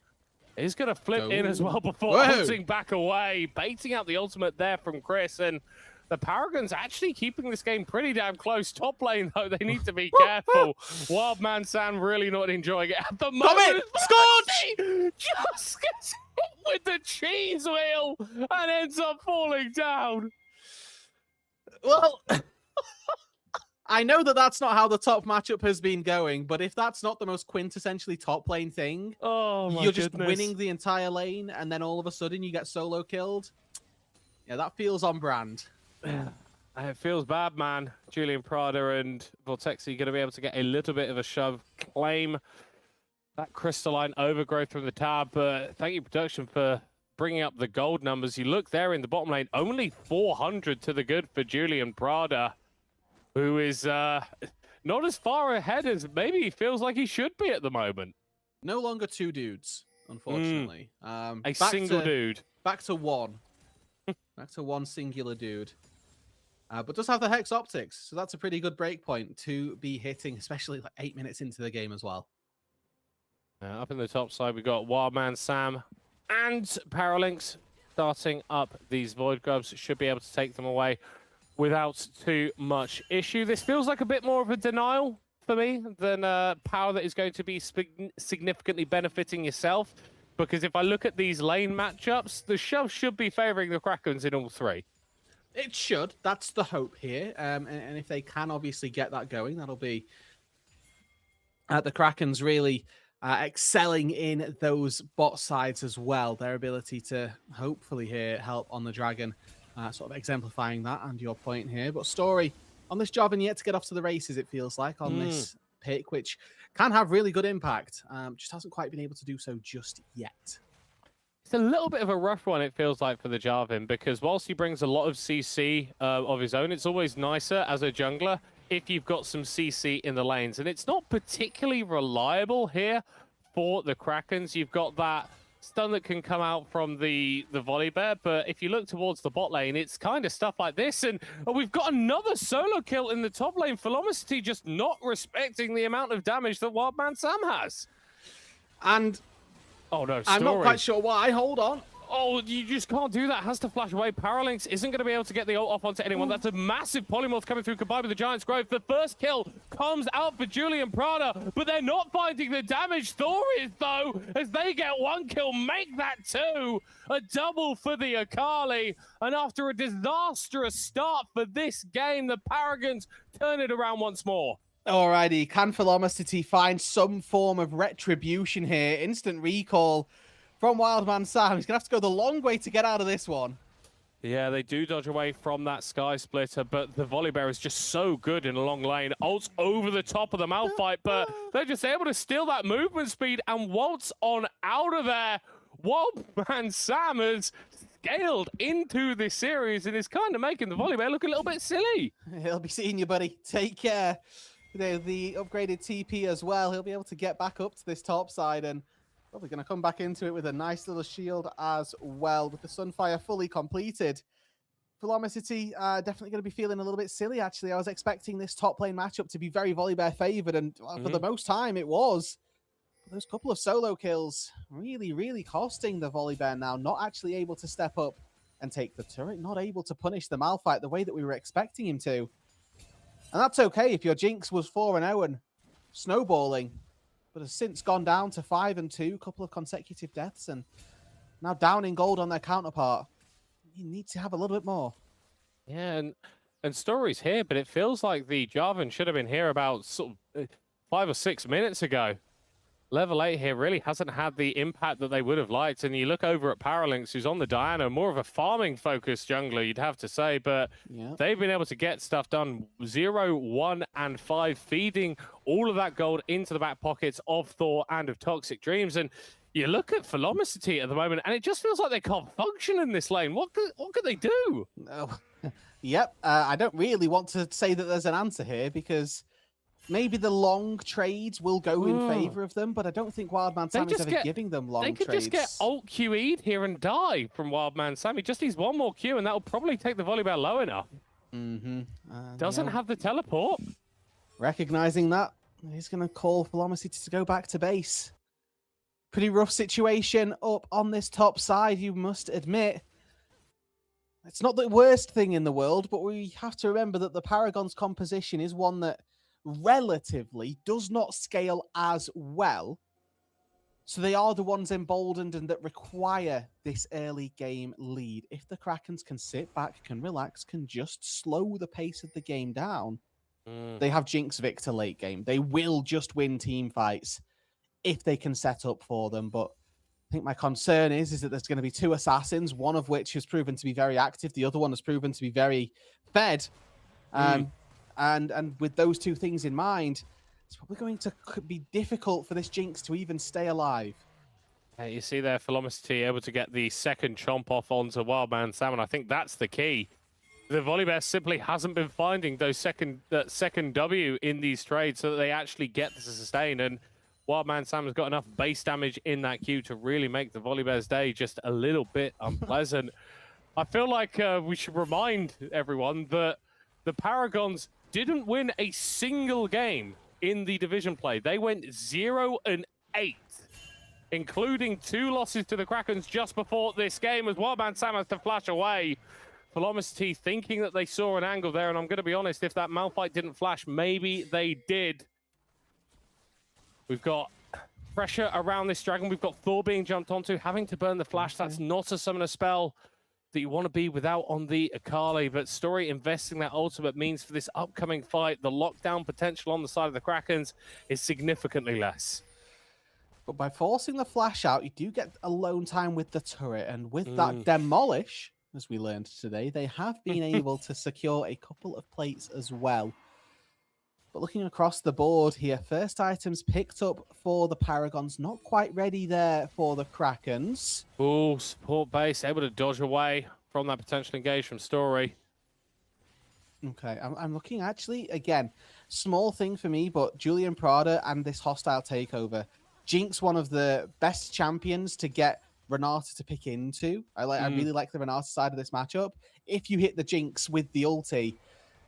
Is going to flip in as well before ulting back away. Baiting out the ultimate there from Chris. And the Paragons actually keeping this game pretty damn close. Top lane, though, they need to be careful. Wildman Sam really not enjoying it at the moment. Scorch! Just gets hit with the cheese wheel and ends up falling down. Well, I know that that's not how the top matchup has been going, but if that's not the most quintessentially top lane thing, you're just winning the entire lane, and then all of a sudden you get solo killed. Yeah, that feels on brand. It feels bad, man. Julian Prada and Vortexi going to be able to get a little bit of a shove, claim that crystalline overgrowth from the tab. But thank you, production, for bringing up the gold numbers. You look there in the bottom lane, only 400 to the good for Julian Prada, who is not as far ahead as maybe he feels like he should be at the moment. No longer 2 dudes, unfortunately. A single dude. Back to 1. Back to 1 singular dude. But does have the Hex Optics, so that's a pretty good break point to be hitting, especially like 8 minutes into the game as well. Up in the top side, we've got Wildman Sam and Paralinks starting up these Void Grubs. Should be able to take them away without too much issue. This feels like a bit more of a denial for me than power that is going to be significantly benefiting yourself. Because if I look at these lane matchups, the shove should be favoring the Krakens in all 3. It should. That's the hope here. And if they can obviously get that going, that'll be the Krakens really excelling in those bot sides as well. Their ability to hopefully here help on the Dragon, sort of exemplifying that and your point here. But Story on this job and yet to get off to the races, it feels like, on this pick, which can have really good impact. Just hasn't quite been able to do so just yet. It's a little bit of a rough one, it feels like, for the Jarvan, because whilst he brings a lot of CC of his own, it's always nicer as a jungler if you've got some CC in the lanes. And it's not particularly reliable here for the Krakens. You've got that stun that can come out from the volley bear, but if you look towards the bot lane, it's kind of stuff like this. And we've got another solo kill in the top lane. Velocity just not respecting the amount of damage that Wildman Sam has. And oh no, I'm not quite sure why. Hold on. Oh, you just can't do that. Has to flash away. Parallax isn't going to be able to get the ult off onto anyone. That's a massive polymorph coming through combined with the Giant's Growth. The first kill comes out for Julian Prada, but they're not finding the damage. Thor is, though, as they get one kill, make that two. A double for the Akali. And after a disastrous start for this game, the Paragons turn it around once more. Alrighty, can Velocity find some form of retribution here? Instant recall from Wildman Sam. He's going to have to go the long way to get out of this one. Yeah, they do dodge away from that Sky Splitter, but the Volibear is just so good in a long lane. Ults over the top of the Malphite, but they're just able to steal that movement speed and waltz on out of there. Wildman Sam has scaled into this series and is kind of making the Volibear look a little bit silly. He'll be seeing you, buddy. Take care. The upgraded TP as well. He'll be able to get back up to this top side and probably going to come back into it with a nice little shield as well. With the Sunfire fully completed, Velocity definitely going to be feeling a little bit silly, actually. I was expecting this top lane matchup to be very Volibear favored, and for the most time it was. Those couple of solo kills really, really costing the Volibear now. Not actually able to step up and take the turret. Not able to punish the Malphite the way that we were expecting him to. And that's okay if your Jinx was 4-0 and snowballing, but has since gone down to 5-2, couple of consecutive deaths, and now down in gold on their counterpart. You need to have a little bit more. Yeah, and Story's here, but it feels like the Jarvan should have been here about sort of 5 or 6 minutes ago. Level 8 here really hasn't had the impact that they would have liked. And you look over at Parallax, who's on the Diana, more of a farming-focused jungler, you'd have to say. But they've been able to get stuff done 0, 1, and 5, feeding all of that gold into the back pockets of Thor and of Toxic Dreams. And you look at Velocity at the moment, and it just feels like they can't function in this lane. What could they do? Oh, yep, I don't really want to say that there's an answer here, because maybe the long trades will go in favor of them, but I don't think Wildman Sam is ever giving them long trades. They could just get ult QE'd here and die from Wildman Sam. He just needs one more Q, and that'll probably take the Volibear low enough. Doesn't have the teleport. Recognizing that, he's going to call Velocity to go back to base. Pretty rough situation up on this top side, you must admit. It's not the worst thing in the world, but we have to remember that the Paragons composition is one that relatively does not scale as well. So they are the ones emboldened and that require this early game lead. If the Krakens can sit back, can relax, can just slow the pace of the game down, they have Jinx Victor late game. They will just win team fights if they can set up for them. But I think my concern is that there's going to be 2 assassins, one of which has proven to be very active. The other one has proven to be very fed. And with those 2 things in mind, it's probably going to be difficult for this Jinx to even stay alive. You see there, Velocity able to get the second chomp off onto Wildman Sam, and I think that's the key. The Volibear simply hasn't been finding those second W in these trades so that they actually get to sustain. And Wildman Sam has got enough base damage in that Q to really make the Volibear's day just a little bit unpleasant. I feel like we should remind everyone that the Paragons didn't win a single game in the division play. They went 0-8, including 2 losses to the Krakens just before this game, as Wildman Sam has to flash away. Velocity thinking that they saw an angle there, and I'm going to be honest, if that Malphite didn't flash, maybe they did. We've got pressure around this dragon. We've got Thor being jumped onto, having to burn the flash. That's not a summoner spell that you want to be without on the Akali, but Story investing that ultimate means for this upcoming fight, the lockdown potential on the side of the Krakens is significantly less. But by forcing the flash out, you do get alone time with the turret, and with that demolish, as we learned today, they have been able to secure a couple of plates as well. But looking across the board here, first items picked up for the Paragons, not quite ready there for the Krakens. Oh, support base, able to dodge away from that potential engage from Story. Okay, I'm looking actually, again, small thing for me, but Julian Prada and this hostile takeover. Jinx, one of the best champions to get Renata to pick into. I really like the Renata side of this matchup. If you hit the Jinx with the ulti,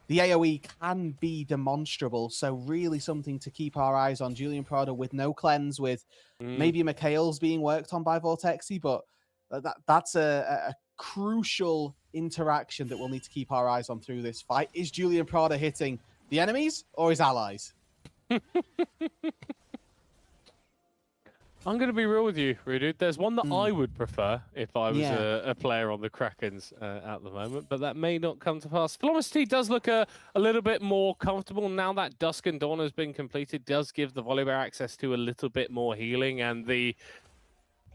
the AoE can be demonstrable, so really something to keep our eyes on. Julian Prada with no cleanse, with maybe Mikhail's being worked on by Vortexy, but That's a crucial interaction that we'll need to keep our eyes on through this fight. Is Julian Prada hitting the enemies or his allies? I'm going to be real with you, Rudu. There's one that I would prefer if I was a player on the Krakens at the moment, but that may not come to pass. Velocity does look a little bit more comfortable now that Dusk and Dawn has been completed. Does give the Volibear access to a little bit more healing, and the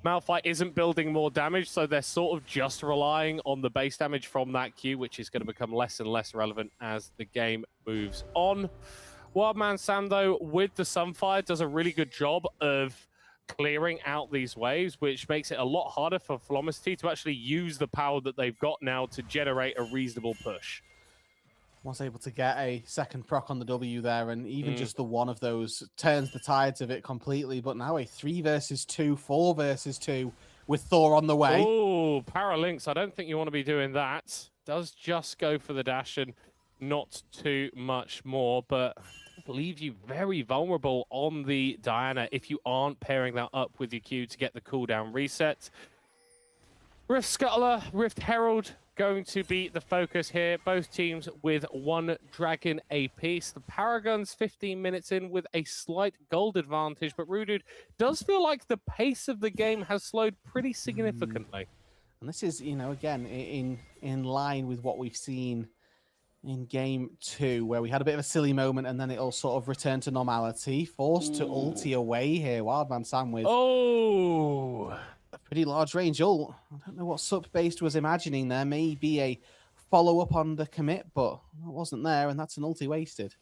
Malphite isn't building more damage, so they're sort of just relying on the base damage from that Q, which is going to become less and less relevant as the game moves on. Wildman Sam, though, with the Sunfire, does a really good job of clearing out these waves, which makes it a lot harder for Velocity to actually use the power that they've got now to generate a reasonable push. Was able to get a second proc on the W there, and even just the one of those turns the tides of it completely. But now a 3 versus 2, 4 versus 2 with Thor on the way. Oh, Paralinx, I don't think you want to be doing that. Does just go for the dash and not too much more, but leave you very vulnerable on the Diana if you aren't pairing that up with your Q to get the cooldown reset. Rift Scuttler, Rift Herald going to be the focus here. Both teams with 1 dragon apiece. The Paragons 15 minutes in with a slight gold advantage, but Rudu does feel like the pace of the game has slowed pretty significantly. And this is, you know, again, in line with what we've seen in game 2, where we had a bit of a silly moment and then it all sort of returned to normality. Forced to ulti away here. Wildman Sam with a pretty large range ult. I don't know what Sup-Based was imagining there. Maybe a follow-up on the commit, but it wasn't there, and that's an ulti wasted.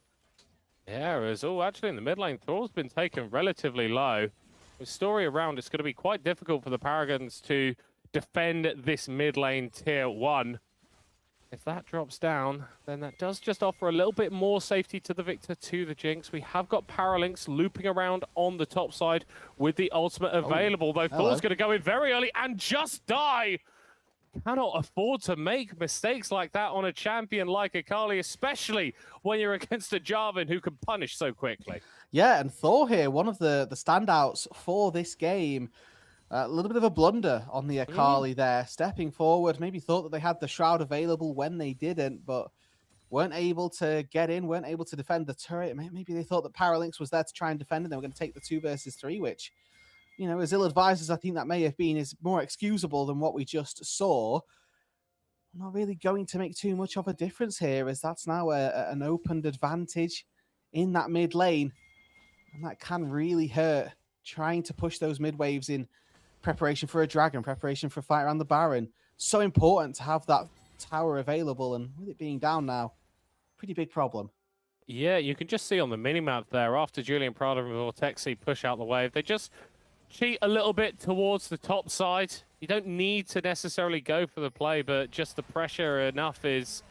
Yeah, as actually in the mid lane, Thor's been taken relatively low. With Story around, it's going to be quite difficult for the Paragons to defend this mid lane tier 1. If that drops down, then that does just offer a little bit more safety to the Victor, to the Jinx. We have got Paralinx looping around on the top side with the ultimate available, though Thor's going to go in very early and just die. Cannot afford to make mistakes like that on a champion like Akali, especially when you're against a Jarvan who can punish so quickly. Yeah, and Thor here, one of the standouts for this game. A little bit of a blunder on the Akali there, stepping forward. Maybe thought that they had the Shroud available when they didn't, but weren't able to get in, weren't able to defend the turret. Maybe they thought that Paralinx was there to try and defend it. They were going to take the 2 versus 3, which, you know, as ill-advised as I think that may have been, is more excusable than what we just saw. Not really going to make too much of a difference here, as that's now an opened advantage in that mid lane. And that can really hurt, trying to push those mid waves in preparation for a dragon, preparation for a fight around the Baron. So important to have that tower available, and with it being down now, pretty big problem. Yeah, you can just see on the minimap there, after Julian Prada and Vortexi push out the wave, they just cheat a little bit towards the top side. You don't need to necessarily go for the play, but just the pressure enough is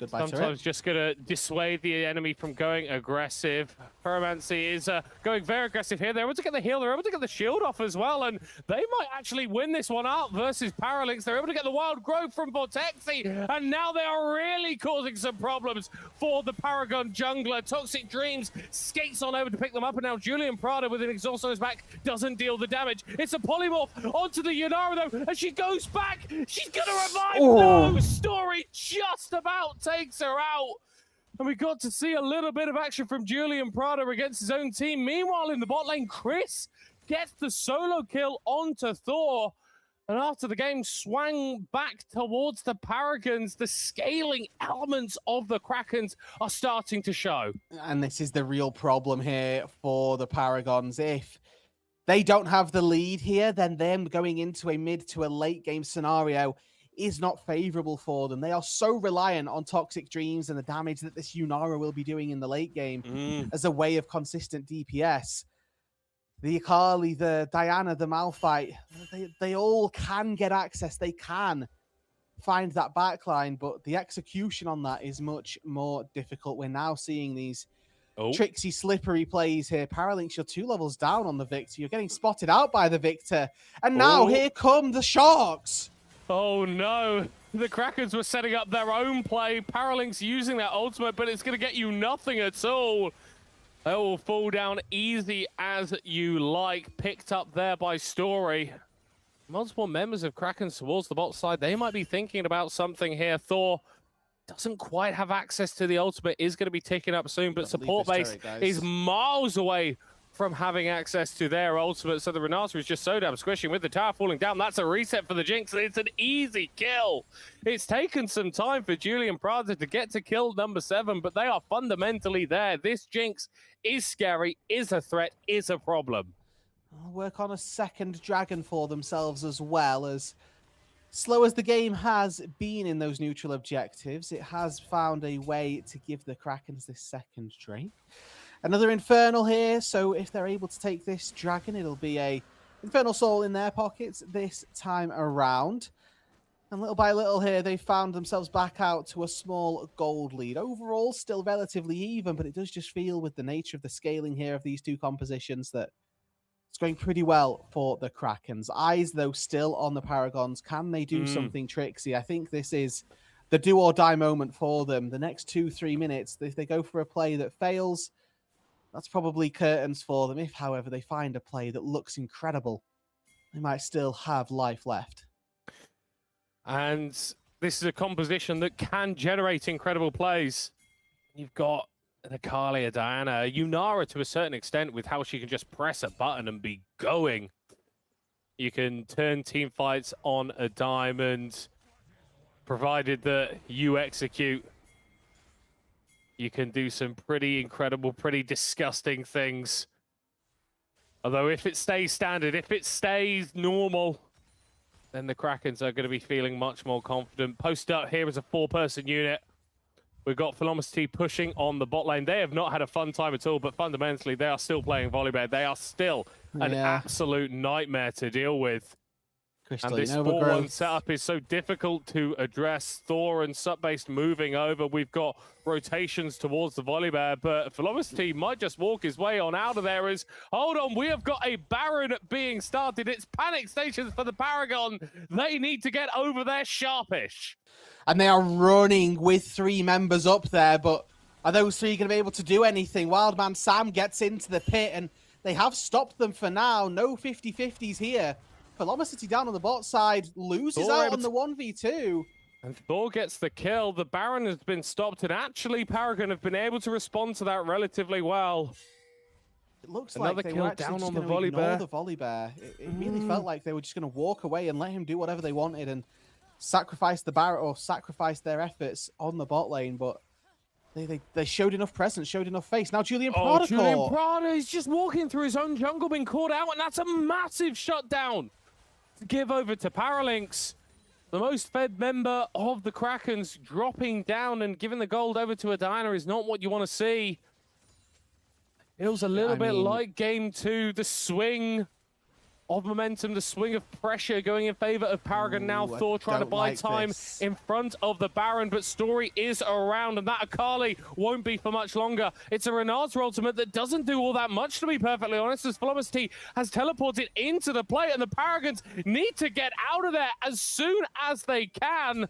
sometimes just going to dissuade the enemy from going aggressive. Pyromancy is going very aggressive here. They're able to get the heal. They're able to get the shield off as well, and they might actually win this one out versus Paralinx. They're able to get the wild growth from Vortexi, and now they are really causing some problems for the Paragon jungler. Toxic Dreams skates on over to pick them up, and now Julian Prada with an exhaust on his back doesn't deal the damage. It's a polymorph onto the Yunara, though, and she goes back. She's going to revive. No! Story just about takes her out. And we got to see a little bit of action from Julian Prada against his own team. Meanwhile, in the bot lane, Chris gets the solo kill onto Thor. And after the game swung back towards the Paragons, the scaling elements of the Krakens are starting to show. And this is the real problem here for the Paragons. If they don't have the lead here, then them going into a mid to a late game scenario is not favorable for them. They are so reliant on Toxic Dreams and the damage that this Yunara will be doing in the late game as a way of consistent DPS. The Akali, the Diana, the Malphite, they all can get access. They can find that backline, but the execution on that is much more difficult. We're now seeing these tricksy, slippery plays here. Paralinx, you're 2 levels down on the Victor. You're getting spotted out by the Victor. And now here come the Sharks. Oh no, the Krakens were setting up their own play. Paralinx using that ultimate, but it's going to get you nothing at all. They will fall down easy as you like. Picked up there by Story. multiple members of Krakens towards the bot side. They might be thinking about something here. Thor doesn't quite have access to the ultimate, is going to be ticking up soon, but support base is miles away from having access to their ultimate. So the Renata is just so damn squishing with the tower falling down. That's a reset for the Jinx. It's an easy kill. It's taken some time for Julian Prada to get to kill number 7, but they are fundamentally there. This Jinx is scary, is a threat, is a problem. I'll work on a second dragon for themselves as well. As slow as the game has been in those neutral objectives, it has found a way to give the Krakens this second Drake. Another Infernal here, so if they're able to take this dragon, it'll be a Infernal Soul in their pockets this time around. And little by little here, they found themselves back out to a small gold lead. Overall, still relatively even, but it does just feel with the nature of the scaling here of these two compositions that it's going pretty well for the Krakens. Eyes, though, still on the Paragons. Can they do something tricksy? I think this is the do or die moment for them. The next 2-3 minutes, if they go for a play that fails, that's probably curtains for them. If, however, they find a play that looks incredible, they might still have life left. And this is a composition that can generate incredible plays. You've got an Akali, a Diana, a Yunara to a certain extent with how she can just press a button and be going. You can turn team fights on a dime, and provided that you execute, you can do some pretty incredible, pretty disgusting things. Although if it stays standard, if it stays normal, then the Krakens are going to be feeling much more confident. Post up here as a 4-person unit. We've got Velocity pushing on the bot lane. They have not had a fun time at all, but fundamentally, they are still playing volleyball. They are still an absolute nightmare to deal with. And this 4-1 setup is so difficult to address. Thor and Sub-Based moving over. We've got rotations towards the volley bear, but Velocity might just walk his way on out of there as, hold on, we have got a Baron being started. It's panic stations for the Paragon. They need to get over there sharpish. And they are running with 3 members up there, but are those 3 going to be able to do anything? Wildman Sam gets into the pit, and they have stopped them for now. No 50-50s here. Velocity down on the bot side, loses out on the 1v2. And Thor gets the kill. The Baron has been stopped, and actually Paragon have been able to respond to that relatively well. It looks Another like they kill were actually down just on the going to volley ignore bear. the volley bear. It really felt like they were just going to walk away and let him do whatever they wanted and sacrifice the Baron or sacrifice their efforts on the bot lane, but they showed enough presence, showed enough face. Now Julian Prada Julian Prada is just walking through his own jungle, being caught out, and that's a massive shutdown to give over to Paralinx. The most fed member of the Krakens dropping down and giving the gold over to a Diana is not what you want to see. It was a little bit like game 2, the swing of momentum, the swing of pressure going in favor of Paragon. Now Thor trying to buy time in front of the Baron, but Story is around, and that Akali won't be for much longer. It's a Renata ultimate that doesn't do all that much, to be perfectly honest, as Velocity has teleported into the play, and the Paragons need to get out of there as soon as they can.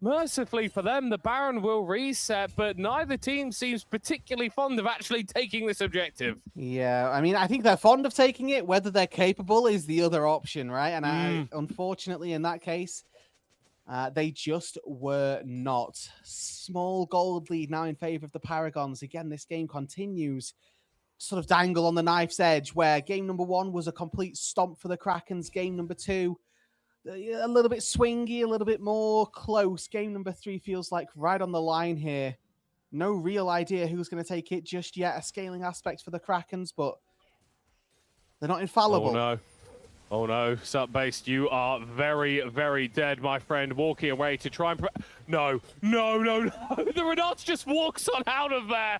Mercifully for them, the Baron will reset, but neither team seems particularly fond of actually taking this objective. Yeah, I mean, I think they're fond of taking it. Whether they're capable is the other option, right? And unfortunately, in that case, they just were not. Small gold lead now in favor of the Paragons. Again, this game continues sort of dangle on the knife's edge, where game number 1 was a complete stomp for the Krakens. Game number 2, a little bit swingy, a little bit more close. Game number 3 feels like right on the line here. No real idea who's going to take it just yet. A scaling aspect for the Krakens, but they're not infallible. Oh no. Oh no, Sub-Based, you are very, very dead, my friend. Walking away to try and... No. The Renata just walks on out of there.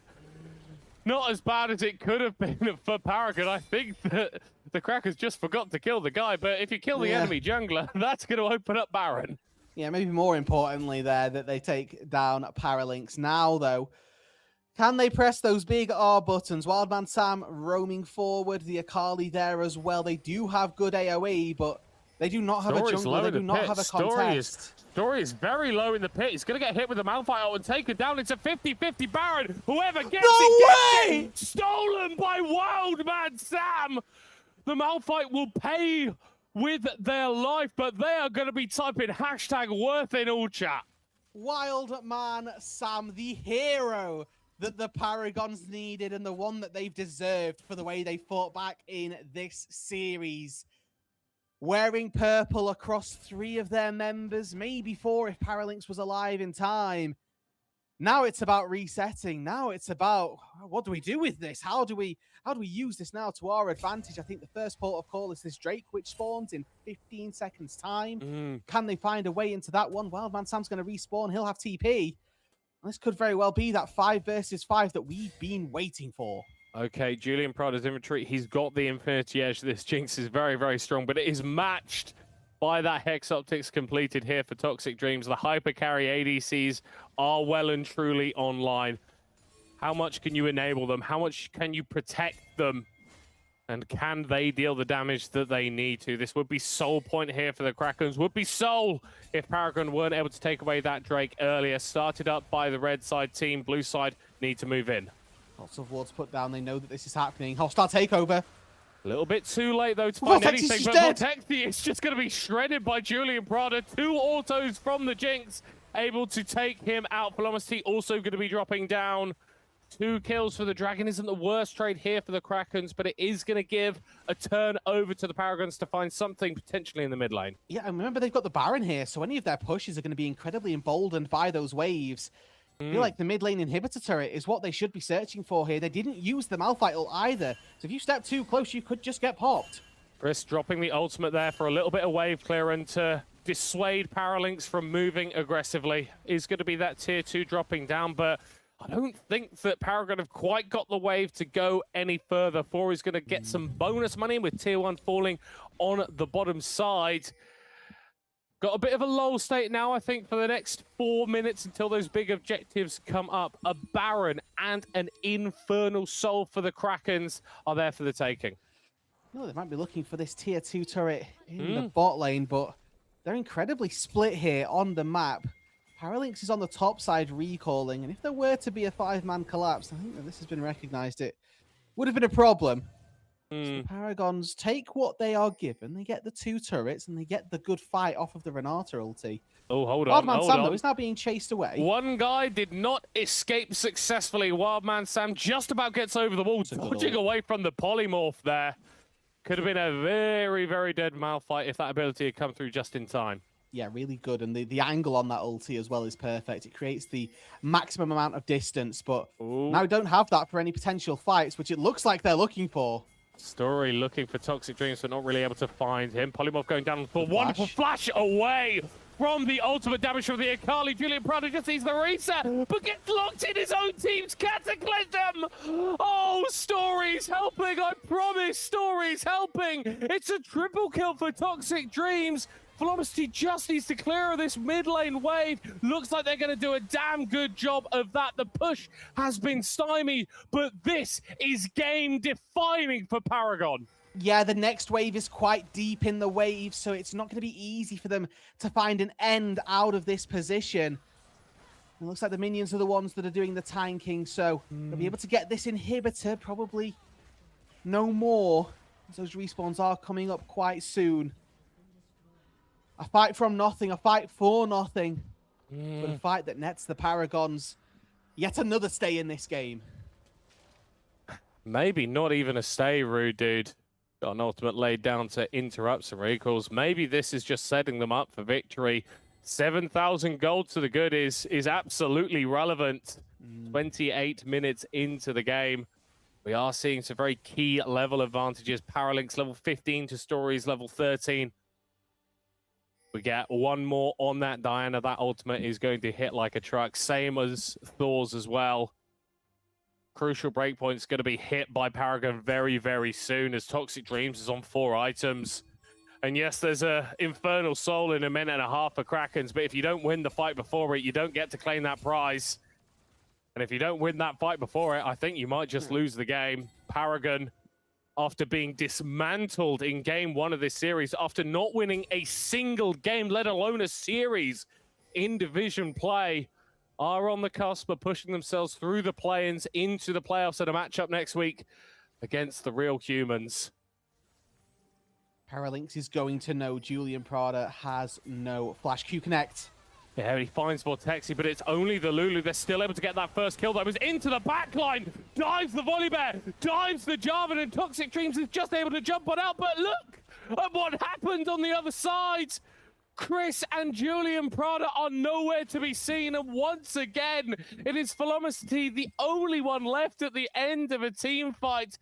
Not as bad as it could have been for Paragon. I think that the Krakens just forgot to kill the guy, but if you kill the enemy jungler, that's going to open up Baron. Yeah, maybe more importantly there that they take down Paralinx. Now, though, can they press those big R buttons? Wildman Sam roaming forward, the Akali there as well. They do have good AoE, but they do not have a jungler. They do not have a contest. Story is very low in the pit. He's going to get hit with the Malphite and taken down. It's a 50-50 Baron. Whoever gets it. Stolen by Wildman Sam. The Malphite will pay with their life, but they are going to be typing hashtag worth in all chat. Wild Man Sam, the hero that the Paragons needed and the one that they've deserved for the way they fought back in this series. Wearing purple across 3 of their members, maybe 4 if Paralinx was alive in time. Now it's about resetting. Now it's about, what do we do with this? How do we use this now to our advantage? I think the first port of call is this Drake, which spawns in 15 seconds time. Can they find a way into that one? Wildman Sam's going to respawn. He'll have TP. This could very well be that 5 versus 5 that we've been waiting for. Okay, Julian Prada's inventory. He's got the Infinity Edge. This Jinx is very, very strong, but it is matched by that Hex Optics completed here for Toxic Dreams. The Hypercarry ADCs are well and truly online. How much can you enable them? How much can you protect them? And can they deal the damage that they need to? This would be soul point here for the Krakens. Would be soul if Paragon weren't able to take away that Drake earlier. Started up by the red side team. Blue side need to move in. Lots of wards put down. They know that this is happening. Hostile takeover. A little bit too late, though, to find anything. But dead. Vortexi is just going to be shredded by Julian Prada. 2 autos from the Jinx, able to take him out. Velocity also going to be dropping down. 2 kills for the Dragon isn't the worst trade here for the Krakens, but it is going to give a turn over to the Paragons to find something potentially in the mid lane. Yeah, and remember, they've got the Baron here, so any of their pushes are going to be incredibly emboldened by those waves. I feel like the mid lane inhibitor turret is what they should be searching for here. They didn't use the Malphite ult either, so if you step too close, you could just get popped. Chris dropping the ultimate there for a little bit of wave clear and to dissuade Paralinx from moving aggressively. Is going to be that tier 2 dropping down, but I don't think that Paragon have quite got the wave to go any further. 4 is going to get some bonus money with tier 1 falling on the bottom side. Got a bit of a lull state now, I think, for the next 4 minutes until those big objectives come up. A Baron and an Infernal Soul for the Krakens are there for the taking. No, they might be looking for this tier 2 turret in the bot lane, but they're incredibly split here on the map. Paralinx is on the top side recalling, and if there were to be a 5-man collapse, I think that this has been recognized, it would have been a problem. So the Paragons take what they are given. They get the 2 turrets, and they get the good fight off of the Renata ulti. Oh, hold on, Wildman hold Sam, on. though, is now being chased away. One guy did not escape successfully. Wildman Sam just about gets over the wall, dodging away from the polymorph there. Could have been a very, very dead Malphite if that ability had come through just in time. Yeah, really good. And the angle on that ulti as well is perfect. It creates the maximum amount of distance, but now don't have that for any potential fights, which it looks like they're looking for. Story looking for Toxic Dreams, but not really able to find him. Polymorph going down for wonderful flash away from the ultimate damage from the Akali. Julian Prada just sees the reset, but gets locked in his own team's Cataclysm. Oh, Story's helping, I promise. Story's helping. It's a triple kill for Toxic Dreams. Velocity just needs to clear this mid lane wave. Looks like they're going to do a damn good job of that. The push has been stymied, but this is game defining for Paragon. Yeah, the next wave is quite deep in the wave, so it's not going to be easy for them to find an end out of this position. It looks like the minions are the ones that are doing the tanking, so they'll be able to get this inhibitor probably no more. Those respawns are coming up quite soon. A fight from nothing, a fight for nothing, but a fight that nets the Paragons yet another stay in this game. Maybe not even a stay, Rude Dude. Got an ultimate laid down to interrupt some recalls. Maybe this is just setting them up for victory. 7,000 gold to the good is absolutely relevant. 28 minutes into the game. We are seeing some very key level advantages. Paralinx level 15 to Stories level 13. We get one more on that Diana. That ultimate is going to hit like a truck. Same as Thor's as well. Crucial breakpoint's going to be hit by Paragon very, very soon as Toxic Dreams is on 4 items. And yes, there's a Infernal Soul in a minute and a half for Krakens, but if you don't win the fight before it, you don't get to claim that prize. And if you don't win that fight before it, I think you might just lose the game. Paragon, after being dismantled in game 1 of this series, after not winning a single game, let alone a series in division play, are on the cusp of pushing themselves through the play-ins into the playoffs at a matchup next week against the Real Humans. Paralinx is going to know Julian Prada has no flash. Q connect. Yeah, he finds Vortexi, but it's only the Lulu. They're still able to get that first kill. That was into the backline. Dives the Volley Bear. Dives the Jarvan, and Toxic Dreams is just able to jump on out. But look at what happened on the other side. Chris and Julian Prada are nowhere to be seen. And once again, it is Velocity, the only one left at the end of a team fight,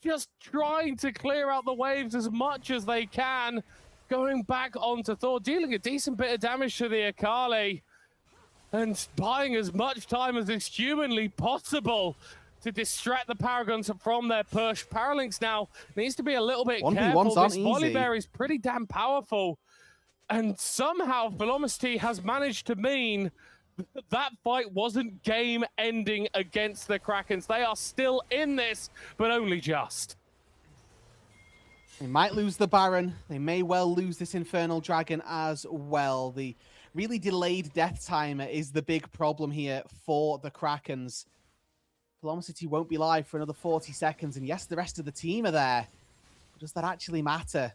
just trying to clear out the waves as much as they can. Going back onto Thor, dealing a decent bit of damage to the Akali, and buying as much time as is humanly possible to distract the Paragons from their push. Paralinx now needs to be a little bit careful. This Volibear is pretty damn powerful, and somehow Velocity has managed to mean that fight wasn't game-ending against the Krakens. They are still in this, but only just. They might lose the Baron. They may well lose this Infernal Dragon as well. The really delayed death timer is the big problem here for the Krakens. Velocity won't be live for another 40 seconds. And yes, the rest of the team are there. But does that actually matter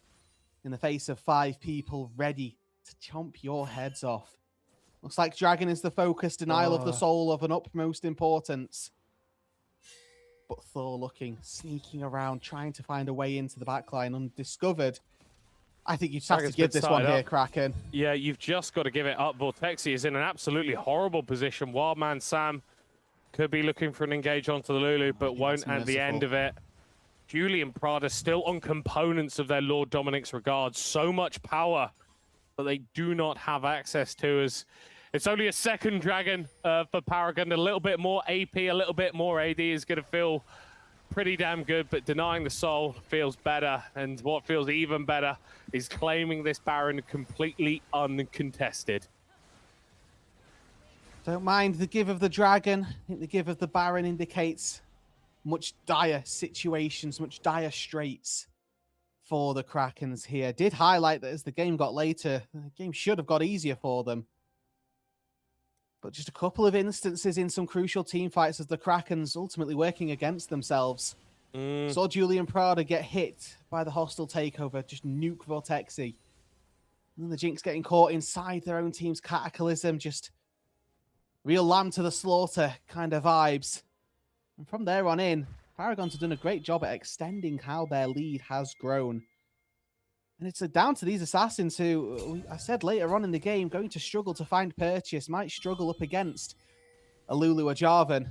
in the face of 5 people ready to chomp your heads off? Looks like Dragon is the focus. Denial of the soul of an utmost importance. But Thor looking, sneaking around, trying to find a way into the backline undiscovered. I think you just have to give this one here, Kraken. Yeah, you've just got to give it up. Vortexi is in an absolutely horrible position. Wildman Sam could be looking for an engage onto the Lulu, but won't at the end of it. Julian Prada still on components of their Lord Dominic's regards. So much power that they do not have access to. As it's only a second dragon for Paragon. A little bit more AP, a little bit more AD is going to feel pretty damn good, but denying the soul feels better. And what feels even better is claiming this Baron completely uncontested. Don't mind the give of the dragon. I think the give of the Baron indicates much dire situations, much dire straits for the Krakens here. Did highlight that as the game got later, the game should have got easier for them. But just a couple of instances in some crucial team fights as the Krakens ultimately working against themselves. Saw Julian Prada get hit by the hostile takeover, just nuke Vortexi. And then the Jinx getting caught inside their own team's Cataclysm, just real lamb to the slaughter kind of vibes. And from there on in, Paragons have done a great job at extending how their lead has grown. And it's down to these assassins who, I said later on in the game, going to struggle to find purchase, might struggle up against a Lulu or Jarvan.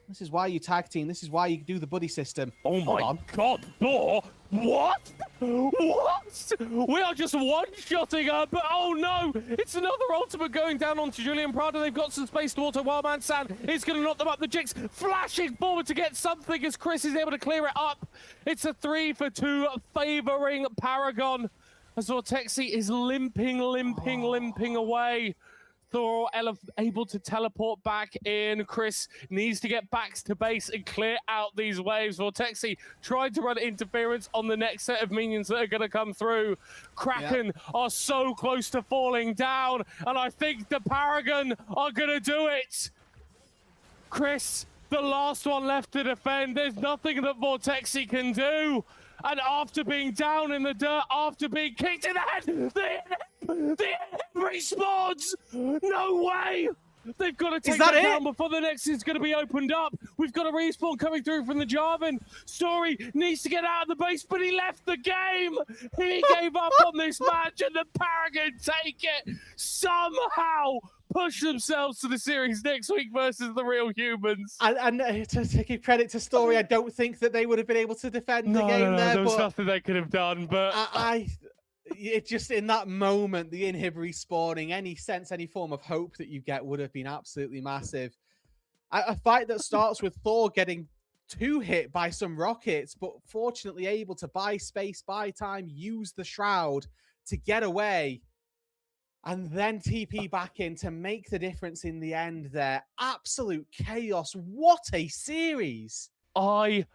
This is why you tag team. This is why you do the buddy system. Oh my god, Thor! What? What? We are just one-shotting her, but oh no! It's another ultimate going down onto Julian Prada. They've got some space to auto Wildman San. It's going to knock them up. The Jinx flashing forward to get something as Chris is able to clear it up. It's a 3-for-2 favoring Paragon. As Vortexi is limping away. Thor able to teleport back in. Chris needs to get back to base and clear out these waves. Vortexi tried to run interference on the next set of minions that are going to come through. Kraken are so close to falling down, and I think the Paragon are going to do it. Chris, the last one left to defend. There's nothing that Vortexi can do. And after being down in the dirt, after being kicked in the head, the respawns! No way! They've got to take that down before the next is going to be opened up. We've got a respawn coming through from the Jarvan. Story needs to get out of the base, but he left the game. He gave up on this match, and the Paragon take it somehow. Push themselves to the series next week versus the Real Humans. And to give credit to Story, I don't think that they would have been able to defend the game there. There was nothing they could have done, but it just in that moment, the inhib respawning, any form of hope that you get would have been absolutely massive. A fight that starts with Thor getting 2 hit by some rockets, but fortunately able to buy space, buy time, use the shroud to get away. And then TP back in to make the difference in the end there. Absolute chaos. What a series. I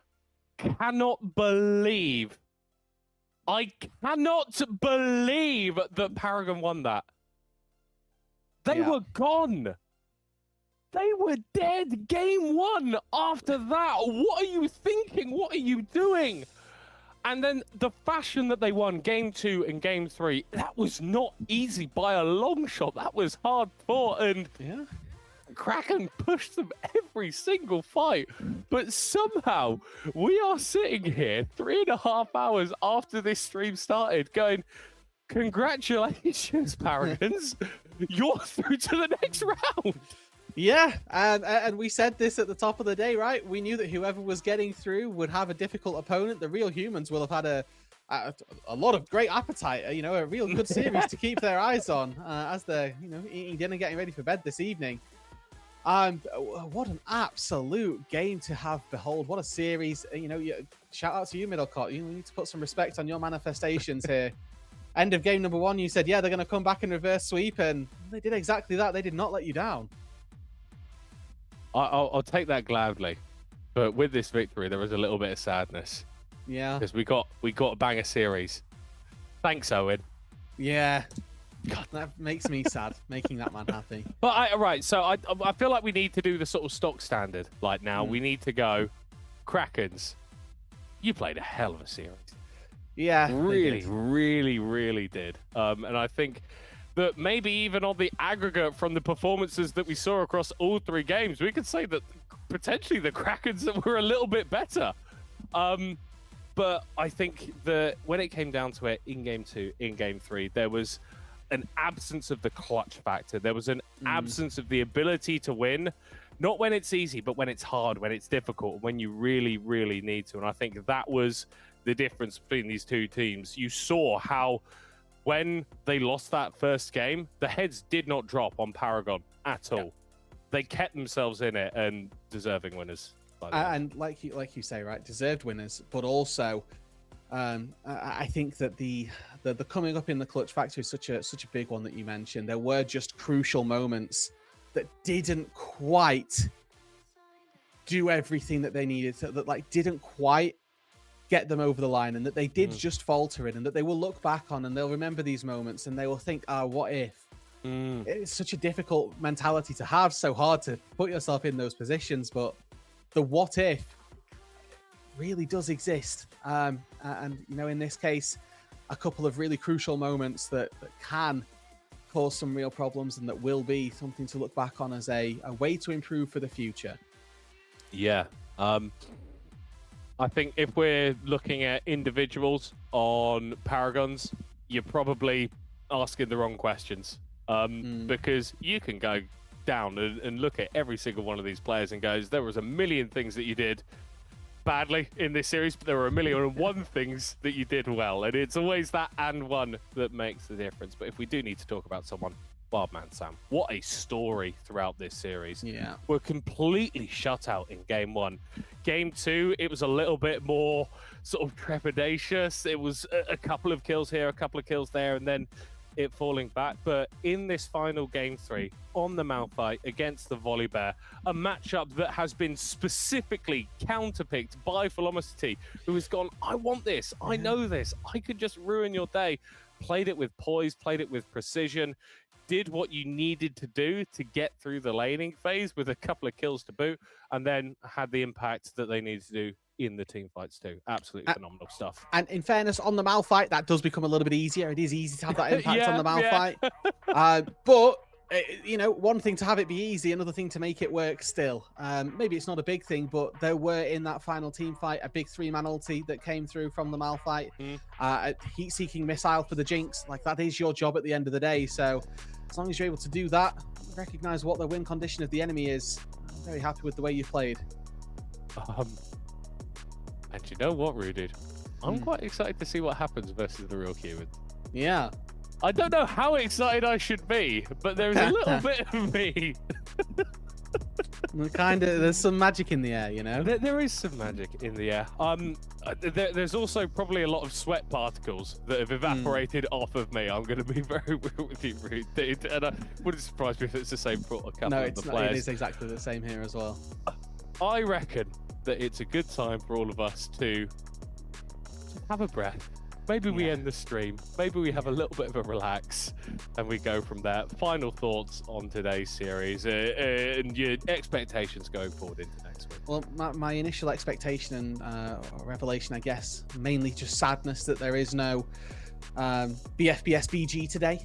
cannot believe that Paragon won that. They were gone. They were dead. Game 1 after that. What are you thinking? What are you doing? And then the fashion that they won game 2 and game 3, that was not easy by a long shot. That was hard fought, and Yeah. Kraken pushed them every single fight. But somehow we are sitting here 3.5 hours after this stream started going, congratulations, Paragons. You're through to the next round. Yeah, and we said this at the top of the day, right? We knew that whoever was getting through would have a difficult opponent. The real humans will have had a lot of great appetite, a real good series to keep their eyes on as they're, eating dinner, getting ready for bed this evening. What an absolute game to have behold. What a series. Shout out to you, Middlecott. You need to put some respect on your manifestations here. End of game number 1, you said, yeah, they're going to come back and reverse sweep, and they did exactly that. They did not let you down. I'll take that gladly. But with this victory, there was a little bit of sadness. Yeah. Because we got a banger series. Thanks, Owen. Yeah. God, that makes me sad, making that man happy. But I feel like we need to do the sort of stock standard. Like now, we need to go, Krakens, you played a hell of a series. Yeah. Really, really, really did. And I think that maybe even on the aggregate from the performances that we saw across all 3 games, we could say that potentially the Krakens were a little bit better. But I think that when it came down to it in game 2, in game 3, there was an absence of the clutch factor. There was an absence of the ability to win, not when it's easy, but when it's hard, when it's difficult, when you really, really need to. And I think that was the difference between these 2 teams. You saw how when they lost that first game, the heads did not drop on Paragon at all. They kept themselves in it, and deserving winners. And like you say, right, deserved winners, but also I think that the coming up in the clutch factor is such a big one that you mentioned. There were just crucial moments that didn't quite do everything that they needed, that didn't quite get them over the line, and that they did just falter in, and that they will look back on and they'll remember these moments and they will think, what if? It's such a difficult mentality to have, so hard to put yourself in those positions, but the what if really does exist. And in this case, a couple of really crucial moments that can cause some real problems, and that will be something to look back on as a way to improve for the future. Yeah. I think if we're looking at individuals on Paragons, you're probably asking the wrong questions. Because you can go down and look at every single one of these players and goes, there was a million things that you did badly in this series, but there were a million and one things that you did well, and it's always that and one that makes the difference. But if we do need to talk about someone, Wildman Sam, what a story throughout this series. Yeah, we're completely shut out in game 1. Game 2, it was a little bit more sort of trepidatious. It was a couple of kills here, a couple of kills there, and then it falling back. But in this final game 3 on the Malphite against the Volley Bear, a matchup that has been specifically counterpicked by Velocity, who has gone, I want this, I know this, I could just ruin your day. Played it with poise, played it with precision, did what you needed to do to get through the laning phase with a couple of kills to boot, and then had the impact that they needed to do in the team fights too. Absolutely phenomenal stuff. And in fairness, on the Malphite, that does become a little bit easier. It is easy to have that impact on the Malphite. But one thing to have it be easy, another thing to make it work still. Maybe it's not a big thing, but there were in that final team fight a big 3-man ulti that came through from the Malphite. A heat-seeking missile for the Jinx. That is your job at the end of the day. So as long as you're able to do that, recognize what the win condition of the enemy is, I'm very happy with the way you played. And you know what, Rude? I'm quite excited to see what happens versus the real humans. Yeah. I don't know how excited I should be, but there's a little bit of me. There's some magic in the air, There is some magic in the air. There's also probably a lot of sweat particles that have evaporated off of me. I'm going to be very real with you, Rude, dude. And I wouldn't surprise me if it's the same for a couple of the players. It is exactly the same here as well. I reckon that it's a good time for all of us to have a breath, maybe we end the stream. Maybe we have a little bit of a relax and we go from there. Final thoughts on today's series and your expectations going forward into next week. Well, my initial expectation and revelation, I guess, mainly just sadness that there is no BFBS BG today.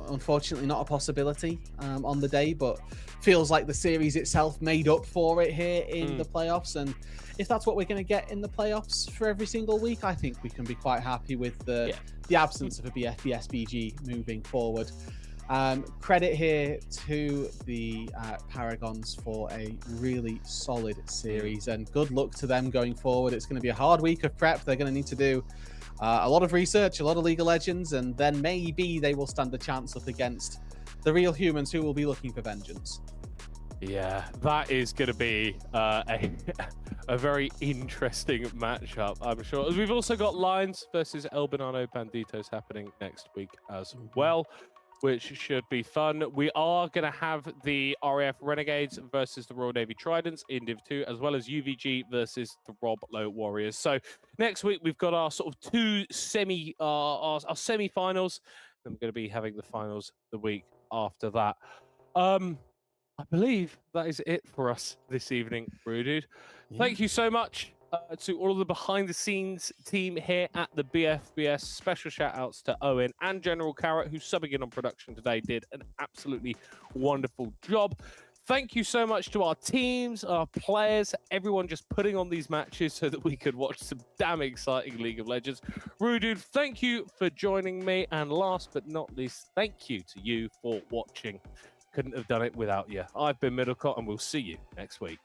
Unfortunately, not a possibility on the day, but feels like the series itself made up for it here in the playoffs. And if that's what we're going to get in the playoffs for every single week, I think we can be quite happy with the absence of a BFBS BG moving forward. Credit here to the Paragons for a really solid series, and good luck to them going forward. It's going to be a hard week of prep. They're going to need to do a lot of research, a lot of League of Legends, and then maybe they will stand a chance up against the real humans who will be looking for vengeance. Yeah, that is going to be a very interesting matchup, I'm sure. We've also got Lions versus El Banano Banditos happening next week as well, which should be fun. We are going to have the RAF Renegades versus the Royal Navy Tridents in Div 2, as well as UVG versus the Rob Lowe Warriors. So next week, we've got our sort of two our semi-finals. Then we're going to be having the finals the week after that. I believe that is it for us this evening, Brew Dude. Thank you so much to all of the behind-the-scenes team here at the BFBS. Special shout-outs to Owen and General Carrot, who's subbing in on production today, did an absolutely wonderful job. Thank you so much to our teams, our players, everyone just putting on these matches so that we could watch some damn exciting League of Legends. Rudude, thank you for joining me. And last but not least, thank you to you for watching. Couldn't have done it without you. I've been Middlecott, and we'll see you next week.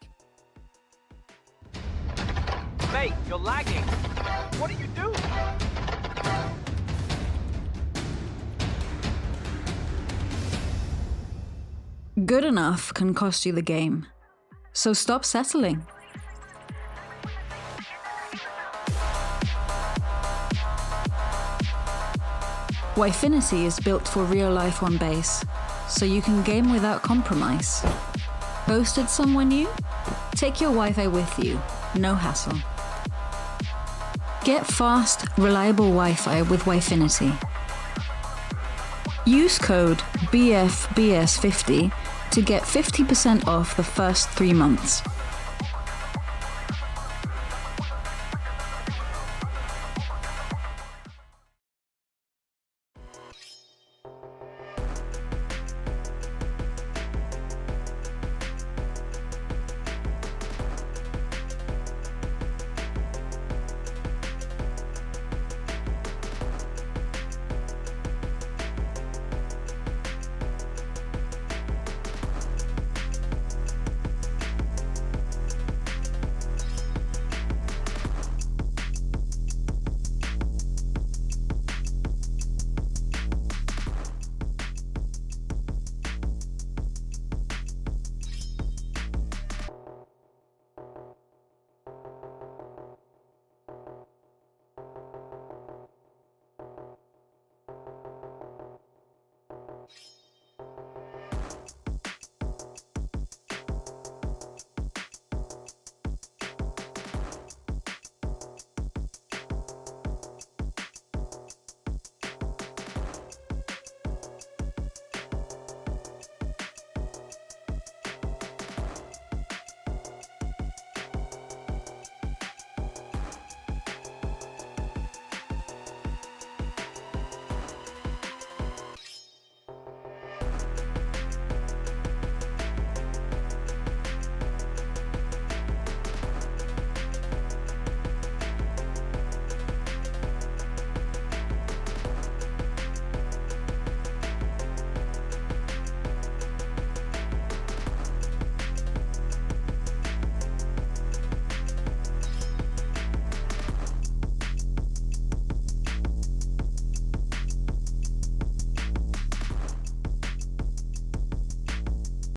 Mate, you're lagging. What are you doing? Good enough can cost you the game, so stop settling. Wifinity is built for real life on base, so you can game without compromise. Hosted somewhere new? Take your Wi-Fi with you, no hassle. Get fast, reliable Wi-Fi with Wifinity. Use code BFBS50 to get 50% off the first 3 months.